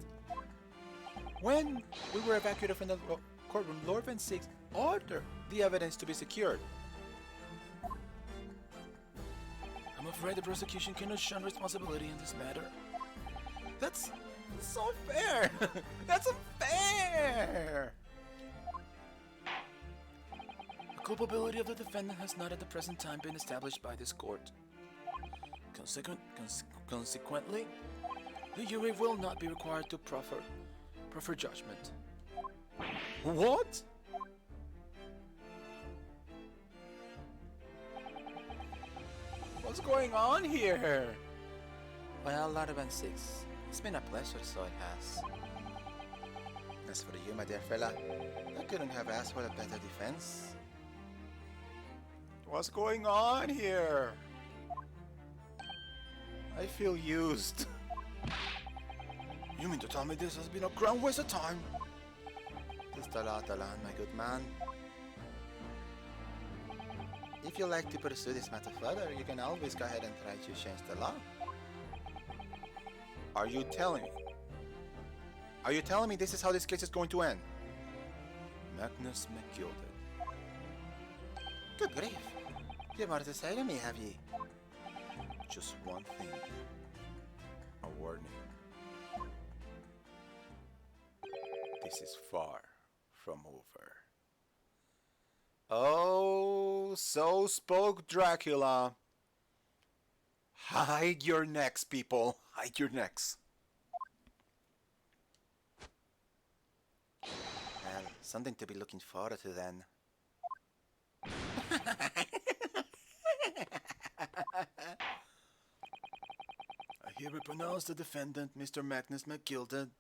When we were evacuated from the courtroom, Lord Van Six ordered the evidence to be secured. I'm afraid the prosecution cannot shun responsibility in this matter. That's so unfair. That's unfair. The culpability of the defendant has not at the present time been established by this court. Consequently, the jury will not be required to proffer judgment. What? What's going on here? Well, Lord Van Six, it's been a pleasure, so it has. As for you, my dear fella, I couldn't have asked for a better defense. What's going on here? I feel used. You mean to tell me this has been a grand waste of time? Just a lot, my good man. If you like to pursue this matter further, you can always go ahead and try to change the law. Are you telling me? Are you telling me this is how this case is going to end? Magnus McGilded. Good grief. You've more to say to me, have ye? Just one thing. A warning. This is far from over. Oh, so spoke Dracula. Hide your necks, people. Hide your necks. Well, something to be looking forward to then. I hereby pronounce the defendant, Mr. Magnus McGilded.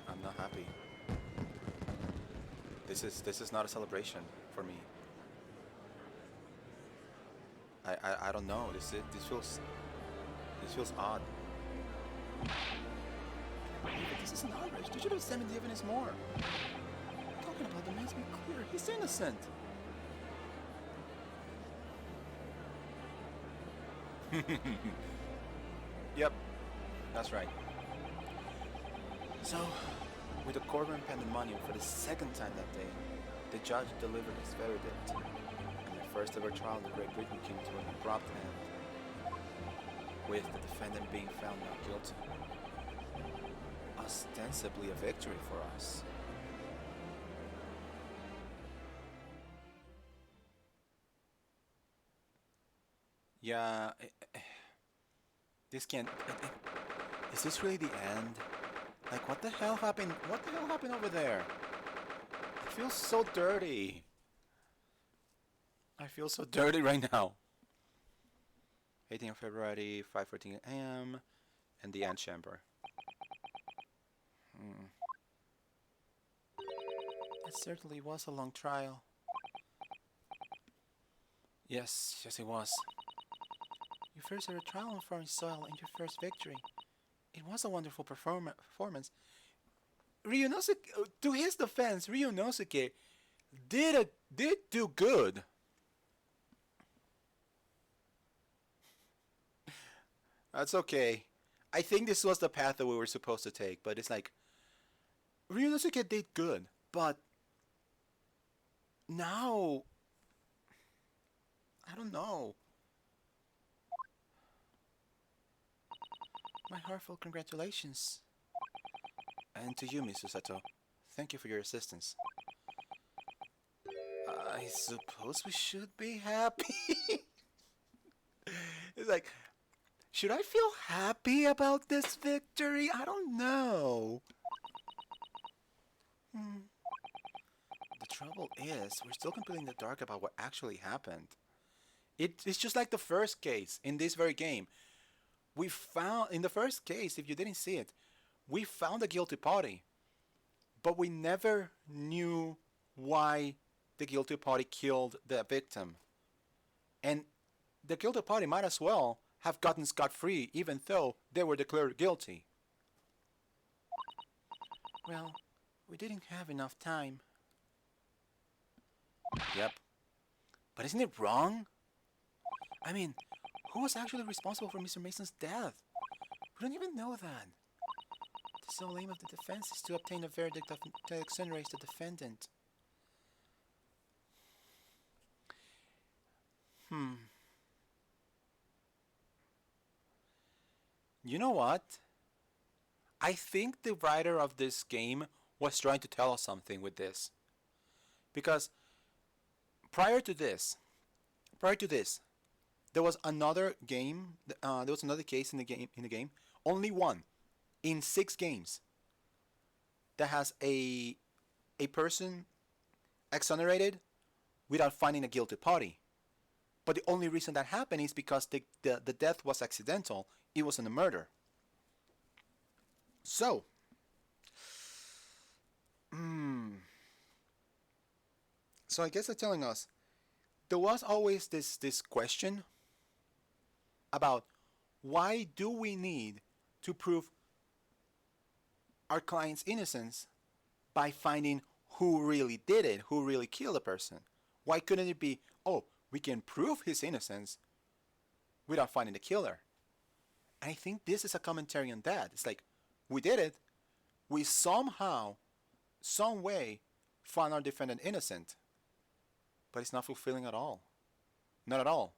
I'm not happy. This is not a celebration for me. I don't know. This feels odd. This is an outrage. They should have examined the evidence more. Talking about the man's been clear. He's innocent. Yep, that's right. So, with the courtroom pandemonium for the second time that day, the judge delivered his verdict, and the first ever trial in Great Britain came to an abrupt end, with the defendant being found not guilty. Ostensibly a victory for us. Yeah, this can't. Is this really the end? Like, what the hell happened? What the hell happened over there? I feel so dirty. I feel so dirty right now. 18th of February, 5:14 a.m. and the antechamber. It certainly was a long trial. Yes, it was. Your first ever trial on foreign soil and your first victory. It was a wonderful performance. Ryunosuke, to his defense, Ryunosuke did do good. That's okay. I think this was the path that we were supposed to take, but it's like Ryunosuke did good, but now I don't know. My heartfelt congratulations. And to you, Mr. Sato. Thank you for your assistance. I suppose we should be happy. It's like, should I feel happy about this victory? I don't know. The trouble is, we're still completely in the dark about what actually happened. It's just like the first case in this very game. We found, in the first case, if you didn't see it, we found a guilty party. But we never knew why the guilty party killed the victim. And the guilty party might as well have gotten scot-free even though they were declared guilty. Well, we didn't have enough time. Yep. But isn't it wrong? I mean, who was actually responsible for Mr. Mason's death? We don't even know that. The sole aim of the defense is to obtain a verdict that exonerates the defendant. You know what? I think the writer of this game was trying to tell us something with this. Because prior to this, there was another game, there was another case in the game, only one in 6 games that has a person exonerated without finding a guilty party. But the only reason that happened is because the death was accidental. It wasn't a murder. So, so I guess they're telling us there was always this question about why do we need to prove our client's innocence by finding who really did it, who really killed the person? Why couldn't it be, oh, we can prove his innocence without finding the killer? And I think this is a commentary on that. It's like, we did it. We somehow, some way, found our defendant innocent. But it's not fulfilling at all. Not at all.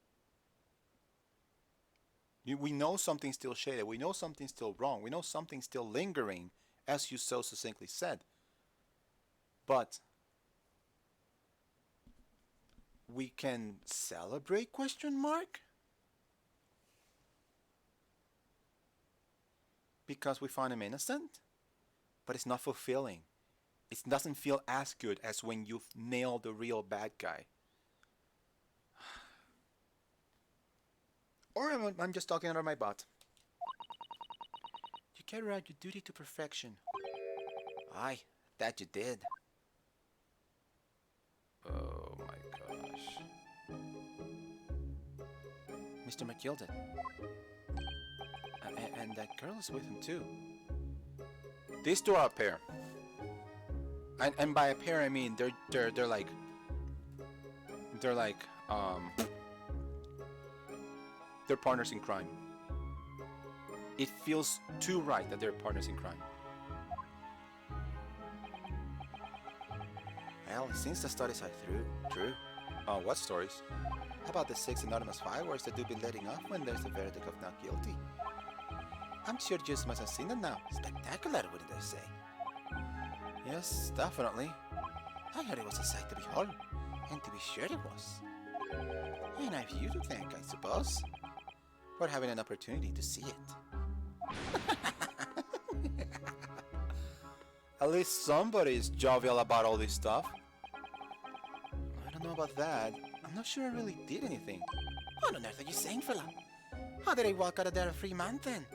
We know something's still shaded. We know something's still wrong. We know something's still lingering, as you so succinctly said. But we can celebrate, question mark? Because we found him innocent? But it's not fulfilling. It doesn't feel as good as when you've nailed the real bad guy. Or I'm just talking under my butt. You carried out your duty to perfection. Aye, that you did. Oh my gosh. Mr. McGilded. And that girl is with him too. These two are a pair. And by a pair I mean they're like they're partners in crime. It feels too right that they're partners in crime. Well, since the stories are true. What stories? How about the 6 anonymous fireworks that do be letting off when there's a verdict of not guilty? I'm sure you must have seen them now. Spectacular, wouldn't they say? Yes, definitely. I heard it was a sight to behold, and to be sure it was. And I've you to thank, I suppose, for having an opportunity to see it. At least somebody is jovial about all this stuff. I don't know about that. I'm not sure I really did anything. What on earth are you saying, fella? How did I walk out of there a free man then?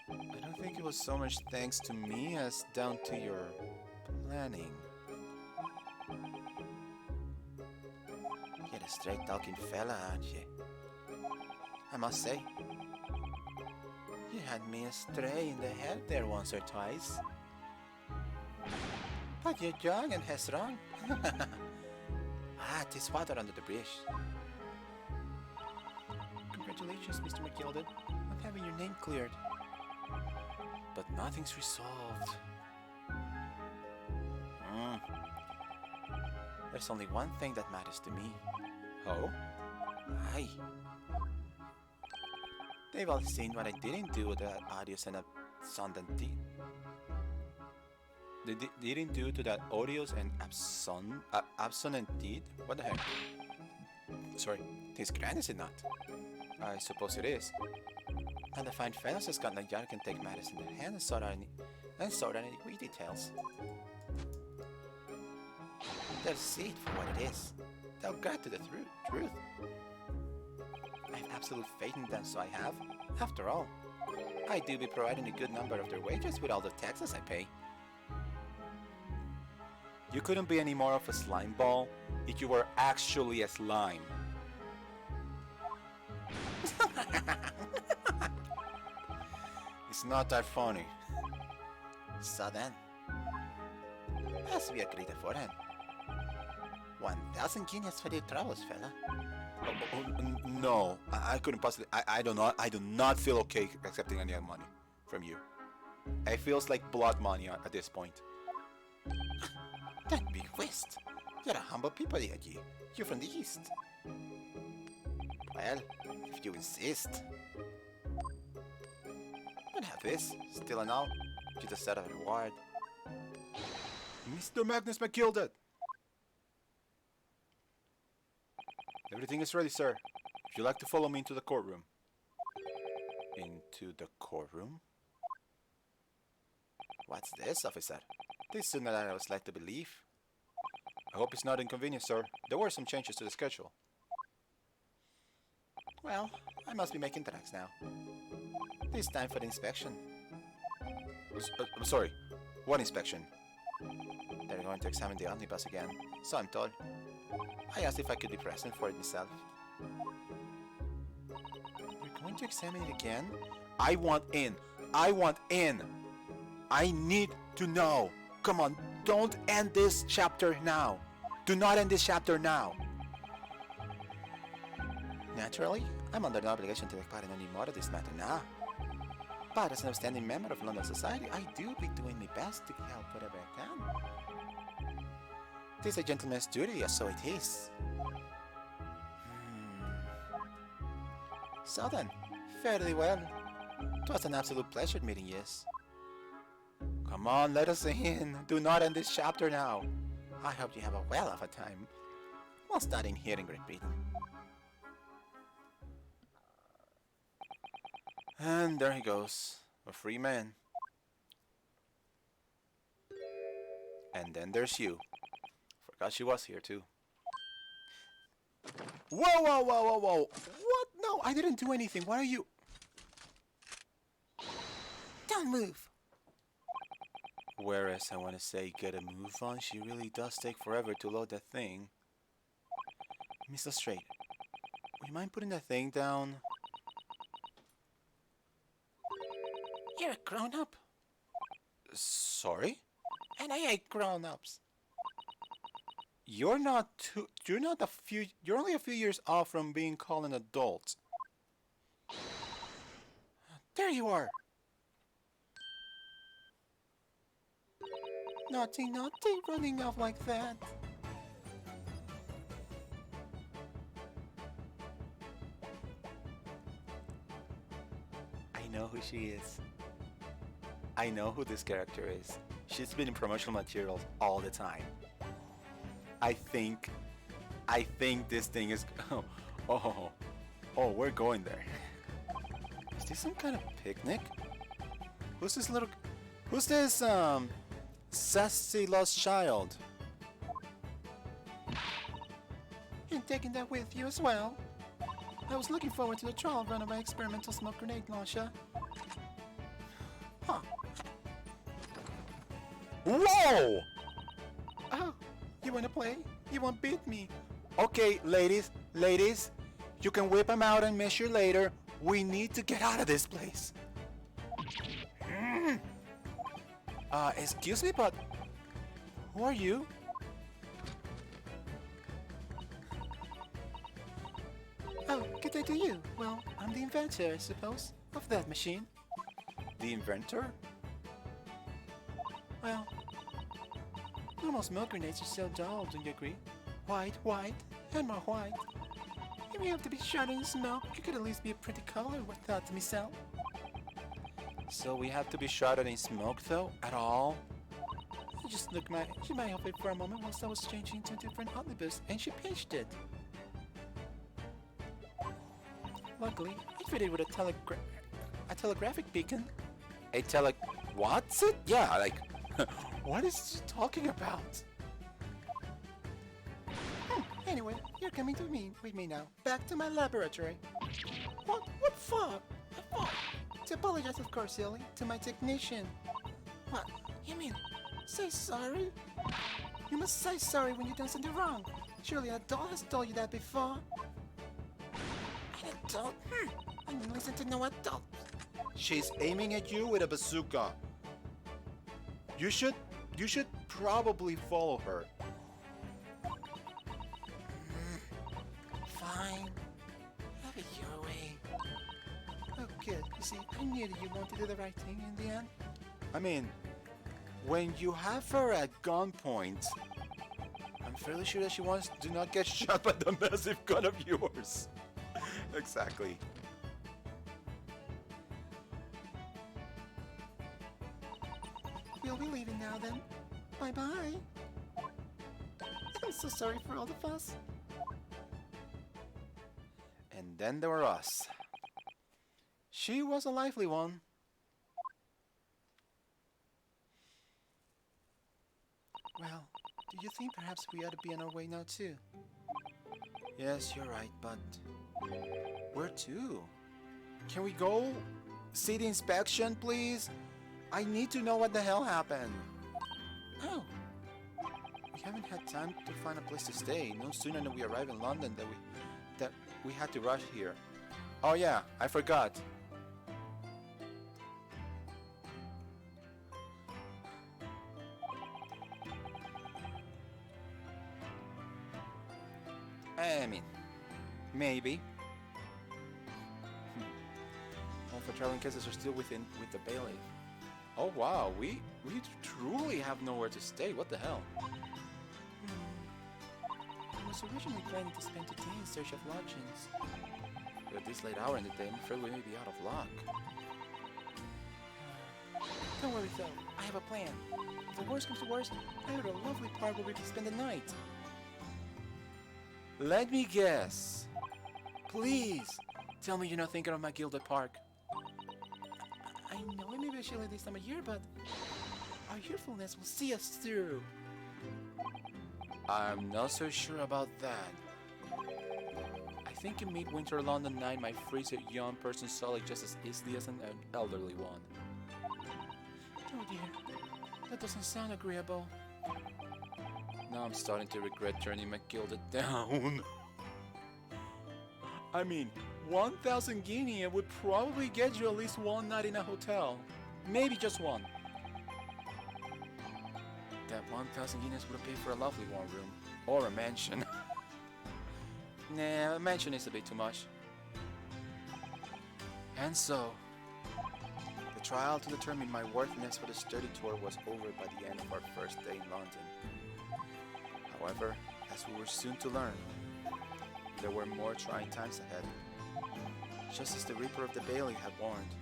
I don't think it was so much thanks to me as down to your planning. You're a straight-talking fella, aren't you? I must say, you had me astray in the head there once or twice. But you're young and headstrong. Tis water under the bridge. Congratulations, Mr. McGilded, on having your name cleared. But nothing's resolved. There's only one thing that matters to me. Oh? Aye. They've all seen what I didn't do with that odious and absondant deed. They didn't do to that odious and absonant deed? What the heck? Sorry, this grand is it not? I suppose it is. And the fine fellows of Scotland Yard can take matters in their hand and sort out any wee details. They'll see it for what it is. They'll get to the truth. I have absolute faith in them, so I have. After all, I do be providing a good number of their wages with all the taxes I pay. You couldn't be any more of a slime ball if you were actually a slime. It's not that funny. So then, as we agreed aforehand, 1,000 guineas for your travels, fella. No, I couldn't possibly. I do not feel okay accepting any money from you. It feels like blood money at this point. That big whist. You're a humble people, yet you're from the east. Well, if you insist. But have this, still and all, just a set of a reward. Mr. Magnus McGilded! Everything is ready, sir. If you'd like to follow me into the courtroom. Into the courtroom? What's this, officer? This sooner than I was led to believe. I hope it's not inconvenient, sir. There were some changes to the schedule. Well, I must be making tracks now. This time for the inspection. I'm sorry. What inspection? They're going to examine the omnibus again, so I'm told. I asked if I could be present for it myself. They're going to examine it again? I want in. I want in. I need to know. Come on, don't end this chapter now. Do not end this chapter now. Naturally, I'm under no obligation to take part in any more of this matter now. But as an upstanding member of London society, I do be doing my best to help whatever I can. It is a gentleman's duty, so it is. So then, fairly well. It was an absolute pleasure meeting you. Come on, let us in. Do not end this chapter now. I hope you have a well of a time while studying here in Great Britain. And there he goes, a free man. And then there's you. Forgot she was here too. Whoa, whoa, whoa, whoa, whoa! What? No, I didn't do anything. What are you? Don't move! Whereas I want to say get a move on, she really does take forever to load that thing. Miss Lestrade, would you mind putting that thing down? You're a grown-up. Sorry? And I hate grown-ups. You're only a few years off from being called an adult. There you are. Naughty, naughty, running off like that. I know who she is. I know who this character is. She's been in promotional materials all the time. I think this thing is... Oh, we're going there. Is this some kind of picnic? Who's this sassy lost child? You're taking that with you as well. I was looking forward to the trial run of my experimental smoke grenade launcher. Huh. Whoa! Oh, you wanna play? You won't beat me. Okay, ladies, you can whip them out and measure later. We need to get out of this place. Excuse me, but who are you? Oh, good day to you. Well, I'm the inventor, I suppose, of that machine. The inventor? Well, normal smoke grenades are so dull, don't you agree? White, and more white. If you have to be shot in smoke, you could at least be a pretty color, what thought to myself. So we have to be shrouded in smoke though? At all? I just looked at my outfit for a moment whilst I was changing into a different omnibus, and she pinched it. Luckily, it fitted with a telegraphic beacon. A what's it? Yeah, like, what is she talking about? Anyway, you're coming with me now. Back to my laboratory. What for? To apologize, of course, silly, to my technician. What? You mean, say sorry? You must say sorry when you've done something wrong. Surely an adult has told you that before. An adult? I didn't listen to no adult. She's aiming at you with a bazooka. You should probably follow her. Fine. Have it your way. Oh, good. You see, I knew that you wanted to do the right thing in the end. I mean, when you have her at gunpoint, I'm fairly sure that she wants to not get shot by the massive gun of yours. Exactly. We'll be leaving now then. Bye-bye. I'm so sorry for all the fuss. And then there were us. She was a lively one. Well, do you think perhaps we ought to be on our way now too? Yes, you're right, but where to? Can we go see the inspection, please? I need to know what the hell happened. Oh, We haven't had time to find a place to stay. No sooner than we arrive in London that we had to rush here. Oh yeah, I forgot. I mean, maybe. All for traveling cases are still with the bailiff. Oh wow, we truly have nowhere to stay. What the hell? I was originally planning to spend today in search of lodgings. But at this late hour in the day, I'm afraid we may be out of luck. Don't worry though, I have a plan. If the worst comes to worst, I have a lovely park where we can spend the night. Let me guess. Please, tell me you're not thinking of my Gilded Park. I know it may be a chilly this time of year, but our youthfulness will see us through. I'm not so sure about that. I think in midwinter London night my freezing young person sully just as easily as an elderly one. Oh dear, that doesn't sound agreeable. Now I'm starting to regret turning my Gilded down. I mean, 1,000 guinea would probably get you at least one night in a hotel. Maybe just one. That 1,000 guineas would pay for a lovely one room. Or a mansion. Nah, a mansion is a bit too much. And so, the trial to determine my worthiness for the sturdy tour was over by the end of our first day in London. However, as we were soon to learn, there were more trying times ahead. Just as the Reaper of the Bailey had warned,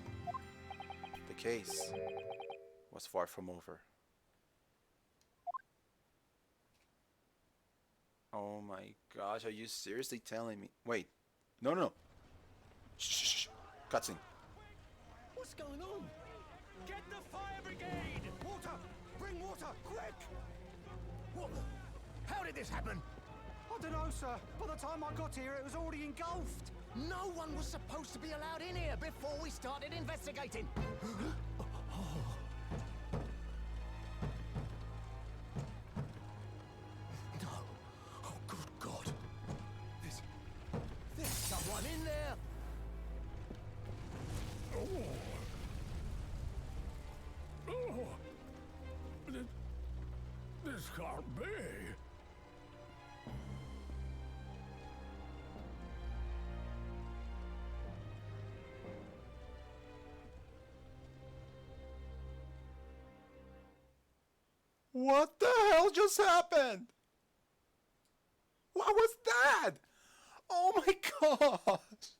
the case was far from over. Oh my gosh, are you seriously telling me? Wait, no. Shh. Cutscene. What's going on? Get the fire brigade! Water! Bring water, quick! What? How did this happen? I don't know, sir. By the time I got here, it was already engulfed. No one was supposed to be allowed in here before we started investigating. No. Oh, good God. There's someone in there. This can't be. What the hell just happened? What was that? Oh my gosh.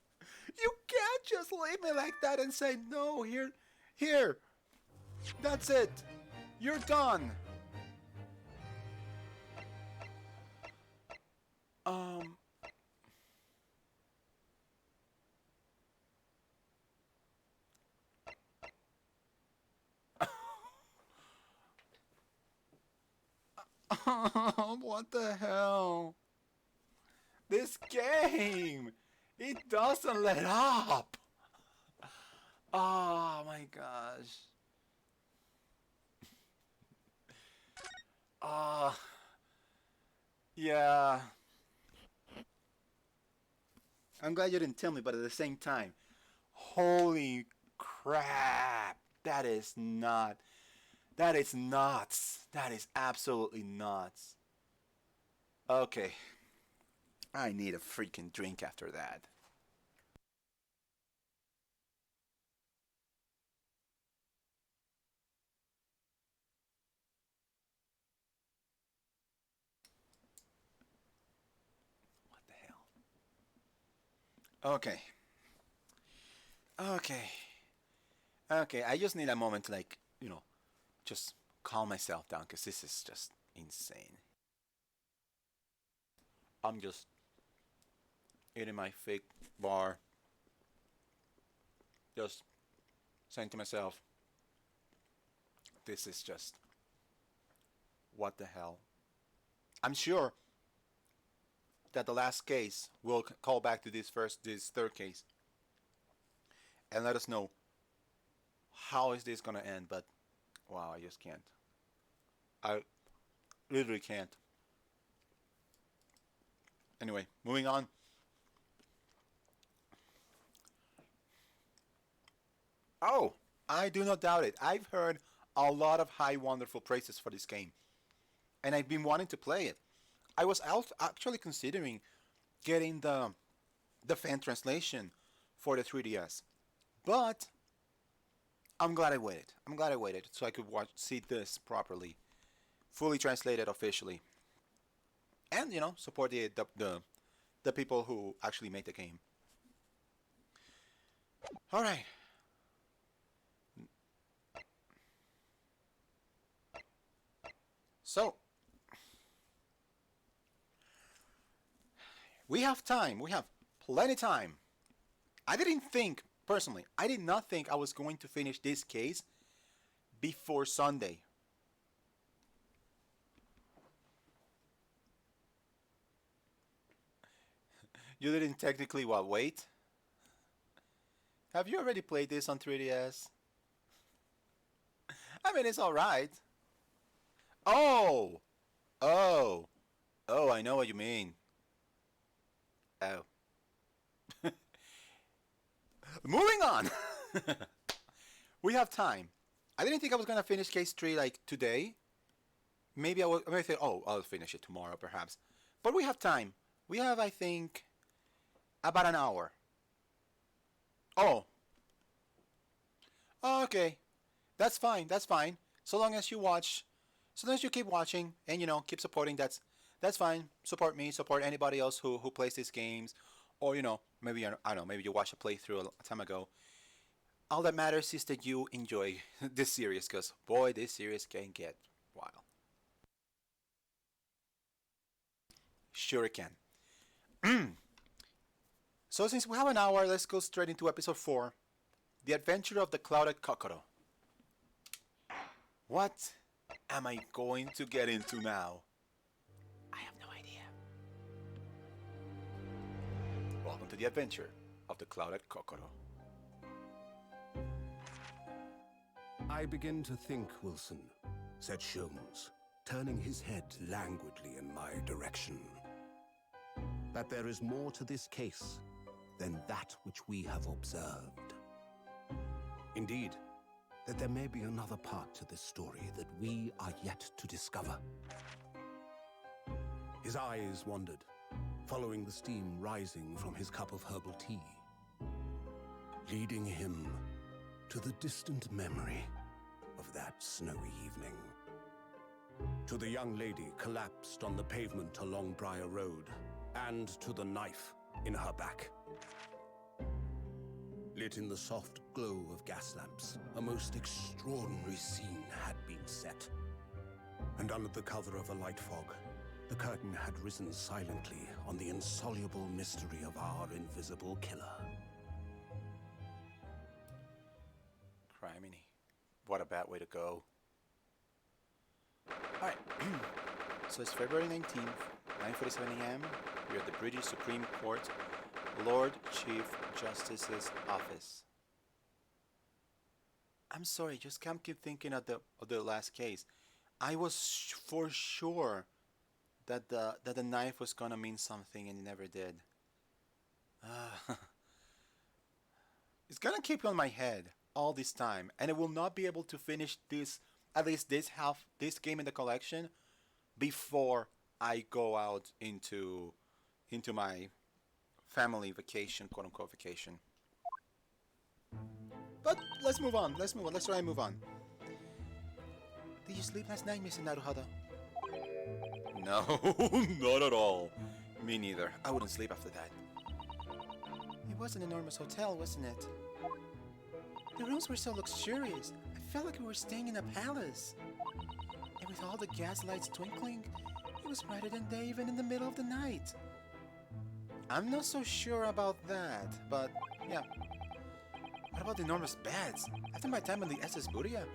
You can't just leave me like that and say, no, here. That's it. You're done. What the hell? This game, it doesn't let up. Oh my gosh. Yeah. I'm glad you didn't tell me, but at the same time, holy crap. That is nuts. That is absolutely nuts. Okay. I need a freaking drink after that. What the hell? Okay. Okay, I just need a moment to, like, just calm myself down, because this is just insane. I'm just eating my fake bar. Just saying to myself, this is just, what the hell? I'm sure that the last case will call back to this third case and let us know how is this gonna end. But wow, I just can't. I literally can't. Anyway, moving on. Oh, I do not doubt it. I've heard a lot of high, wonderful praises for this game, and I've been wanting to play it. I was actually considering getting the fan translation for the 3DS, but I'm glad I waited. I'm glad I waited so I could see this properly, fully translated officially, and support the people who actually made the game. All right. So, we have time. We have plenty time. Personally, I did not think I was going to finish this case before Sunday. You didn't technically wait? Have you already played this on 3DS? I mean, it's alright. Oh! Oh! Oh, I know what you mean. Oh. Moving on! We have time. I didn't think I was gonna finish case 3 like today. Maybe I may think, oh, I'll finish it tomorrow perhaps. But we have time. We have, I think, about an hour. Oh. Okay. That's fine. That's fine. So long as you keep watching and keep supporting, that's fine. Support me, support anybody else who plays these games, or maybe I don't know, maybe you watched a playthrough a time ago. All that matters is that you enjoy this series, because boy, this series can get wild. Sure it can. So since we have an hour, let's go straight into episode 4, The Adventure of the Clouded Kokoro. What am I going to get into now? I have no idea. Welcome to the adventure of the Clouded Kokoro. I begin to think, Wilson, said Sholmes, turning his head languidly in my direction, that there is more to this case than that which we have observed. Indeed, that there may be another part to this story that we are yet to discover. His eyes wandered, following the steam rising from his cup of herbal tea, leading him to the distant memory of that snowy evening. To the young lady collapsed on the pavement along Briar Road, and to the knife in her back. Lit in the soft glow of gas lamps, a most extraordinary scene had been set. And under the cover of a light fog, the curtain had risen silently on the insoluble mystery of our invisible killer. Criminy. What a bad way to go. Alright. So it's February 19th, 9:47 a.m. We're at the British Supreme Court, Lord Chief Justice's office. I'm sorry, just can't keep thinking of the last case. I was for sure that the knife was gonna mean something, and it never did. It's gonna keep on my head all this time, and I will not be able to finish this, at least this game in the collection, before I go out into my family vacation, quote unquote vacation. But let's move on. Let's try and move on. Did you sleep last night, Mr. Naruhodo? No, not at all. Me neither. I wouldn't sleep after that. It was an enormous hotel, wasn't it? The rooms were so luxurious. I felt like we were staying in a palace. And with all the gas lights twinkling, it was brighter than day even in the middle of the night. I'm not so sure about that, but yeah. What about the enormous beds? After my time on the SS Buria,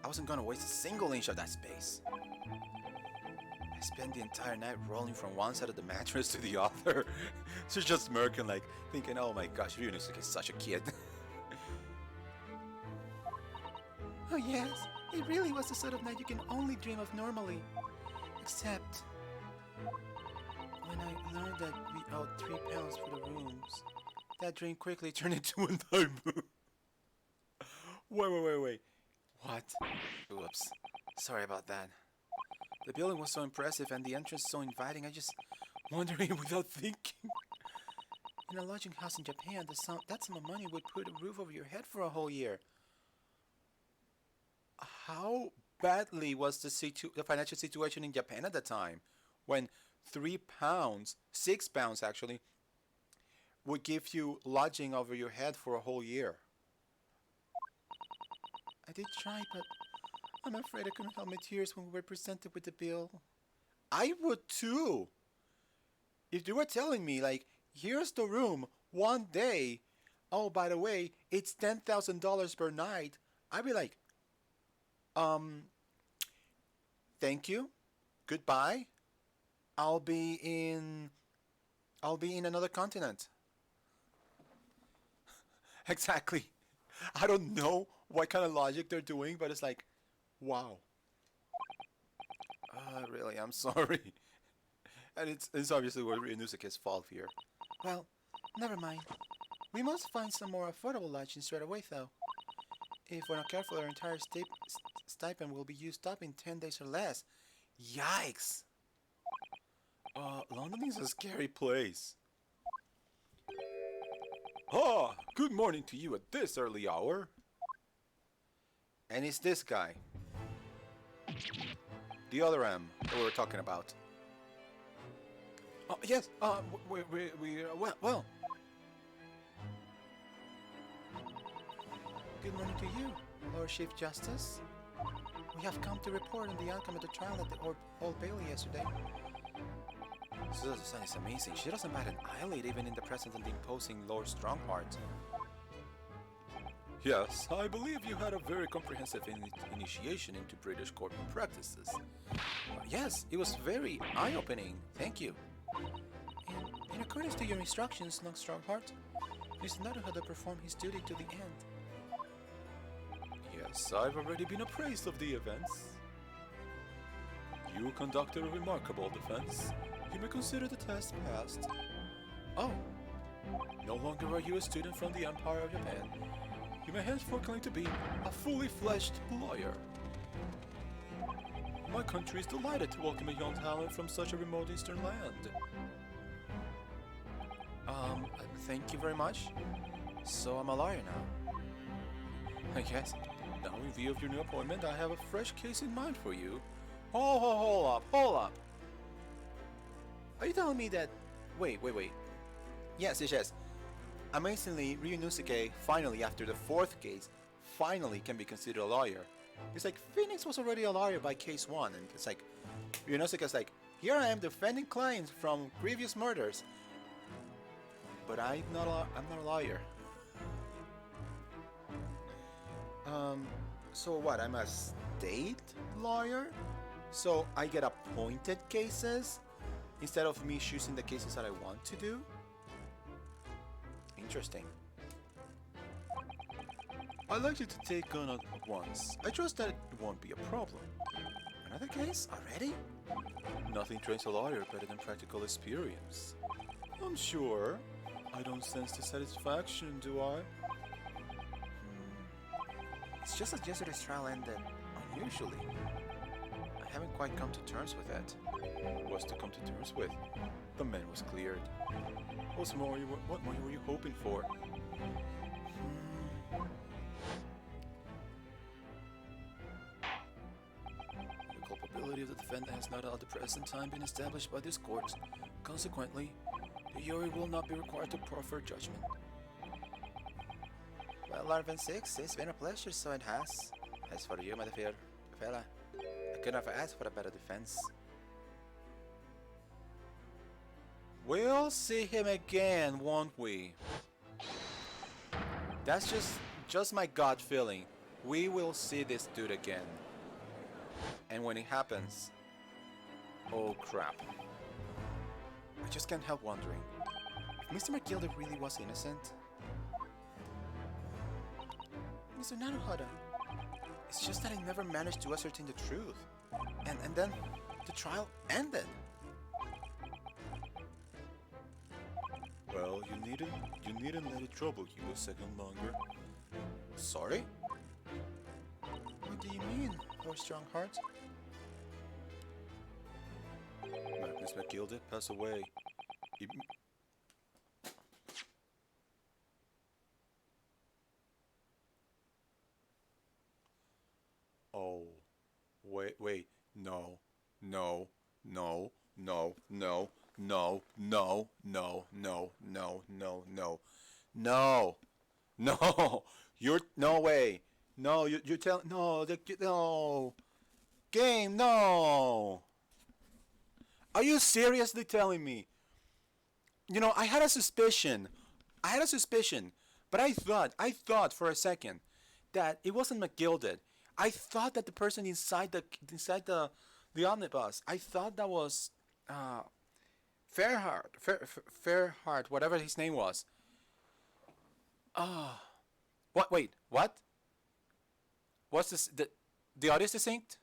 I wasn't gonna waste a single inch of that space. I spent the entire night rolling from one side of the mattress to the other. She's just smirking, like, thinking, oh my gosh, Ryunosuke is such a kid. Oh yes, it really was the sort of night you can only dream of normally. Except when I learned that we owed £3 for the rooms, that dream quickly turned into a nightmare. Wait. What? Oops. Sorry about that. The building was so impressive and the entrance so inviting, I just wandering without thinking. In a lodging house in Japan, that sum of money would put a roof over your head for a whole year. How badly was the financial situation in Japan at the time, when £3, £6 actually, would give you lodging over your head for a whole year? I did try, but I'm afraid I couldn't help my tears when we were presented with the bill. I would too! If you were telling me, like, here's the room, one day, oh, by the way, it's $10,000 per night, I'd be like, thank you, goodbye, I'll be in another continent. Exactly. I don't know what kind of logic they're doing, but it's like, wow. Really, I'm sorry. And it's obviously Ryunosuke's fault here. Well, never mind. We must find some more affordable lodging straight away, though. If we're not careful, our entire stipend will be used up in 10 days or less. Yikes! London is a scary place. Ah, good morning to you at this early hour. And it's this guy. The other M that we were talking about. Oh, yes, well. Good morning to you, Lord Chief Justice. We have come to report on the outcome of the trial at the Old Bailey yesterday. Susan is amazing. She doesn't bat an eyelid even in the presence of the imposing Lord Strongheart. Yes, I believe you had a very comprehensive initiation into British courtroom practices. Yes, it was very eye-opening. Thank you. And in accordance to your instructions, Lord Strongheart, Mr. Naruhodo performed his duty to the end. Yes, I've already been appraised of the events. You conducted a remarkable defense. You may consider the test passed. Oh, no longer are you a student from the Empire of Japan. You may henceforth claim to be a fully fledged lawyer. My country is delighted to welcome a young talent from such a remote eastern land. Thank you very much. So I'm a lawyer now. I guess. Now, in view of your new appointment, I have a fresh case in mind for you. Hold up. Are you telling me that... Wait. Yes. Amazingly, Ryunosuke, finally, after the 4th case, finally can be considered a lawyer. It's like, Phoenix was already a lawyer by case 1, and it's like, Ryunosuke's like, here I am defending clients from previous murders. But I'm not a lawyer. So what, I'm a state lawyer? So I get appointed cases instead of me choosing the cases that I want to do? Interesting. I'd like you to take on at once. I trust that it won't be a problem. Another case? Already? Nothing trains a lawyer better than practical experience. I'm sure. I don't sense dissatisfaction, do I? It's just that yesterday's trial ended unusually. I haven't quite come to terms with that. What's to come to terms with? The man was cleared. What more were you hoping for? The culpability of the defendant has not at the present time been established by this court. Consequently, the jury will not be required to proffer judgment. Well, Larvin 6, it's been a pleasure, so it has. As for you, my dear fella, I could never ask for a better defense. We'll see him again, won't we? That's just my gut feeling. We will see this dude again. And when it happens, oh crap. I just can't help wondering, if Mr. McGilder really was innocent? Mr. Naruhodo, it's just that I never managed to ascertain the truth. And then the trial ended. Well, you needn't let it trouble you a second longer. Sorry? What do you mean, poor strong heart? Magnus McGilder passed away. Oh, wait, no, you're, no way, no, you're telling, no, game, no, are you seriously telling me? You know, I had a suspicion, but I thought for a second that it wasn't McGilder. I thought that the person inside the omnibus, I thought that was Fairheart, whatever his name was. What? Wait, what? What's this? The audio is distinct?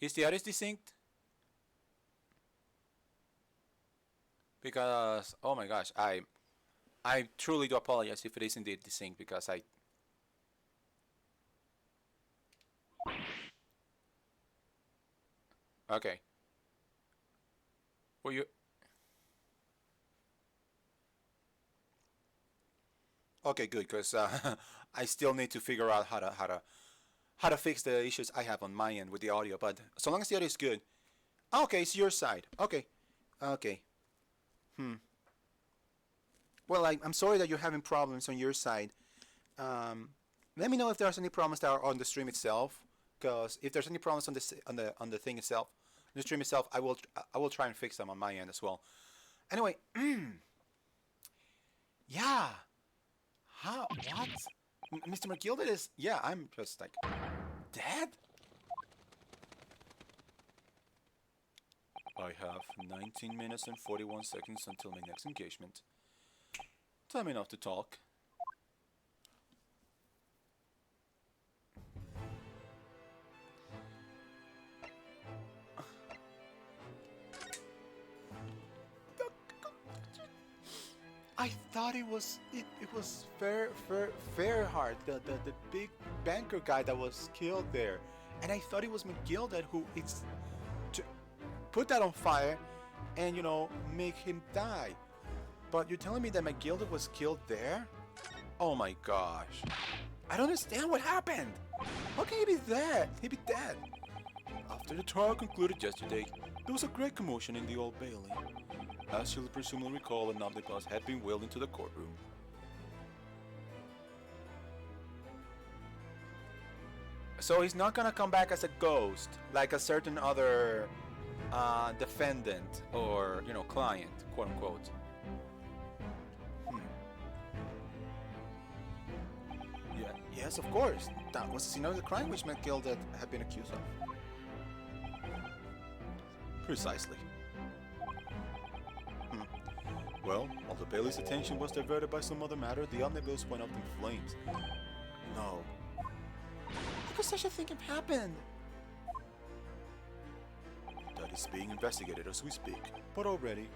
Is the audio distinct? Because oh my gosh, I truly do apologize if it is indeed distinct, because I. Okay. Were you? Okay, good, because I still need to figure out how to fix the issues I have on my end with the audio. But so long as the audio is good, okay, it's your side. Okay. Well, I'm sorry that you're having problems on your side. Let me know if there's any problems that are on the stream itself. Because if there's any problems on the thing itself, the stream itself, I will try and fix them on my end as well. Anyway, yeah. How? What? Mr. McGilder is? Yeah, I'm just like dead. I have 19 minutes and 41 seconds until my next engagement. Time enough to talk. I thought it was Fairheart, the big banker guy that was killed there, and I thought it was McGilder who put that on fire, and you know, make him die. But you're telling me that McGilder was killed there? Oh my gosh! I don't understand what happened. How can he be dead? He be dead. After the trial concluded yesterday, there was a great commotion in the Old Bailey. As you'll presumably recall, an omnibus had been wheeled into the courtroom. So he's not gonna come back as a ghost, like a certain other defendant or, you know, client, quote unquote. Yeah, yes, of course. That was another crime which McGilda had been accused of. Precisely. Well, while the Bailey's attention was diverted by some other matter, the omnibus went up in flames. No. How could such a thing have happened? That is being investigated as we speak, but already.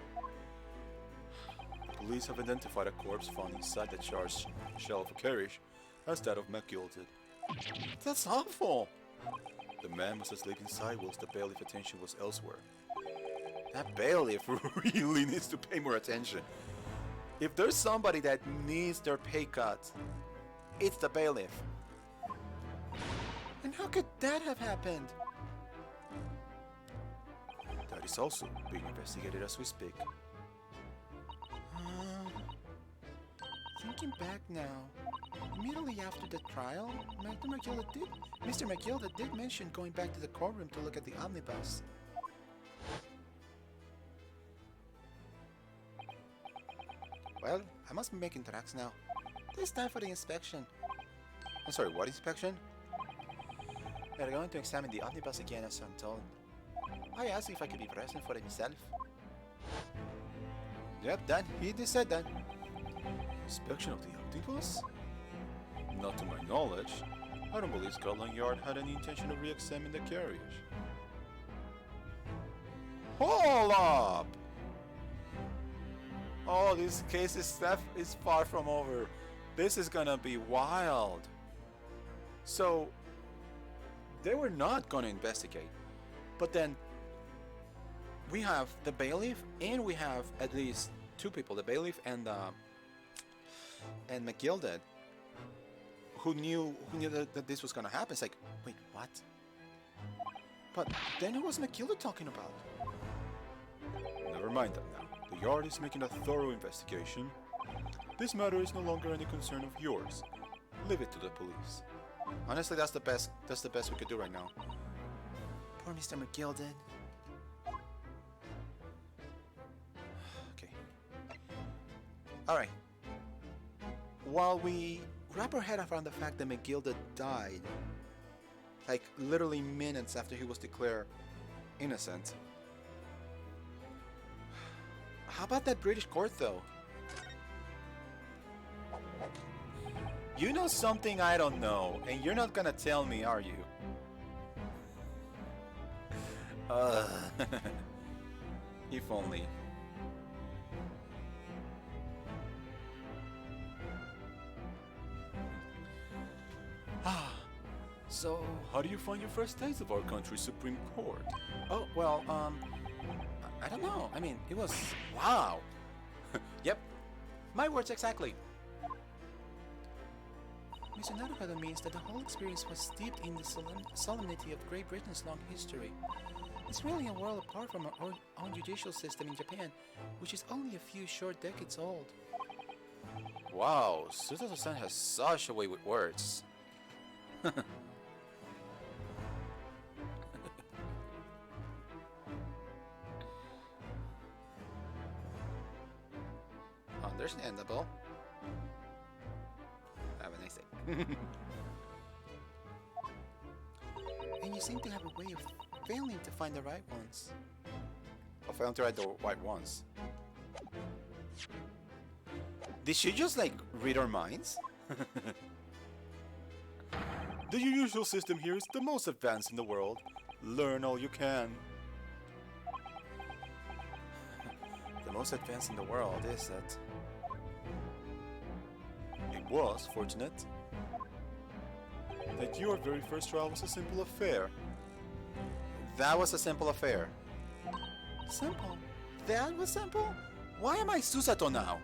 The police have identified a corpse found inside the charged shell of a carriage as that of McGilded. That's awful. The man was asleep inside whilst the bailiff attention was elsewhere. That bailiff really needs to pay more attention. If there's somebody that needs their pay cut, it's the bailiff. And how could that have happened? That is also being investigated as we speak. Thinking back now, immediately after the trial, Mr. McGilda did mention going back to the courtroom to look at the omnibus. Well, I must be making tracks now. It's time for the inspection. I'm sorry, what inspection? We're going to examine the omnibus again, as I'm told. I asked if I could be present for it myself. Yep, that he did said that. Inspection of the omnibus? Not to my knowledge. I don't believe Scotland Yard had any intention of re-examining the carriage. Hold up! Oh, this case is far from over. This is gonna be wild. So, they were not gonna investigate. But then, we have the bailiff, and we have at least two people, the bailiff and McGilded, who knew that this was gonna happen. It's like, wait, what? But then who was McGilded talking about? Never mind that now. The Yard is making a thorough investigation. This matter is no longer any concern of yours. Leave it to the police. Honestly, that's the best we could do right now. Poor Mr. McGilded. Okay. Alright. While we wrap our head around the fact that McGilded died, like literally minutes after he was declared innocent, how about that British court though? You know something I don't know, and you're not gonna tell me, are you? If only. So, how do you find your first taste of our country's Supreme Court? Oh, well, I don't know. I mean, it was... Wow! Yep. My words exactly. Mr. Naruhado means that the whole experience was steeped in the solemnity of Great Britain's long history. It's really a world apart from our own judicial system in Japan, which is only a few short decades old. Wow, Suzuto-san has such a way with words. Understandable. Have a nice day. And you seem to have a way of failing to find the right ones. I found to write the right ones. Did she just like read our minds? The usual system here is the most advanced in the world. Learn all you can. The most advanced in the world is that It was fortunate that your very first trial was a simple affair. that was a simple affair. Simple? That was simple? Why am I Susato now?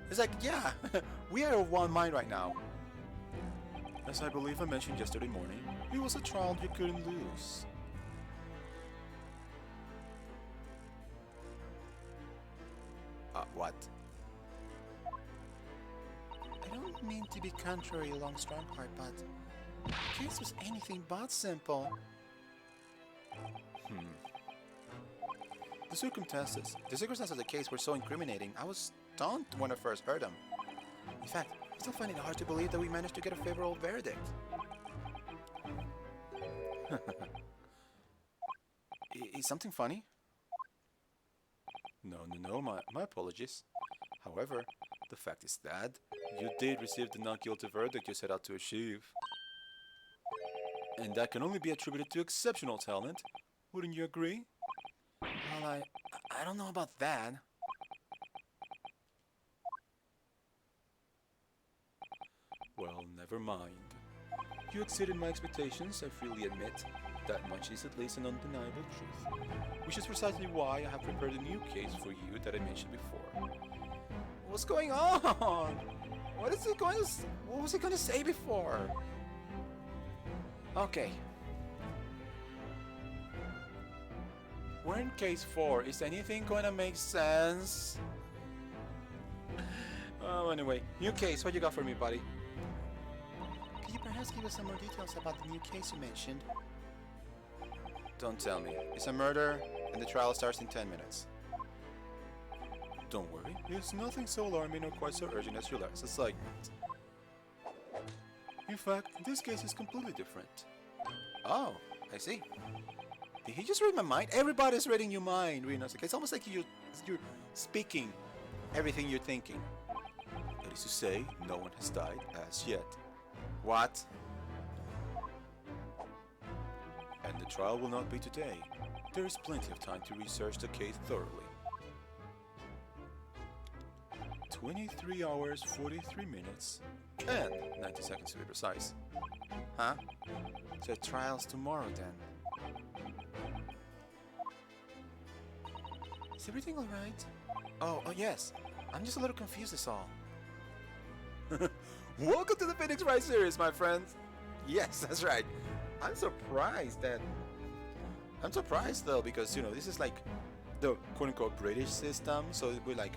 It's like, yeah, we are of one mind right now. As I believe I mentioned yesterday morning, it was a trial you couldn't lose. What? I don't mean to be contrary along Strongheart, but the case was anything but simple. The circumstances of the case were so incriminating, I was stunned when I first heard them. In fact, I still find it hard to believe that we managed to get a favorable verdict. Is something funny? No, my apologies. However, the fact is that you did receive the not guilty verdict you set out to achieve. And that can only be attributed to exceptional talent. Wouldn't you agree? Well, I don't know about that. Well, never mind. You exceeded my expectations, I freely admit. That much is at least an undeniable truth. Which is precisely why I have prepared a new case for you that I mentioned before. What's going on? What was he going to say before? Okay. We're in case 4. Is anything going to make sense? Oh, anyway. New case. What you got for me, buddy? Could you perhaps give us some more details about the new case you mentioned? Don't tell me. It's a murder, and the trial starts in 10 minutes. Don't worry. It's nothing so alarming or quite so urgent as your last assignment. In fact, this case is completely different. Oh, I see. Did he just read my mind? Everybody's reading your mind, Renos. It's almost like you're speaking everything you're thinking. That is to say, no one has died as yet. What? And the trial will not be today. There is plenty of time to research the case thoroughly. 23 hours, 43 minutes, and 90 seconds to be precise. Huh? So trial's tomorrow then. Is everything alright? Oh, yes. I'm just a little confused is all. Welcome to the Phoenix Wright series, my friends! Yes, that's right. I'm surprised though, because this is like the quote-unquote British system, so we're like,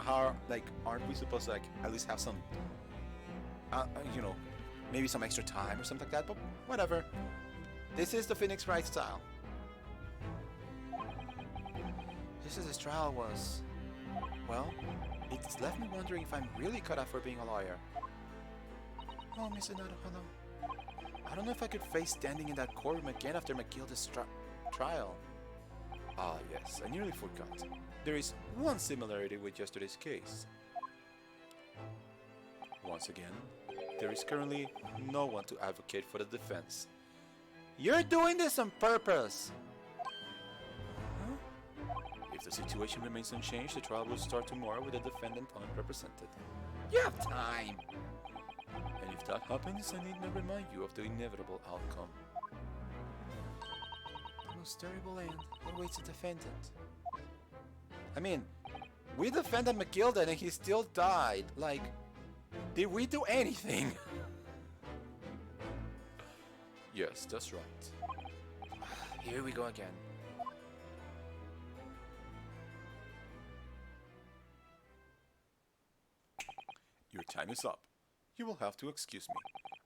aren't we supposed to at least have some maybe some extra time or something like that, but whatever. This is the Phoenix Wright style. Just as this trial was, well, it's left me wondering if I'm really cut out for being a lawyer. Oh, Mr. Naruhodo. I don't know if I could face standing in that courtroom again after McGilda's trial. Ah, yes, I nearly forgot. There is one similarity with yesterday's case. Once again, there is currently no one to advocate for the defense. You're doing this on purpose! Huh? If the situation remains unchanged, the trial will start tomorrow with the defendant unrepresented. You have time! And if that happens, I need not remind you of the inevitable outcome. The most terrible end awaits a defendant. I mean, we defended McGilda and he still died. Like, did we do anything? Yes, that's right. Here we go again. Your time is up. You will have to excuse me.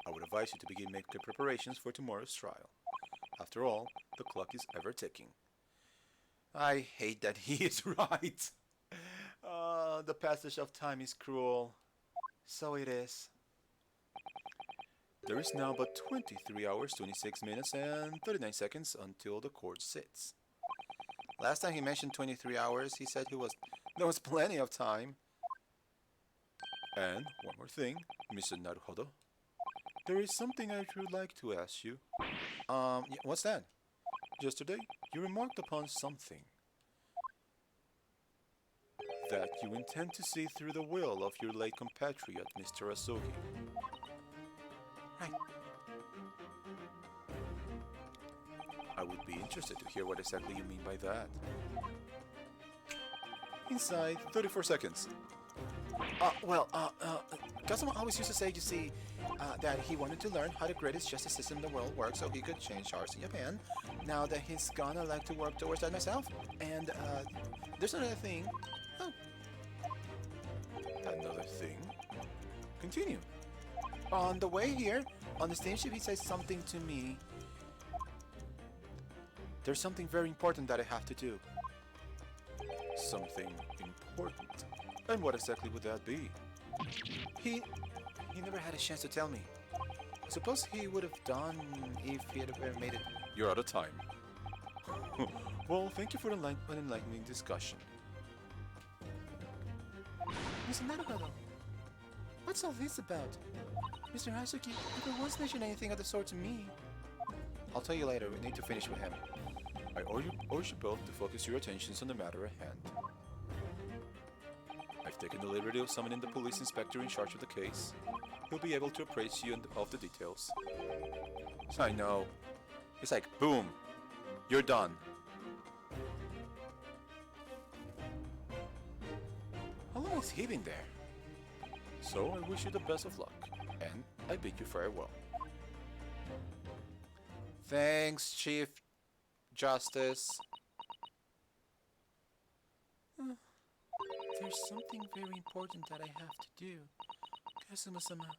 I would advise you to begin making preparations for tomorrow's trial. After all, the clock is ever ticking. I hate that he is right. The passage of time is cruel. So it is. There is now but 23 hours, 26 minutes, and 39 seconds until the court sits. Last time he mentioned 23 hours, he said there was plenty of time. And one more thing, Mr. Naruhodo. There is something I would like to ask you. Yeah, what's that? Yesterday, you remarked upon something. That you intend to see through the will of your late compatriot, Mr. Asogi. Right. I would be interested to hear what exactly you mean by that. Inside 34 seconds. Kazuma always used to say, you see, that he wanted to learn how the greatest justice system in the world works so he could change hearts in Japan. Now that he's gone, I'd like to work towards that myself. And there's another thing. Oh. Another thing? Continue. On the way here, on the steamship, he says something to me. There's something very important that I have to do. Something important? And what exactly would that be? He never had a chance to tell me. I suppose he would have done if he had ever made it. You're out of time. Well, thank you for the enlightening discussion. Mr. Naruhodo, what's all this about? Mr. Hasuki never once mentioned anything of the sort to me. I'll tell you later, we need to finish with him. I urge you both to focus your attentions on the matter at hand. I've taken the liberty of summoning the police inspector in charge of the case. He'll be able to appraise you of the details. I know. It's like, boom, you're done. How long has he been there? So I wish you the best of luck, and I bid you farewell. Thanks, Chief Justice. There's something very important that I have to do. Kazuma-sama,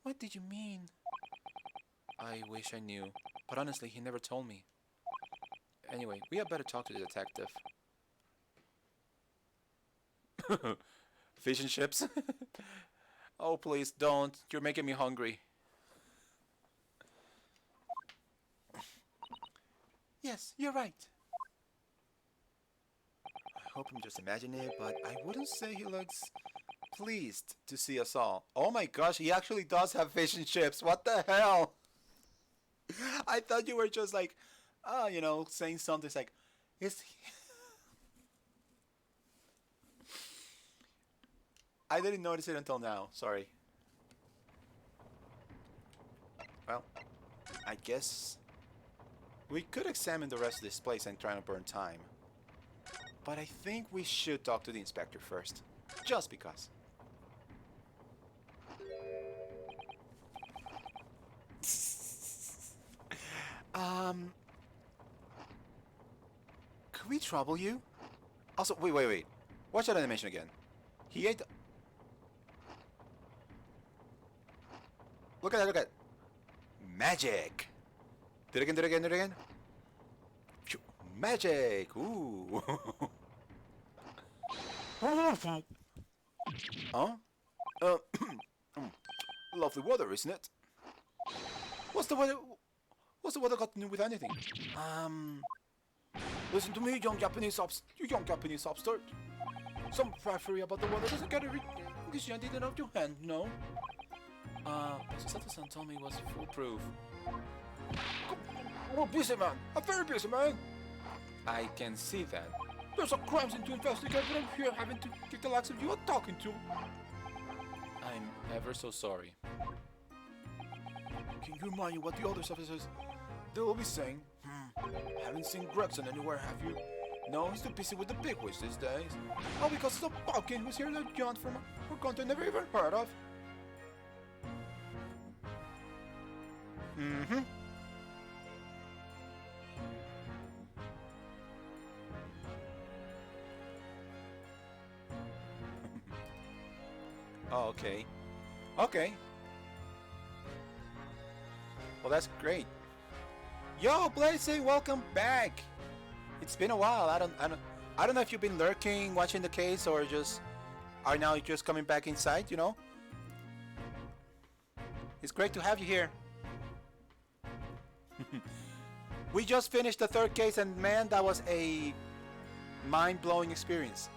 what did you mean? I wish I knew, but honestly, he never told me. Anyway, we had better talk to the detective. Fish and chips? Oh, please don't. You're making me hungry. Yes, you're right. I hope I'm just imagining it, but I wouldn't say he looks pleased to see us all. Oh my gosh, he actually does have fish and chips. What the hell? I thought you were just like, you know, saying something. It's like, is he... I didn't notice it until now. Sorry. Well, I guess we could examine the rest of this place and try to burn time. But I think we should talk to the inspector first. Just because. Could we trouble you? Also, wait. Watch that animation again. He ate... Look at that. Magic! Do it again. Phew, magic! Ooh! Huh? Lovely weather, isn't it? What's the weather got to do with anything? Listen to me, you young Japanese upstart. Some puffery about the weather doesn't get it because you didn't have your hand, no? Sato-san told me it was foolproof. I'm a busy man, a very busy man. I can see that. There's a crime scene to investigate, but I'm here having to get the likes of you are talking to. I'm ever so sorry. Can you remind me what the other officers they will be saying? Haven't seen Gregson anywhere, have you? No, he's too busy with the big wish these days. Oh, because it's a pumpkin who's here that John from a country I never even heard of. Oh, okay. Okay. Well, that's great. Yo, Blazing, welcome back. It's been a while. I don't know if you've been lurking, watching the case, or just are now just coming back inside. You know. It's great to have you here. We just finished the third case, and man, that was a mind-blowing experience.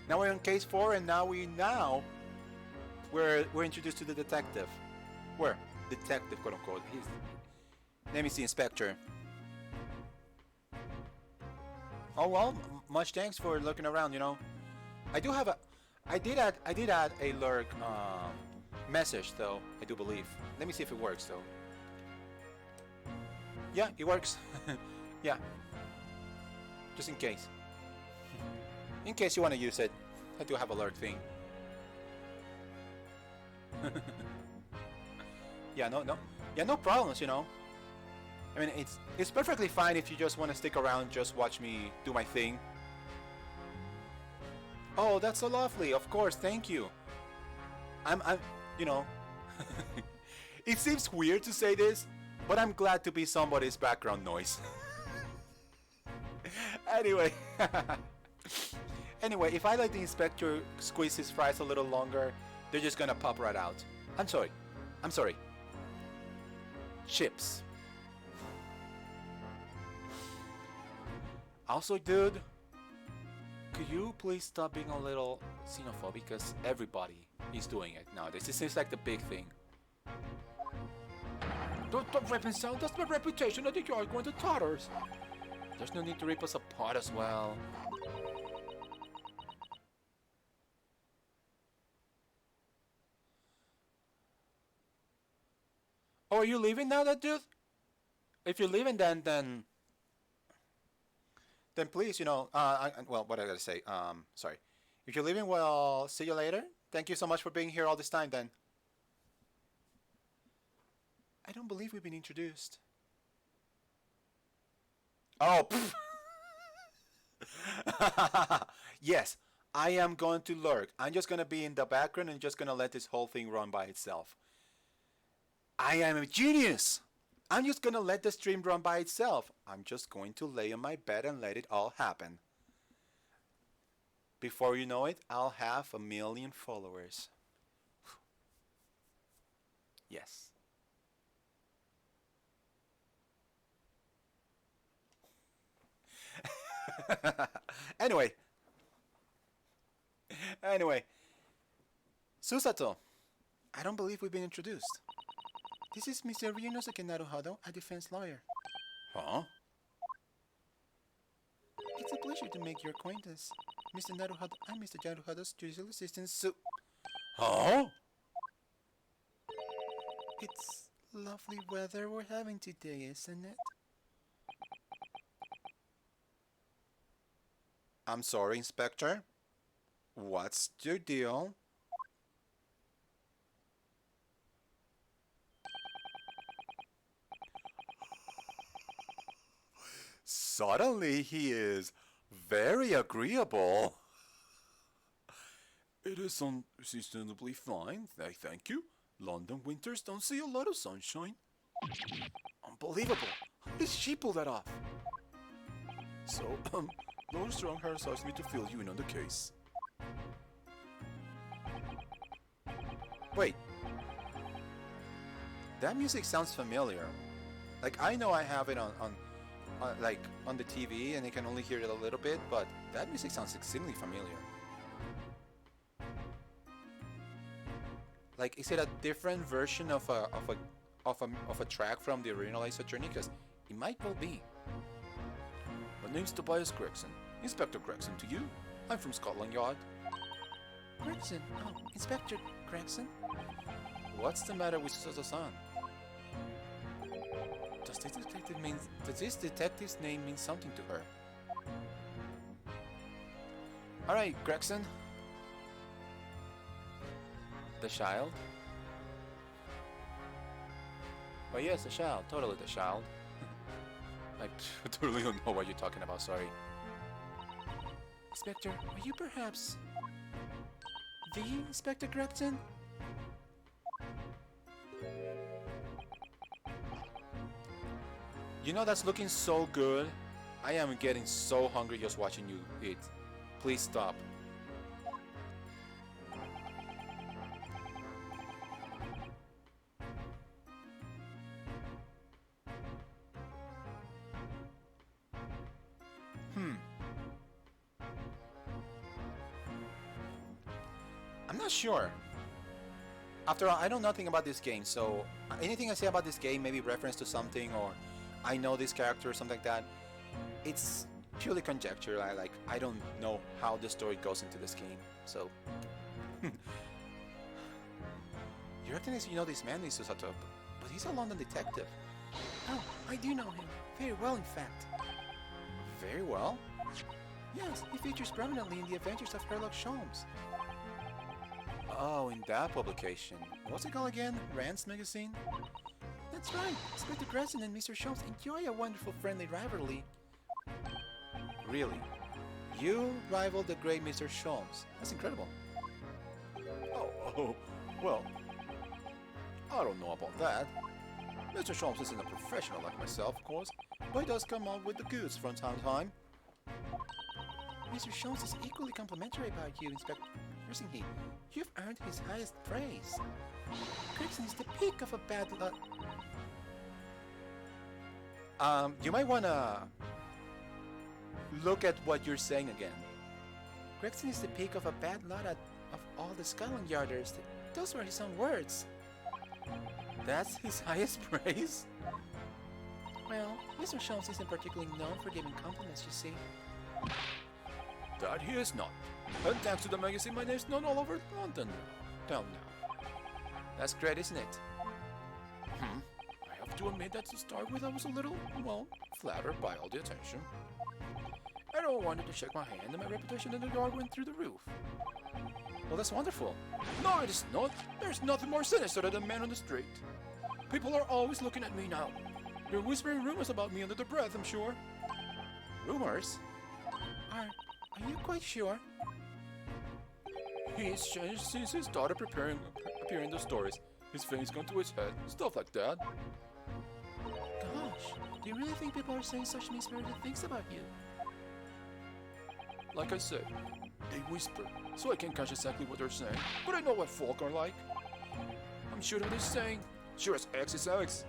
Now we're on case 4, and now we're introduced to the detective. Where? Detective, quote unquote. His name is the inspector. Oh well, much thanks for looking around. You know, I did add a lurk message though. I do believe. Let me see if it works though. Yeah, it works. Yeah. Just in case. In case you want to use it, I do have a lurk thing. Yeah, no problems, you know. I mean, it's perfectly fine if you just want to stick around, just watch me do my thing. Oh, that's so lovely. Of course, thank you. I'm you know, it seems weird to say this, but I'm glad to be somebody's background noise. Anyway, anyway, if I let the inspector squeeze his fries a little longer, they're just gonna pop right out. I'm sorry. Chips. Also, dude, could you please stop being a little xenophobic? Because everybody is doing it nowadays. It seems like the big thing. Don't rip and sound. That's my reputation. I think you are going to tatters. There's no need to rip us apart as well. Oh, are you leaving now, that dude? If you're leaving, then please, you know, well, what I gotta say, sorry. If you're leaving, well, see you later. Thank you so much for being here all this time, then. I don't believe we've been introduced. Oh, yes, I am going to lurk. I'm just gonna be in the background and just gonna let this whole thing run by itself. I am a genius! I'm just gonna let the stream run by itself. I'm just going to lay on my bed and let it all happen. Before you know it, I'll have 1 million followers. Yes. Anyway. Susato, I don't believe we've been introduced. This is Mr. Ryunosuke Naruhodo, a defense lawyer. Huh? It's a pleasure to make your acquaintance. Mr. Naruhodo, I'm Mr. Naruhodo's judicial assistant, Huh? It's lovely weather we're having today, isn't it? I'm sorry, Inspector. What's your deal? Suddenly he is very agreeable. It is unseasonably fine, I thank you. London winters don't see a lot of sunshine. Unbelievable. How did she pull that off? So, Lord Stronghair asked me to fill you in on the case. Wait. That music sounds familiar. Like, I know I have it on the TV and I can only hear it a little bit, but that music sounds extremely familiar. Like, is it a different version of a track from the original Ace Attorney? Because it might well be. My name's Tobias Gregson. Inspector Gregson to you. I'm from Scotland Yard. Gregson? Oh, Inspector Gregson? What's the matter with Susato-san? Does this detective's name mean something to her? Alright, Gregson. The child? Oh yes, the child. Totally the child. I totally don't know what you're talking about, sorry. Inspector, are you perhaps the Inspector Gregson? You know, that's looking so good. I am getting so hungry just watching you eat. Please stop. I'm not sure. After all, I know nothing about this game, so anything I say about this game, maybe reference to something, or I know this character or something like that, it's purely conjecture. I don't know how the story goes into this game, so... You're acting as you know this man, Susato, but he's a London detective. Oh, I do know him. Very well, in fact. Very well? Yes, he features prominently in the adventures of Sherlock Holmes. Oh, in that publication. What's it called again? Rand's magazine? That's right. Inspector Gregson and Mr. Sholmes enjoy a wonderful friendly rivalry. Really? You rival the great Mr. Sholmes. That's incredible. Oh, well, I don't know about that. Mr. Sholmes isn't a professional like myself, of course, but he does come out with the goods from time to time. Mr. Sholmes is equally complimentary about you, Inspector, isn't he? You've earned his highest praise. Gregson is the peak of a bad luck. You might wanna look at what you're saying again. Gregson is the peak of a bad lot of all the Scotland Yarders. Those were his own words. That's his highest praise? Well, Mr. Sholmes isn't particularly known for giving compliments, you see. That he is not. And thanks to the magazine, my name's known all over London. Down now. That's great, isn't it? I have to admit that to start with, I was a little, well, flattered by all the attention. I don't wanted to shake my hand, and my reputation in the yard went through the roof. Well, that's wonderful. No, it is not. There's nothing more sinister than a man on the street. People are always looking at me now. They're whispering rumors about me under their breath, I'm sure. Rumors? Are you quite sure? He's changed since he started appearing in the stories. His fame's gone to his head, stuff like that. Gosh, do you really think people are saying such mean-spirited things about you? Like I said, they whisper, so I can't catch exactly what they're saying, but I know what folk are like. I'm sure that they're saying, sure as X is X.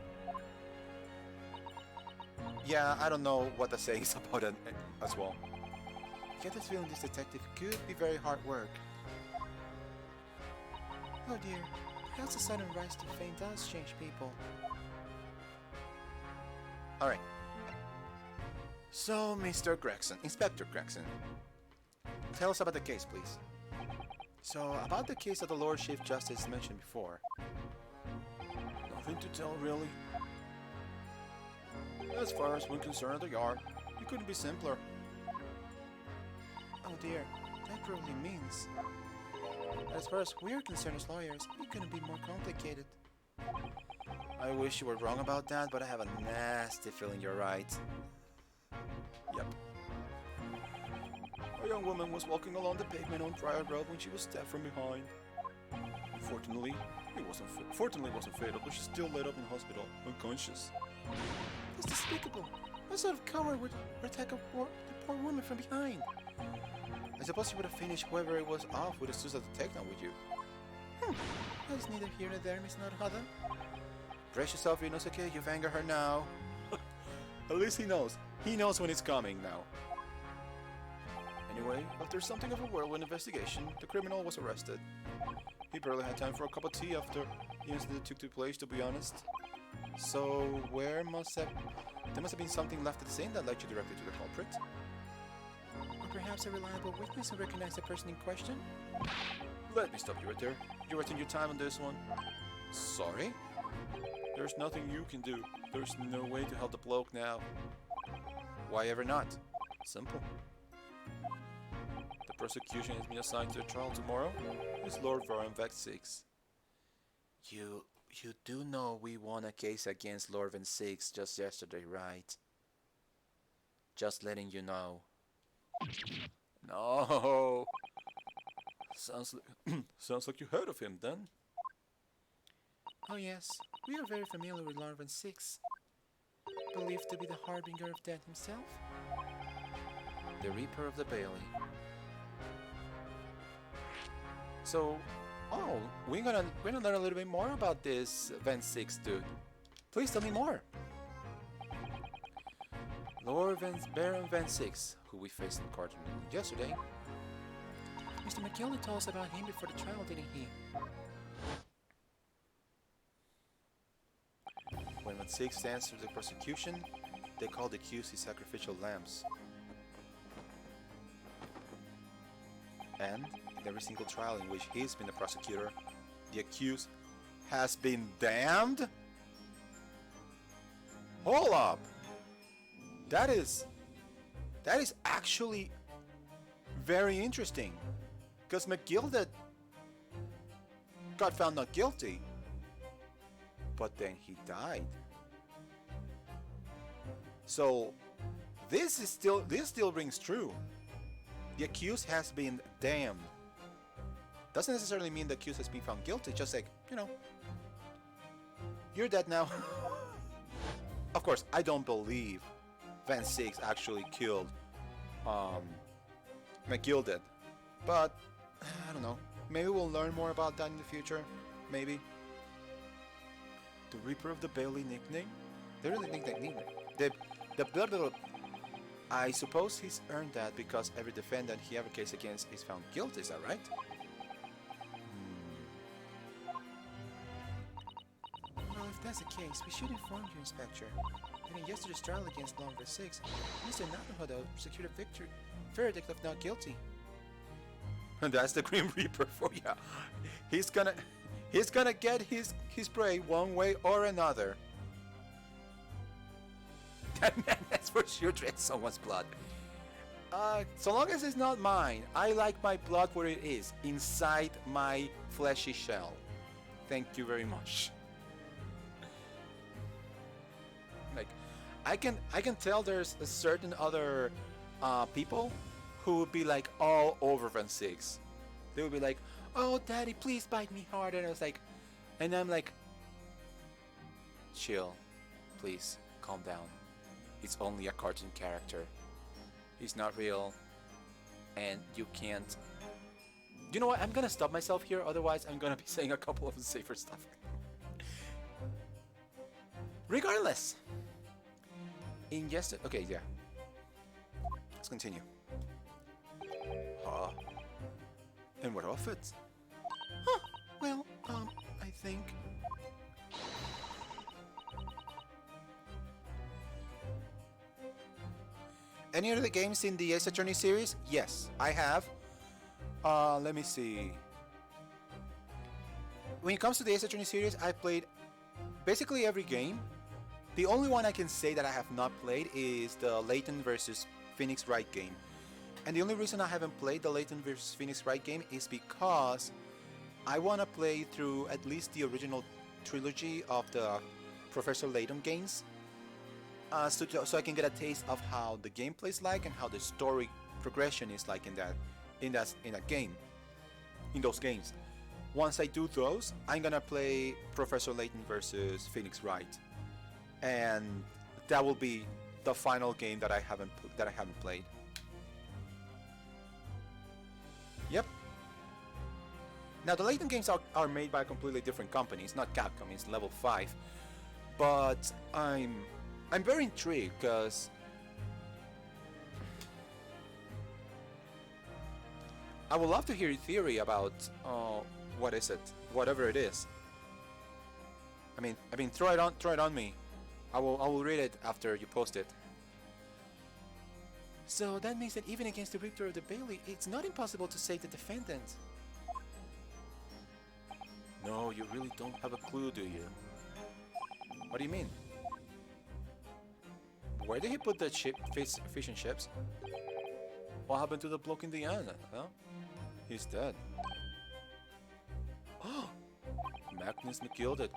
Yeah, I don't know what the saying is about it as well. I get this feeling this detective could be very hard work. Oh dear, perhaps the sudden rise to fame does change people. Alright. So, Mr. Gregson, Inspector Gregson, tell us about the case, please. So, about the case that the Lord Chief Justice mentioned before. Nothing to tell, really. As far as we're concerned, they are. It couldn't be simpler. Oh dear, that probably means that as far as we're concerned as lawyers, it couldn't be more complicated. I wish you were wrong about that, but I have a nasty feeling you're right. Yep. A young woman was walking along the pavement on Prior Road when she was stabbed from behind. Fortunately, it wasn't fatal, but she still laid up in hospital, unconscious. That's despicable. What sort of coward would attack the poor woman from behind? I suppose you would have finished whoever it was off with a suicide takedown with you. That is neither here nor there, Miss Nodhada. Brace yourself, Inosuke. You've angered her now. At least he knows. He knows when it's coming now. Anyway, after something of a whirlwind investigation, the criminal was arrested. He barely had time for a cup of tea after the incident took place, to be honest. So, there must have been something left at the scene that led you directly to the culprit? Or perhaps a reliable witness who recognized the person in question? Let me stop you right there. You're wasting your time on this one. Sorry? There's nothing you can do. There's no way to help the bloke now. Why ever not? Simple. The prosecution has been assigned to a trial tomorrow. It's Lord Varan Vex 6. You do know we won a case against Lord Van Six just yesterday, right? Just letting you know. No. Sounds like you heard of him then. Oh yes, we are very familiar with Lord Van Six. Believed to be the harbinger of death himself. The Reaper of the Bailey. So, we're gonna learn a little bit more about this Van Six dude. Please tell me more. Baron Van Six, who we faced in court yesterday. Mr. McKinley told us about him before the trial, didn't he? When Van Six answered the prosecution, they called the accused his sacrificial lambs. And in every single trial in which he's been the prosecutor, the accused has been damned? Hold up! That is actually very interesting. Because McGilded got found not guilty. But then he died. So this still rings true. The accused has been damned. Doesn't necessarily mean the accused has been found guilty, just like, you know, you're dead now. Of course, I don't believe Van Six actually killed McGilded. But I don't know. Maybe we'll learn more about that in the future. Maybe. The Reaper of the Bailey nickname? They really think that nickname. The blah, blah, blah. I suppose he's earned that because every defendant he ever case against is found guilty, is that right? Well, if that's the case, we should inform you, Inspector, that in yesterday's trial against Law Number 6, Mr. Naruhodo secured a verdict of not guilty. And that's the Grim Reaper for ya. He's gonna get his prey one way or another. That man has for sure drank someone's blood. So long as it's not mine, I like my blood where it is, inside my fleshy shell. Thank you very much. Like, I can tell there's a certain other people who would be like all over Van Six. They would be like, "Oh, Daddy, please bite me hard," and I was like, and I'm like, chill, please, calm down. It's only a cartoon character. He's not real, and you can't. You know what? I'm gonna stop myself here. Otherwise, I'm gonna be saying a couple of safer stuff. Regardless, okay, yeah. Let's continue. And what of it? Huh. Well, I think. Any other games in the Ace Attorney series? Yes, I have. Let me see. When it comes to the Ace Attorney series, I've played basically every game. The only one I can say that I have not played is the Layton versus Phoenix Wright game. And the only reason I haven't played the Layton vs. Phoenix Wright game is because I want to play through at least the original trilogy of the Professor Layton games, so I can get a taste of how the gameplay is like and how the story progression is like in that game, in those games. Once I do those, I'm gonna play Professor Layton vs. Phoenix Wright, and that will be the final game that I haven't played. Yep. Now the Layton games are made by a completely different company. It's not Capcom, it's Level 5. But I'm very intrigued because I would love to hear your theory about what is it, whatever it is. I mean, throw it on me. I will read it after you post it. So that means that even against the Reaper of the Bailey, it's not impossible to save the defendant. No, you really don't have a clue, do you? What do you mean? Where did he put the fishing ships? What happened to the bloke in the end? Huh? He's dead. Oh, Magnus McGilded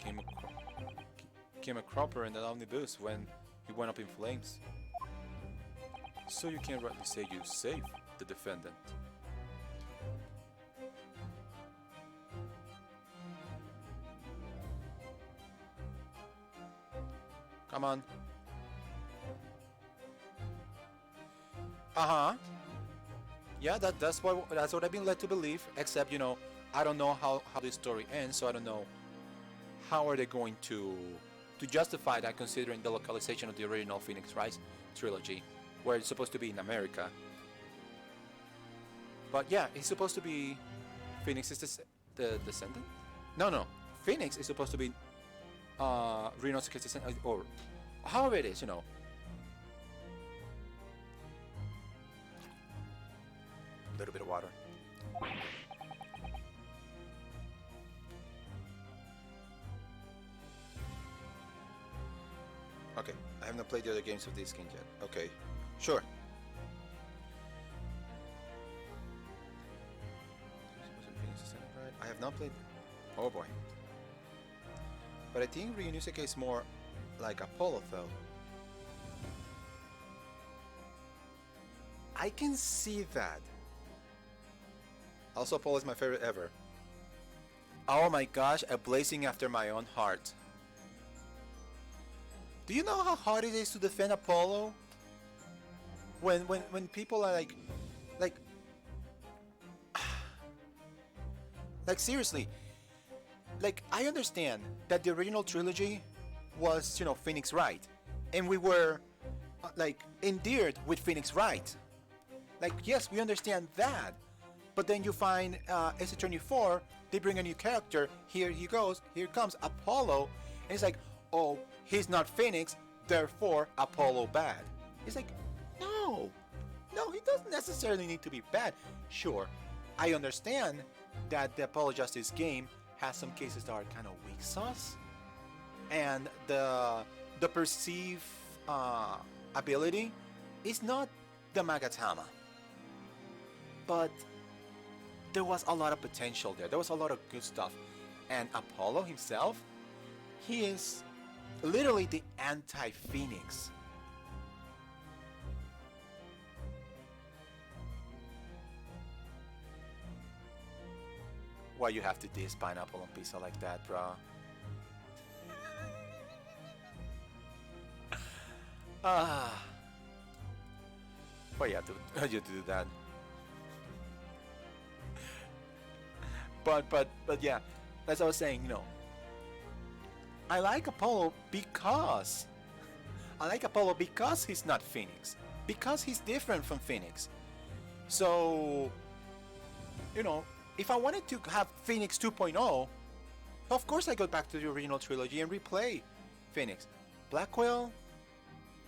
came a cropper in that omnibus when he went up in flames. So you can't rightly say you saved the defendant. Come on. Yeah, that's what I've been led to believe. Except, you know, I don't know how this story ends, so I don't know how are they going to justify that, considering the localization of the original Phoenix Wright trilogy, where it's supposed to be in America. But yeah, it's supposed to be Phoenix is the descendant. No, Phoenix is supposed to be Rinosuke's descendant, or however it is, you know. A little bit of water. Okay, I have not played the other games of this game yet. Okay, sure. I have not played. Oh boy. But I think Ryunosuke is more like Apollo, though. I can see that. Also, Apollo is my favorite ever. Oh my gosh, a blazing after my own heart. Do you know how hard it is to defend Apollo? When people are like seriously, like I understand that the original trilogy was, you know, Phoenix Wright, and we were like endeared with Phoenix Wright. Like yes, we understand that, but then you find SC-24, they bring a new character. Here he goes. Here comes Apollo, and it's like, oh, he's not Phoenix, therefore Apollo bad. It's like, no, he doesn't necessarily need to be bad. Sure, I understand that the Apollo Justice game has some cases that are kind of weak sauce, and the perceived ability is not the Magatama, but there was a lot of potential there. There was a lot of good stuff, and Apollo himself, he is literally the anti-Phoenix. Why you have to diss pineapple on pizza like that, bro? Why you have to do that? But yeah, as I was saying, you know, I like Apollo because he's not Phoenix, because he's different from Phoenix. So, you know, if I wanted to have Phoenix 2.0, of course I go back to the original trilogy and replay Phoenix. Blackwell,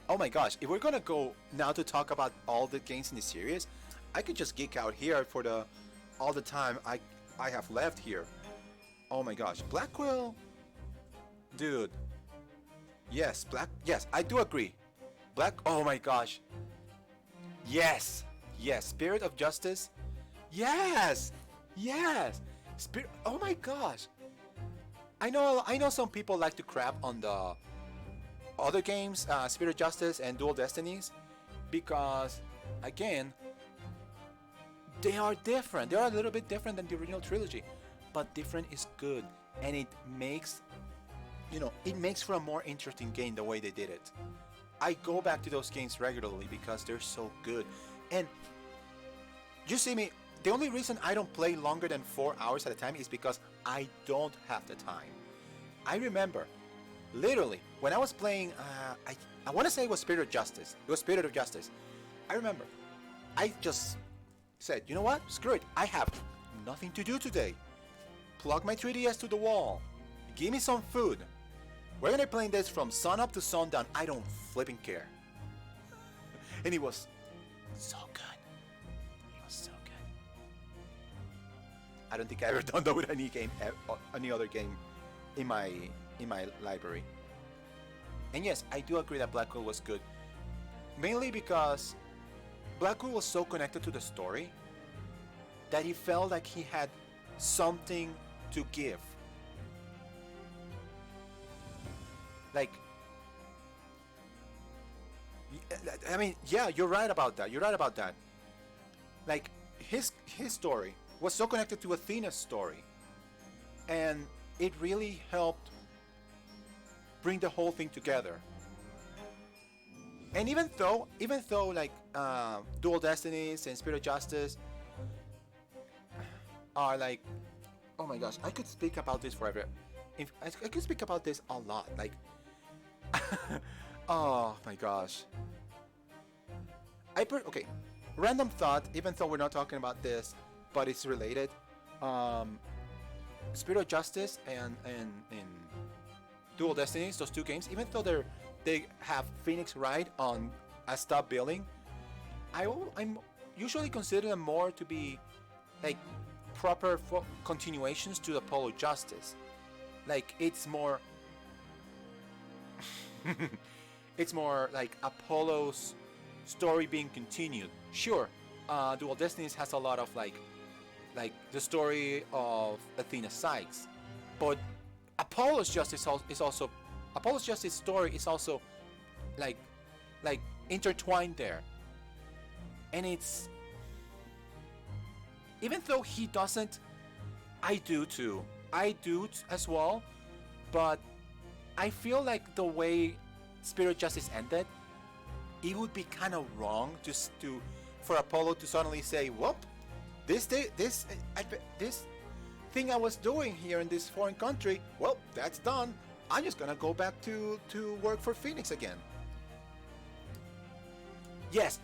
oh my gosh, if we're gonna go now to talk about all the games in the series, I could just geek out here for all the time I have left here. Oh my gosh, Blackwell, dude. Yes, I do agree. Oh my gosh. Yes, Spirit of Justice. Yes. Spirit. Oh my gosh. I know some people like to crap on the other games, Spirit of Justice and Dual Destinies, because again, they are different. They are a little bit different than the original trilogy, but different is good, and it makes, you know, it makes for a more interesting game the way they did it. I go back to those games regularly because they're so good. And you see me, the only reason I don't play longer than 4 hours at a time is because I don't have the time. I remember, literally, when I was playing, I want to say it was Spirit of Justice. It was Spirit of Justice. I remember, I just said, you know what? Screw it. I have nothing to do today. Plug my 3DS to the wall. Give me some food. We're gonna play this from sun up to sundown. I don't flipping care. And it was so good. It was so good. I don't think I ever done that with any other game in my library. And yes, I do agree that Blackwell was good. Mainly because Blackwell was so connected to the story that he felt like he had something to give. Like, I mean, yeah, you're right about that. Like, his story was so connected to Athena's story, and it really helped bring the whole thing together. And even though like Dual Destinies and Spirit of Justice are like, oh my gosh, I could speak about this forever. I could speak about this a lot. Like, oh my gosh. Okay, random thought. Even though we're not talking about this, but it's related. Spirit of Justice and Dual Destinies, those two games, even though they have Phoenix Wright on a stop billing, I'm usually consider them more to be like proper continuations to Apollo Justice. Like, it's more it's more like Apollo's story being continued. Sure, Dual Destinies has a lot of like the story of Athena Sykes, But Apollo's Justice is also Apollo's Justice story is also like intertwined there, and it's, even though he doesn't, I do too. I do as well, but I feel like the way Spirit Justice ended, it would be kind of wrong just for Apollo to suddenly say, "Whoop, this thing I was doing here in this foreign country, well, that's done. I'm just gonna go back to work for Phoenix again." Yes.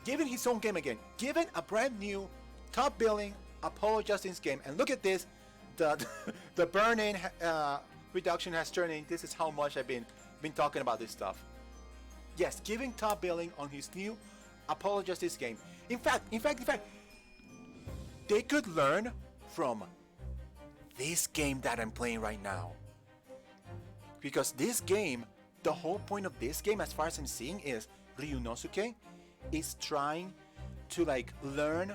Given his own game again, given a brand new top billing Apollo Justice game, and look at this, the burn-in reduction has turned in. This is how much I've been talking about this stuff. Yes, giving top billing on his new Apollo Justice game. In fact, they could learn from this game that I'm playing right now. Because this game, the whole point of this game, as far as I'm seeing, is Ryunosuke is trying to like learn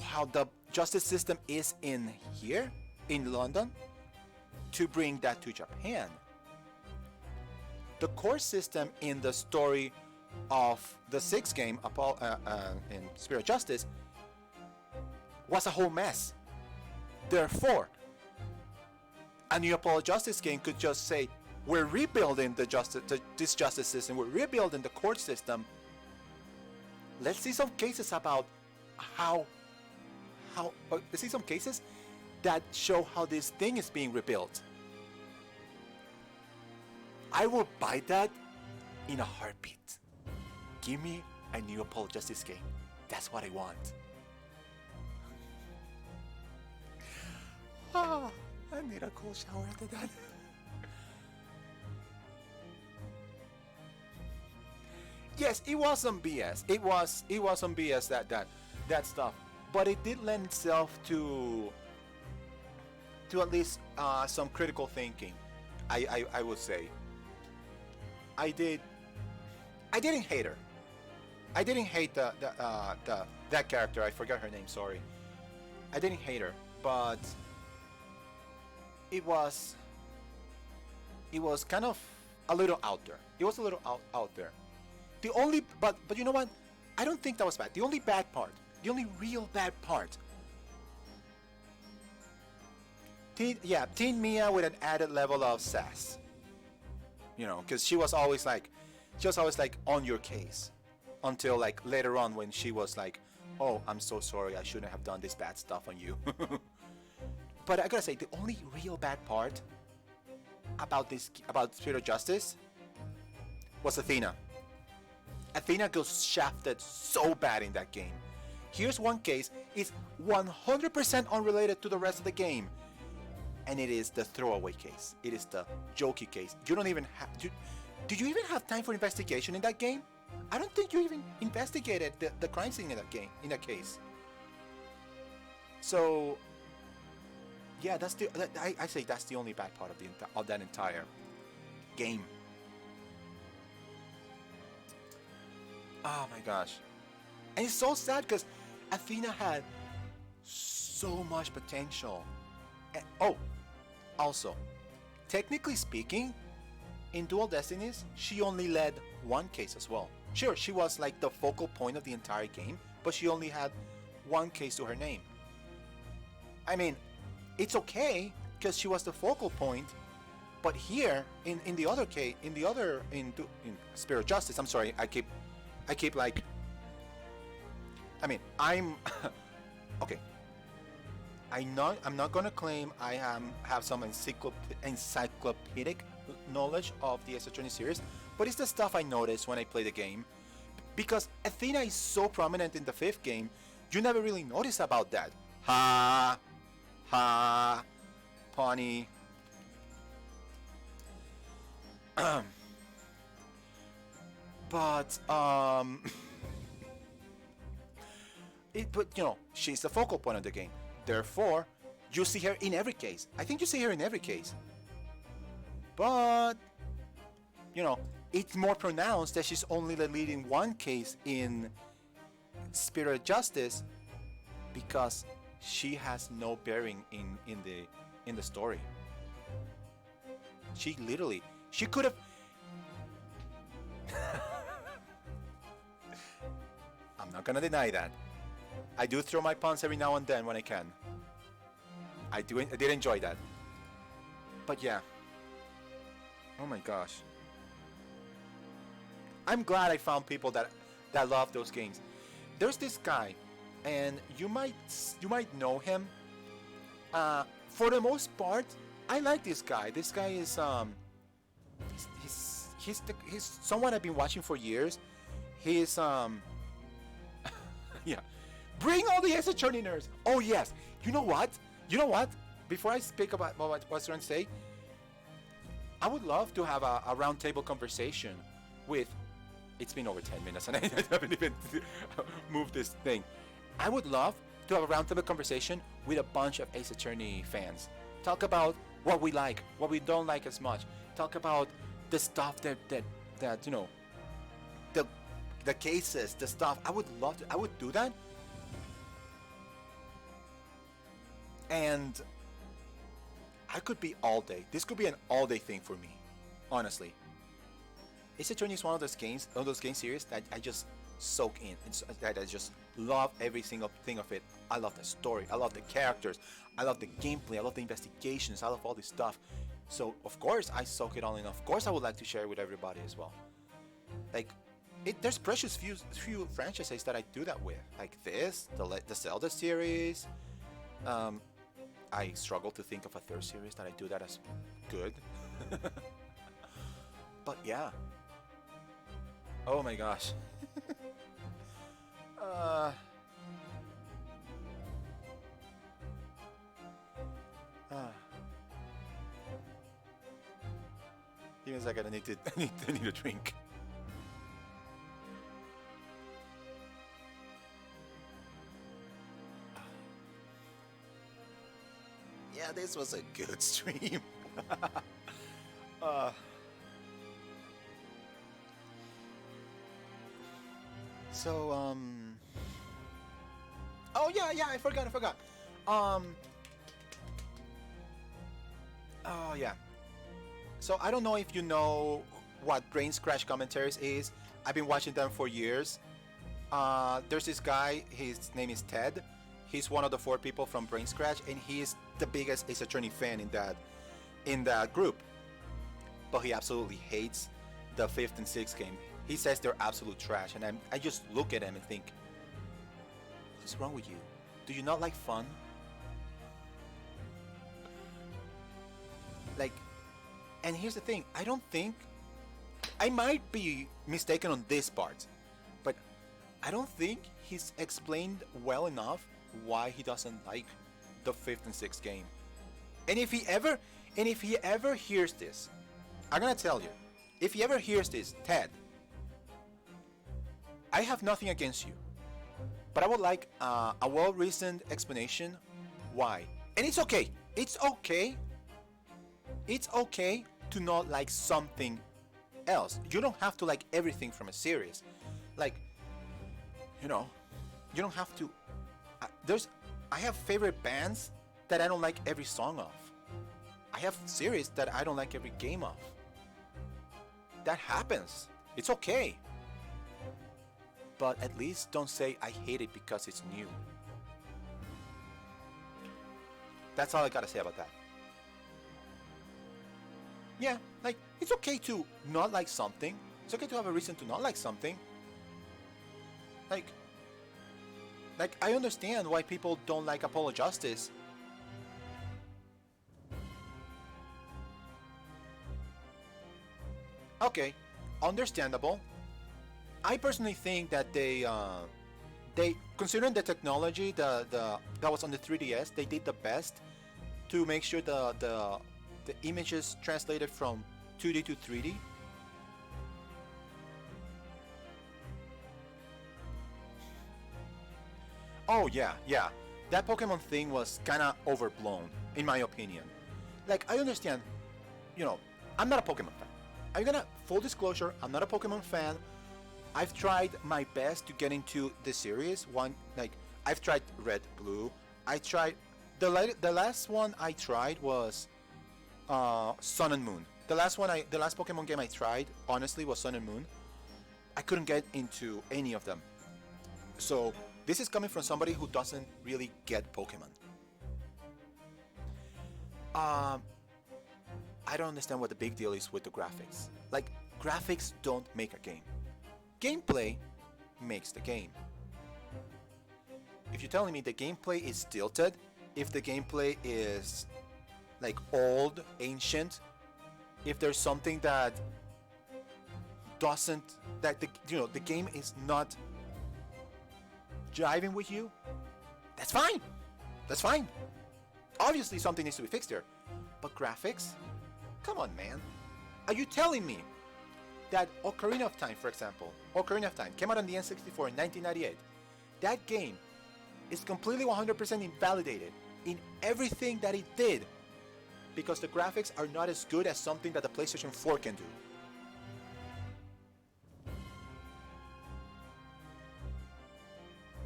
how the justice system is in here in London to bring that to Japan. The core system in the story of the sixth game, in Spirit Justice, was a whole mess. Therefore, a new Apollo Justice game could just say, we're rebuilding this justice system, we're rebuilding the court system. Let's see some cases about let's see some cases that show how this thing is being rebuilt. I will buy that in a heartbeat. Give me a new Apollo Justice game. That's what I want. Ah, I need a cold shower after that. Yes, it was some BS. It was some BS that stuff. But it did lend itself to at least some critical thinking. I would say. I didn't hate her. I didn't hate that character. I forgot her name. Sorry. I didn't hate her, but it was kind of a little out there. It was a little out there. The only but you know what? I don't think that was bad. The only bad part, the only real bad part. Teen Mia with an added level of sass. You know, because she was always like on your case, until like later on when she was like, "Oh, I'm so sorry. I shouldn't have done this bad stuff on you." But I gotta say, the only real bad part about Spirit of Justice was Athena. Athena goes shafted so bad in that game. Here's one case. It's 100% unrelated to the rest of the game. And it is the throwaway case. It is the jokey case. You don't even have... Did you even have time for investigation in that game? I don't think you even investigated the crime scene in that game, in that case. So... yeah, I say that's the only bad part of that entire game. Oh my gosh. And it's so sad because Athena had so much potential. And, also, technically speaking, in Dual Destinies, she only led one case as well. Sure, she was like the focal point of the entire game, but she only had one case to her name. I mean, it's okay because she was the focal point, but here in the other case, in Spirit of Justice, I'm sorry, I keep like, I mean, I'm okay. I'm not gonna claim I have some encyclopedic knowledge of the Ace Attorney series, but it's the stuff I notice when I play the game. Because Athena is so prominent in the fifth game, you never really notice about that. Pawnee. But but you know, she's the focal point of the game. Therefore, you see her in every case. I think you see her in every case. But you know, it's more pronounced that she's only the lead in one case in Spirit of Justice because she has no bearing in in the story. She literally, she could have. I'm not gonna deny that. I do throw my puns every now and then when I can. I did enjoy that. But yeah. Oh my gosh. I'm glad I found people that love those games. There's this guy, and you might know him. For the most part, I like this guy. This guy is he's someone I've been watching for years. He's yeah. Bring all the Ace Attorney nerds. Oh yes. You know what? Before I speak about what I was going to say, I would love to have a roundtable conversation with. It's been over 10 minutes and I haven't even moved this thing. I would love to have a roundtable conversation with a bunch of Ace Attorney fans. Talk about what we like, what we don't like as much. Talk about the stuff that you know, the cases, the stuff. I would love to. I would do that. And I could be all day. This could be an all-day thing for me, honestly. Ace Attorney is one of those game series that I just soak in, that I just love every single thing of it. I love the story, I love the characters, I love the gameplay, I love the investigations, I love all this stuff. So of course I soak it all in. Of course I would like to share it with everybody as well. Like, there's precious few franchises that I do that with, like this, the Zelda series. I struggle to think of a third series that I do that as good. But yeah. Oh my gosh. Give me a second, I need a drink. Yeah, this was a good stream. Oh yeah, I forgot. Oh yeah. So I don't know if you know what Brains Crash Commentaries is. I've been watching them for years. There's this guy, his name is Ted. He's one of the 4 people from Brains Crash, and he's the biggest Ace Attorney fan in that group. But he absolutely hates the 5th and 6th game. He says they're absolute trash, and I just look at him and think, what's wrong with you? Do you not like fun? Like, and here's the thing, I might be mistaken on this part, but I don't think he's explained well enough why he doesn't like the 5th and 6th game. And if he ever hears this, I'm gonna tell you, if he ever hears this, Ted, I have nothing against you, but I would like a well-reasoned explanation why. And it's okay. It's okay to not like something else. You don't have to like everything from a series. Like, you know, you don't have to. I have favorite bands that I don't like every song of. I have series that I don't like every game of. That happens. It's okay. But at least don't say I hate it because it's new. That's all I gotta say about that. Yeah, like, it's okay to not like something. It's okay to have a reason to not like something. Like I understand why people don't like Apollo Justice. Okay, understandable. I personally think that they considering the technology that was on the 3DS, they did the best to make sure the images translated from 2D to 3D. Oh yeah. That Pokemon thing was kinda overblown, in my opinion. Like, I understand, you know, I'm not a Pokemon fan. Full disclosure, I'm not a Pokemon fan. I've tried my best to get into the series. I've tried Red, Blue. I tried The last one I tried was Sun and Moon. The last Pokemon game I tried, honestly, was Sun and Moon. I couldn't get into any of them. So this is coming from somebody who doesn't really get Pokemon. I don't understand what the big deal is with the graphics. Like, graphics don't make a game. Gameplay makes the game. If you're telling me the gameplay is stilted, if the gameplay is like old, ancient, if there's something that doesn't, that the game is not jiving with you, that's fine. That's fine. Obviously something needs to be fixed there. But graphics? Come on, man. Are you telling me that Ocarina of Time, for example, Ocarina of Time came out on the N64 in 1998. That game is completely 100% invalidated in everything that it did because the graphics are not as good as something that the PlayStation 4 can do.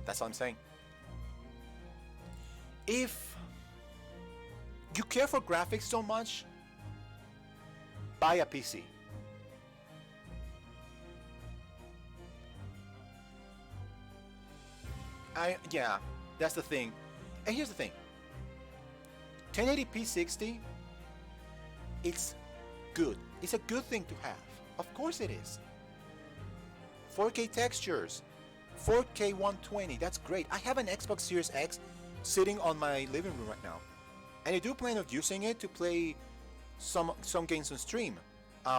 That's all I'm saying. If you care for graphics so much, buy a PC. Yeah, that's the thing. And here's the thing. 1080p 60, it's good. It's a good thing to have. Of course it is. 4K textures, 4K 120, that's great. I have an Xbox Series X sitting on my living room right now. And I do plan on using it to play some games on stream.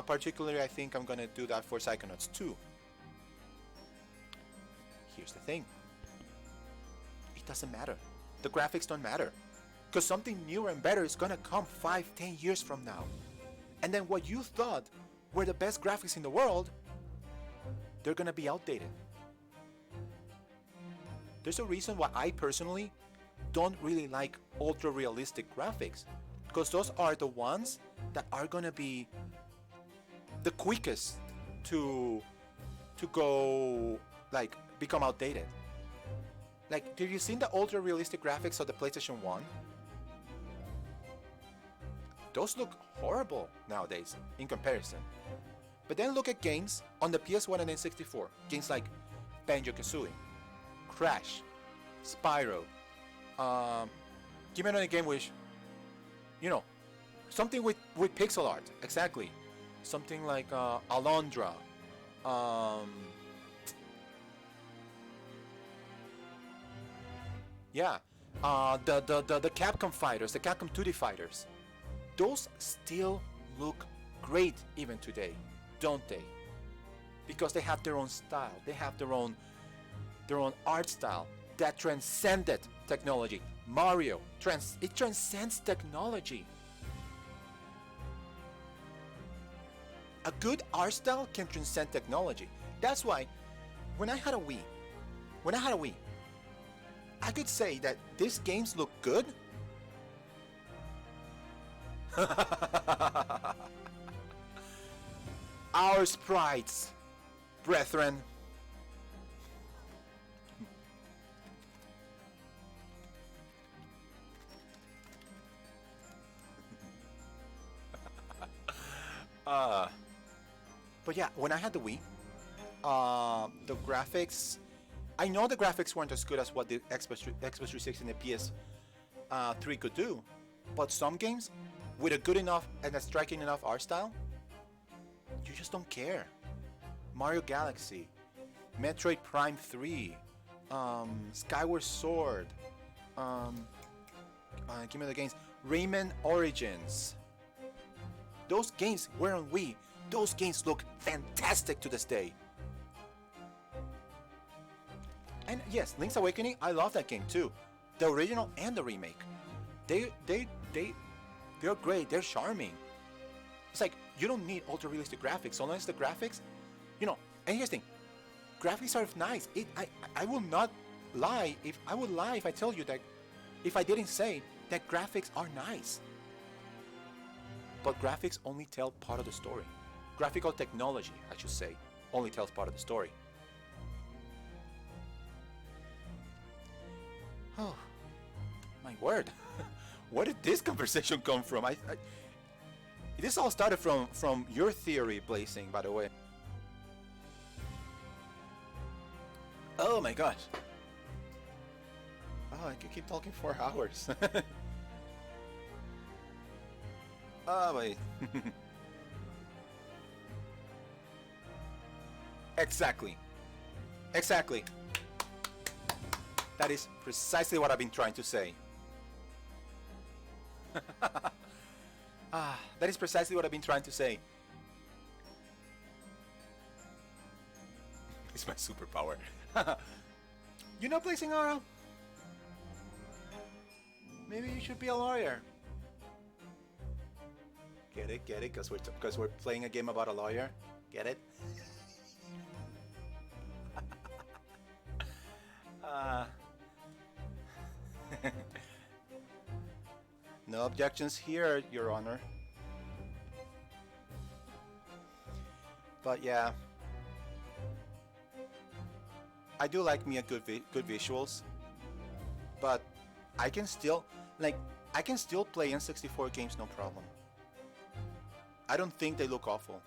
Particularly, I think I'm gonna do that for Psychonauts 2. Here's the thing. It doesn't matter. The graphics don't matter. Because something newer and better is gonna come 5-10 years from now. And then what you thought were the best graphics in the world, they're gonna be outdated. There's a reason why I personally don't really like ultra realistic graphics. Because those are the ones that are gonna be the quickest to go, like, become outdated. Like, did you see the ultra realistic graphics of the PlayStation 1? Those look horrible nowadays in comparison. But then look at games on the PS1 and N64. Games like Banjo-Kazooie, Crash, Spyro. Give me another game which, something with pixel art. Exactly. Something like Alondra. Yeah, the Capcom fighters, the Capcom 2D fighters, those still look great even today, don't they? Because they have their own style, they have their own art style that transcended technology. Mario, it transcends technology. A good art style can transcend technology. That's why when I had a Wii, I could say that these games look good. Our sprites, brethren. But yeah, when I had the Wii, the graphics, I know the graphics weren't as good as what the Xbox 360 and the PS3 could do, but some games with a good enough and a striking enough art style, you just don't care. Mario Galaxy, Metroid Prime 3, Skyward Sword, give me the games, Rayman Origins. Those games were on Wii. Those games look fantastic to this day. And yes, Link's Awakening, I love that game too. The original and the remake. They're great, they're charming. It's like, you don't need ultra realistic graphics, unless the graphics, and here's the thing, graphics are nice. I will not lie if I tell you that, if I didn't say that graphics are nice. But graphics only tell part of the story. Graphical technology, I should say, only tells part of the story. Oh, my word. Where did this conversation come from? This all started from your theory, Blazing, by the way. Oh my gosh. Oh, I could keep talking for hours. Oh, wait. Exactly. Exactly. That is precisely what I've been trying to say. That is precisely what I've been trying to say. It's my superpower. You know, Blazing Aura? Maybe you should be a lawyer. Get it? Get it? Because we're playing a game about a lawyer. Get it? No objections here, Your Honor. But yeah, I do like me a good visuals, but I can still play N64 games no problem. I don't think they look awful.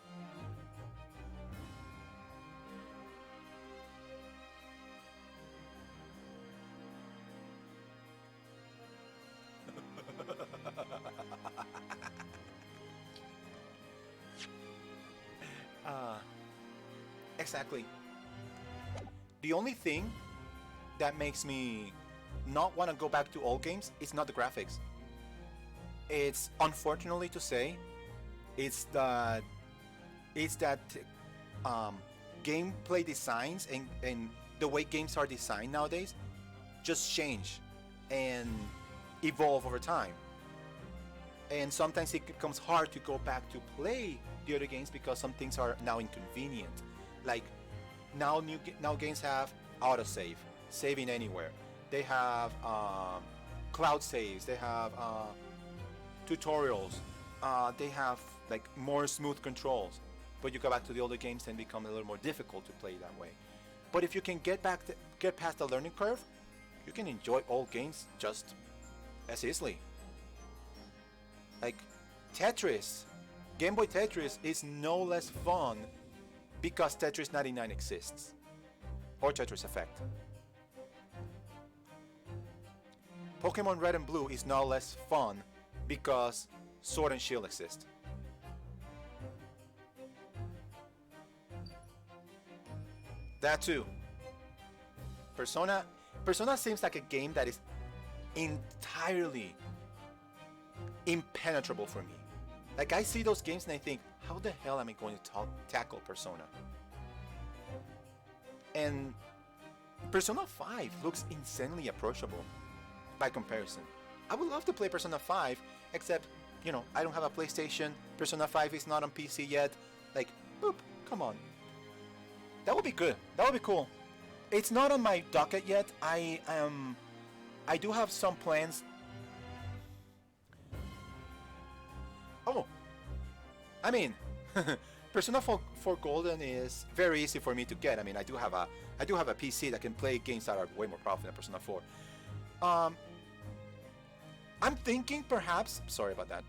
Exactly. The only thing that makes me not want to go back to old games is not the graphics. It's, unfortunately to say, it's that gameplay designs and the way games are designed nowadays just change and evolve over time. And sometimes it becomes hard to go back to play the other games because some things are now inconvenient. Like now games have autosave, saving anywhere. They have cloud saves. They have tutorials. They have like more smooth controls. But you go back to the older games and become a little more difficult to play that way. But if you can get past the learning curve, you can enjoy old games just as easily. Like Tetris, Game Boy Tetris is no less fun because Tetris 99 exists, or Tetris Effect. Pokemon Red and Blue is no less fun because Sword and Shield exist. That too. Persona seems like a game that is entirely impenetrable for me. Like I see those games and I think, how the hell am I going to tackle Persona? And Persona 5 looks insanely approachable by comparison. I would love to play Persona 5, except, you know, I don't have a PlayStation. Persona 5 is not on PC yet. Like, boop, come on. That would be good. That would be cool. It's not on my docket yet. I do have some plans. Oh, I mean, Persona 4 Golden is very easy for me to get. I mean, I do have a PC that can play games that are way more powerful than Persona 4. I'm thinking perhaps, sorry about that.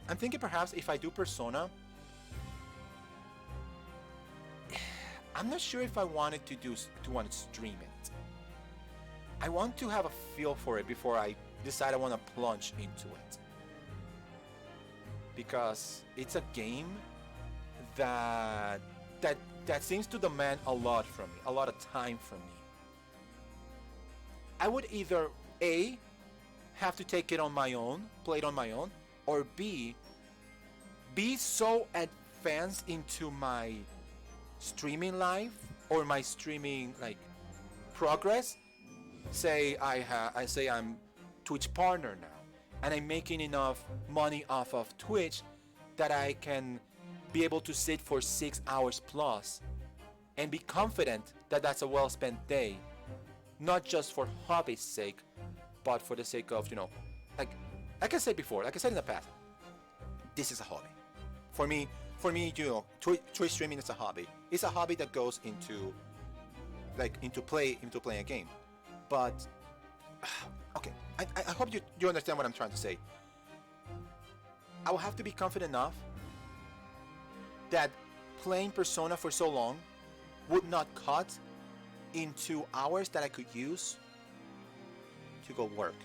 I'm thinking perhaps if I do Persona, I'm not sure if I wanted to want to stream it. I want to have a feel for it before I decide I want to plunge into it. Because it's a game that seems to demand a lot from me, a lot of time from me. I would either A, have to take it on my own, play it on my own, or B, be so advanced into my streaming life or my streaming like progress. Say I say I'm Twitch partner now, and I'm making enough money off of Twitch that I can be able to sit for 6 hours plus and be confident that that's a well spent day, not just for hobby's sake, but for the sake of, you know, like I said before, like I said in the past, this is a hobby. For me, you know, Twitch streaming is a hobby. It's a hobby that goes into playing a game. But okay, I hope you understand what I'm trying to say. I will have to be confident enough that playing Persona for so long would not cut into hours that I could use to go work.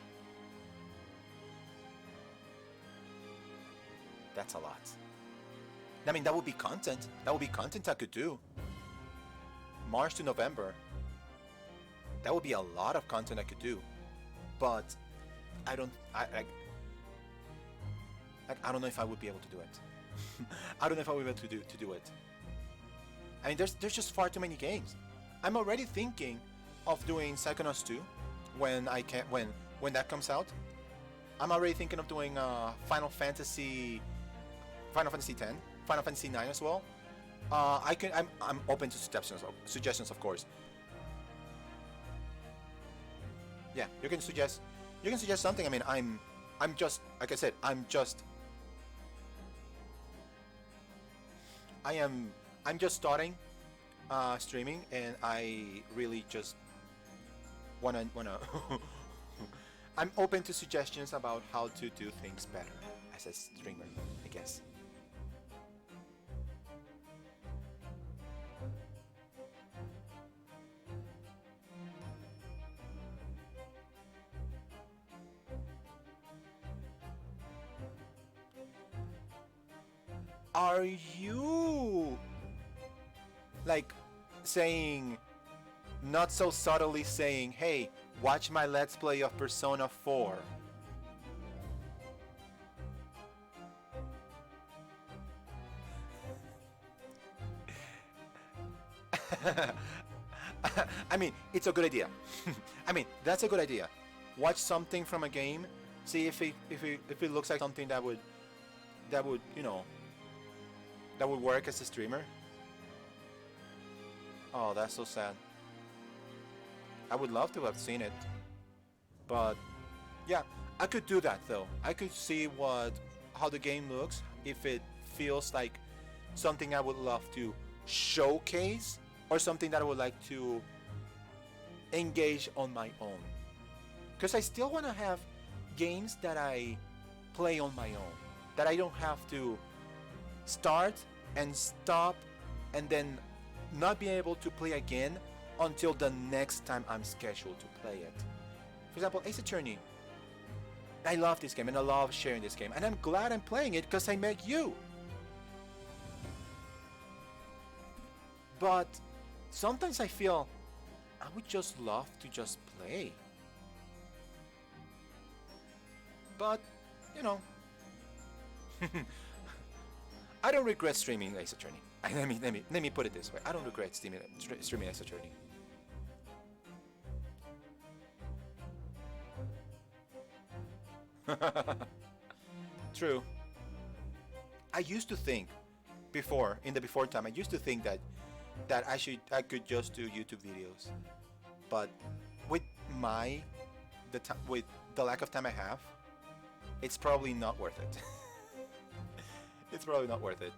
That's a lot. I mean, that would be content. That would be content I could do. March to November. That would be a lot of content I could do. But I don't I don't know if I would be able to do it. I don't know if I would be able to do it. I mean, there's just far too many games. I'm already thinking of doing Psychonauts 2 when that comes out. I'm already thinking of doing Final Fantasy X, Final Fantasy 9 as well. I'm open to suggestions of course. Yeah, you can suggest something. I mean, I'm just, like I said, I'm just starting streaming, and I really just wanna I'm open to suggestions about how to do things better as a streamer, I guess. Are you like saying, not so subtly saying, hey, watch my Let's Play of Persona 4? I mean, it's a good idea. I mean, that's a good idea. Watch something from a game, see if it looks like something that would you know, that would work as a streamer. Oh, that's so sad. I would love to have seen it, but yeah, I could do that though. I could see how the game looks, if it feels like something I would love to showcase or something that I would like to engage on my own. Because I still want to have games that I play on my own, that I don't have to start and stop and then not be able to play again until the next time I'm scheduled to play it. For example, Ace Attorney. I love this game and I love sharing this game, and I'm glad I'm playing it because I met you. But sometimes I feel I would just love to just play. But, you know, I don't regret streaming Ace Attorney. Let me put it this way. I don't regret streaming Ace Attorney. True. I used to think before, in the before time, I used to think that I could just do YouTube videos. But with with the lack of time I have, it's probably not worth it. It's probably not worth it.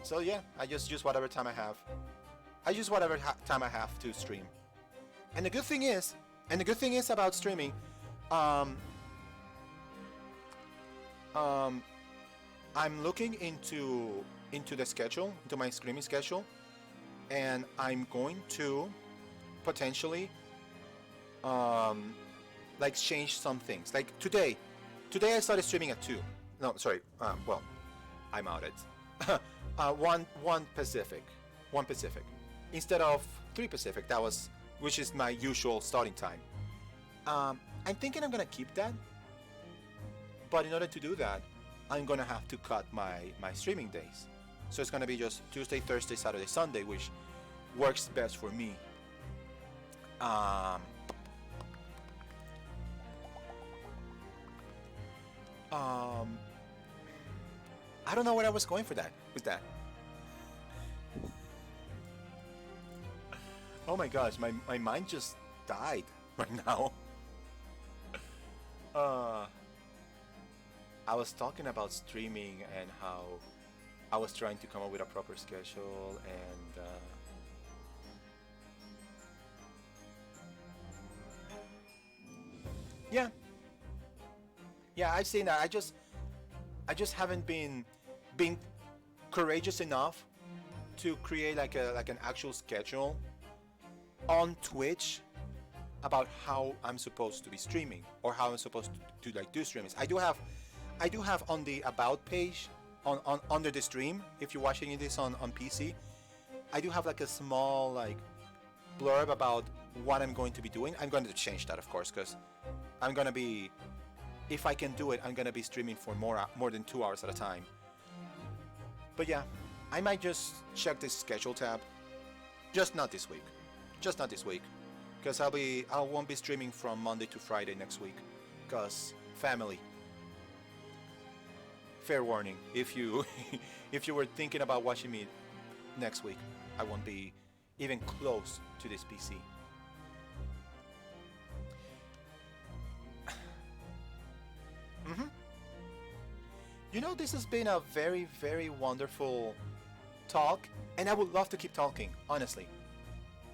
So yeah, I just use whatever time I have. I use whatever time I have to stream. And the good thing is about streaming, I'm looking into the schedule, into my streaming schedule, and I'm going to potentially like change some things. Like today I started streaming at 2. No, sorry. Well, I'm out at 1 Pacific instead of 3 Pacific. Which is my usual starting time. I'm thinking I'm gonna keep that, but in order to do that, I'm gonna have to cut my streaming days. So it's gonna be just Tuesday, Thursday, Saturday, Sunday, which works best for me. I don't know where I was going with that. Oh my gosh, my mind just died right now. I was talking about streaming and how I was trying to come up with a proper schedule, and Yeah. Yeah, I've seen that. I just haven't been courageous enough to create like an actual schedule on Twitch about how I'm supposed to be streaming or how I'm supposed to like do streams. I do have on the about page on under the stream, if you're watching this on PC, I do have like a small like blurb about what I'm going to be doing. I'm going to change that, of course, because I'm gonna be, if I can do it, I'm gonna be streaming for more than 2 hours at a time. But yeah, I might just check this schedule tab. Just not this week. Just not this week, because I won't be streaming from Monday to Friday next week, because family. Fair warning, if you if you were thinking about watching me next week, I won't be even close to this PC. You know, this has been a very, very wonderful talk, and I would love to keep talking, honestly.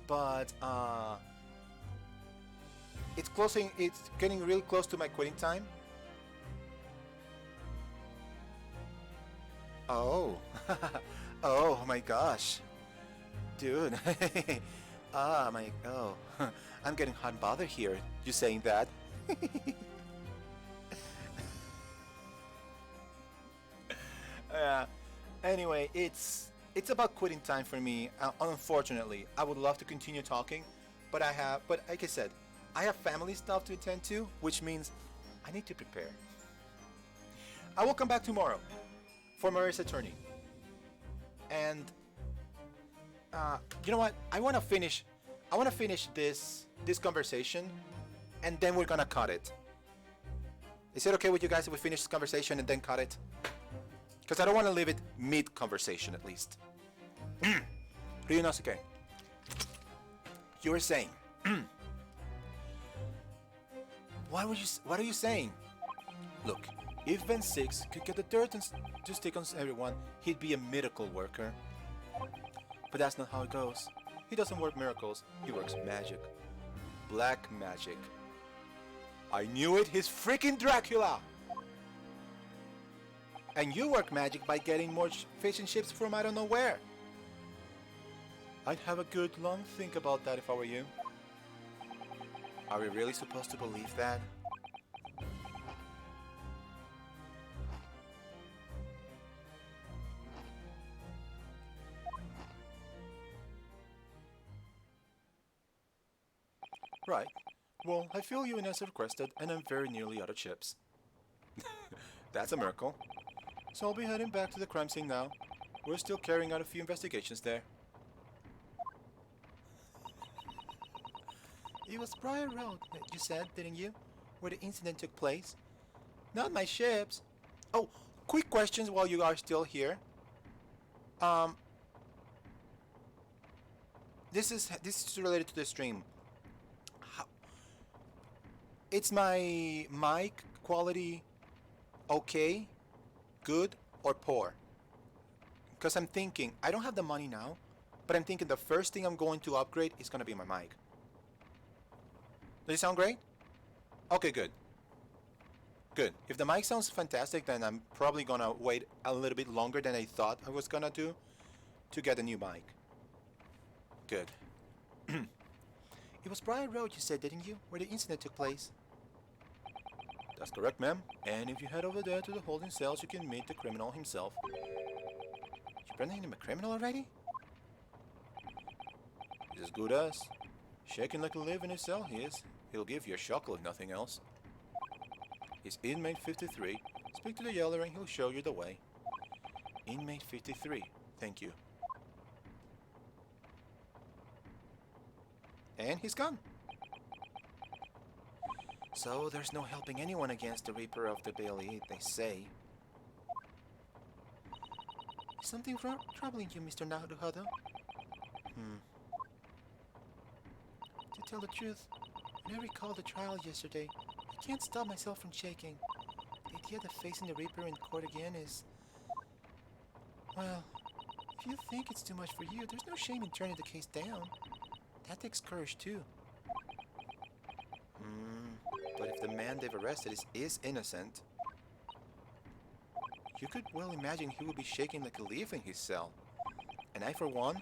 But it's getting really close to my quitting time. Oh, oh my gosh, dude. I'm getting hot and bothered here. You saying that? Anyway, it's about quitting time for me. Unfortunately, I would love to continue talking, but like I said, I have family stuff to attend to, which means I need to prepare. I will come back tomorrow for Maria's attorney, and you know what? I want to finish this conversation, and then we're gonna cut it. Is it okay with you guys if we finish this conversation and then cut it? Because I don't want to leave it mid-conversation, at least. Ryunosuke, you were saying. What are you saying? Look, if Ben 6 could get the dirt to stick on everyone, he'd be a miracle worker. But that's not how it goes. He doesn't work miracles, he works magic. Black magic. I knew it, he's freaking Dracula! And you work magic by getting more fish and chips from I don't know where. I'd have a good long think about that if I were you. Are we really supposed to believe that? Right. Well, I feel you as requested, and I'm very nearly out of chips. That's a miracle. So I'll be heading back to the crime scene now. We're still carrying out a few investigations there. It was Briar Road, you said, didn't you? Where the incident took place? Not my ships. Oh, quick questions while you are still here. This is related to the stream. It's my mic quality okay, good, or poor? Because I'm thinking, I don't have the money now, but I'm thinking the first thing I'm going to upgrade is going to be my mic. Does it sound great? Okay, good. Good. If the mic sounds fantastic, then I'm probably going to wait a little bit longer than I thought I was going to do to get a new mic. Good. It was Briar Road, you said, didn't you? Where the incident took place. That's correct, ma'am. And if you head over there to the holding cells, you can meet the criminal himself. You branding him a criminal already? He's as good as. Shaking like a leaf in his cell, he is. He'll give you a shock if nothing else. He's inmate 53. Speak to the Yeller and he'll show you the way. Inmate 53. Thank you. And he's gone. So there's no helping anyone against the Reaper of the Bailey, they say. Is something troubling you, Mr. Naruhodo? To tell the truth, when I recall the trial yesterday, I can't stop myself from shaking. The idea of facing the Reaper in court again is... Well, if you think it's too much for you, there's no shame in turning the case down. That takes courage, too. But if if the man they've arrested is innocent, you could well imagine he would be shaking like a leaf in his cell. And I, for one,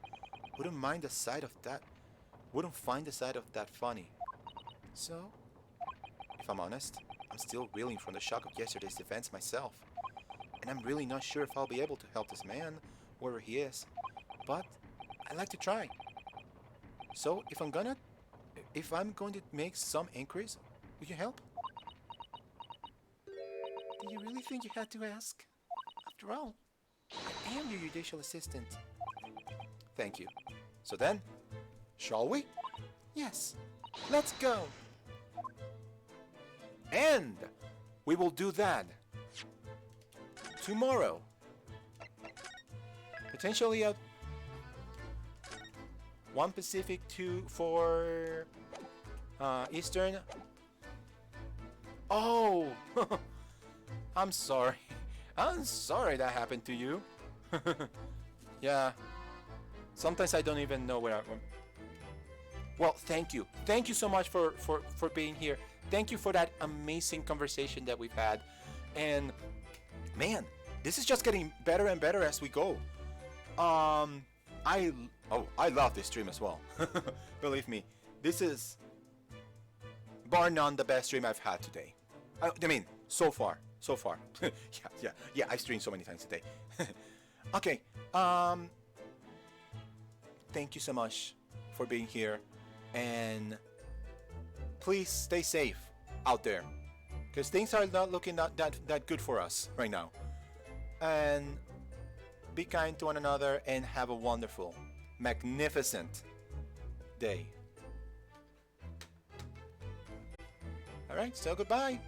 wouldn't find the sight of that funny. So, if I'm honest, I'm still reeling from the shock of yesterday's events myself. And I'm really not sure if I'll be able to help this man, wherever he is. But I'd like to try. So, if I'm going to make some inquiries, will you help? Do you really think you had to ask? After all, I am your judicial assistant. Thank you. So then, shall we? Yes. Let's go. And we will do that tomorrow. Potentially at 1 Pacific, 2 for Eastern. Oh, I'm sorry. I'm sorry that happened to you. Yeah. Sometimes I don't even know where I'm. Well, thank you. Thank you so much for being here. Thank you for that amazing conversation that we've had. And man, this is just getting better and better as we go. I love this stream as well. Believe me, this is bar none the best stream I've had today. I mean, so far. Yeah, I streamed so many times today. Okay, thank you so much for being here, and please stay safe out there, because things are not looking that good for us right now. And be kind to one another and have a wonderful, magnificent day. Alright, so goodbye.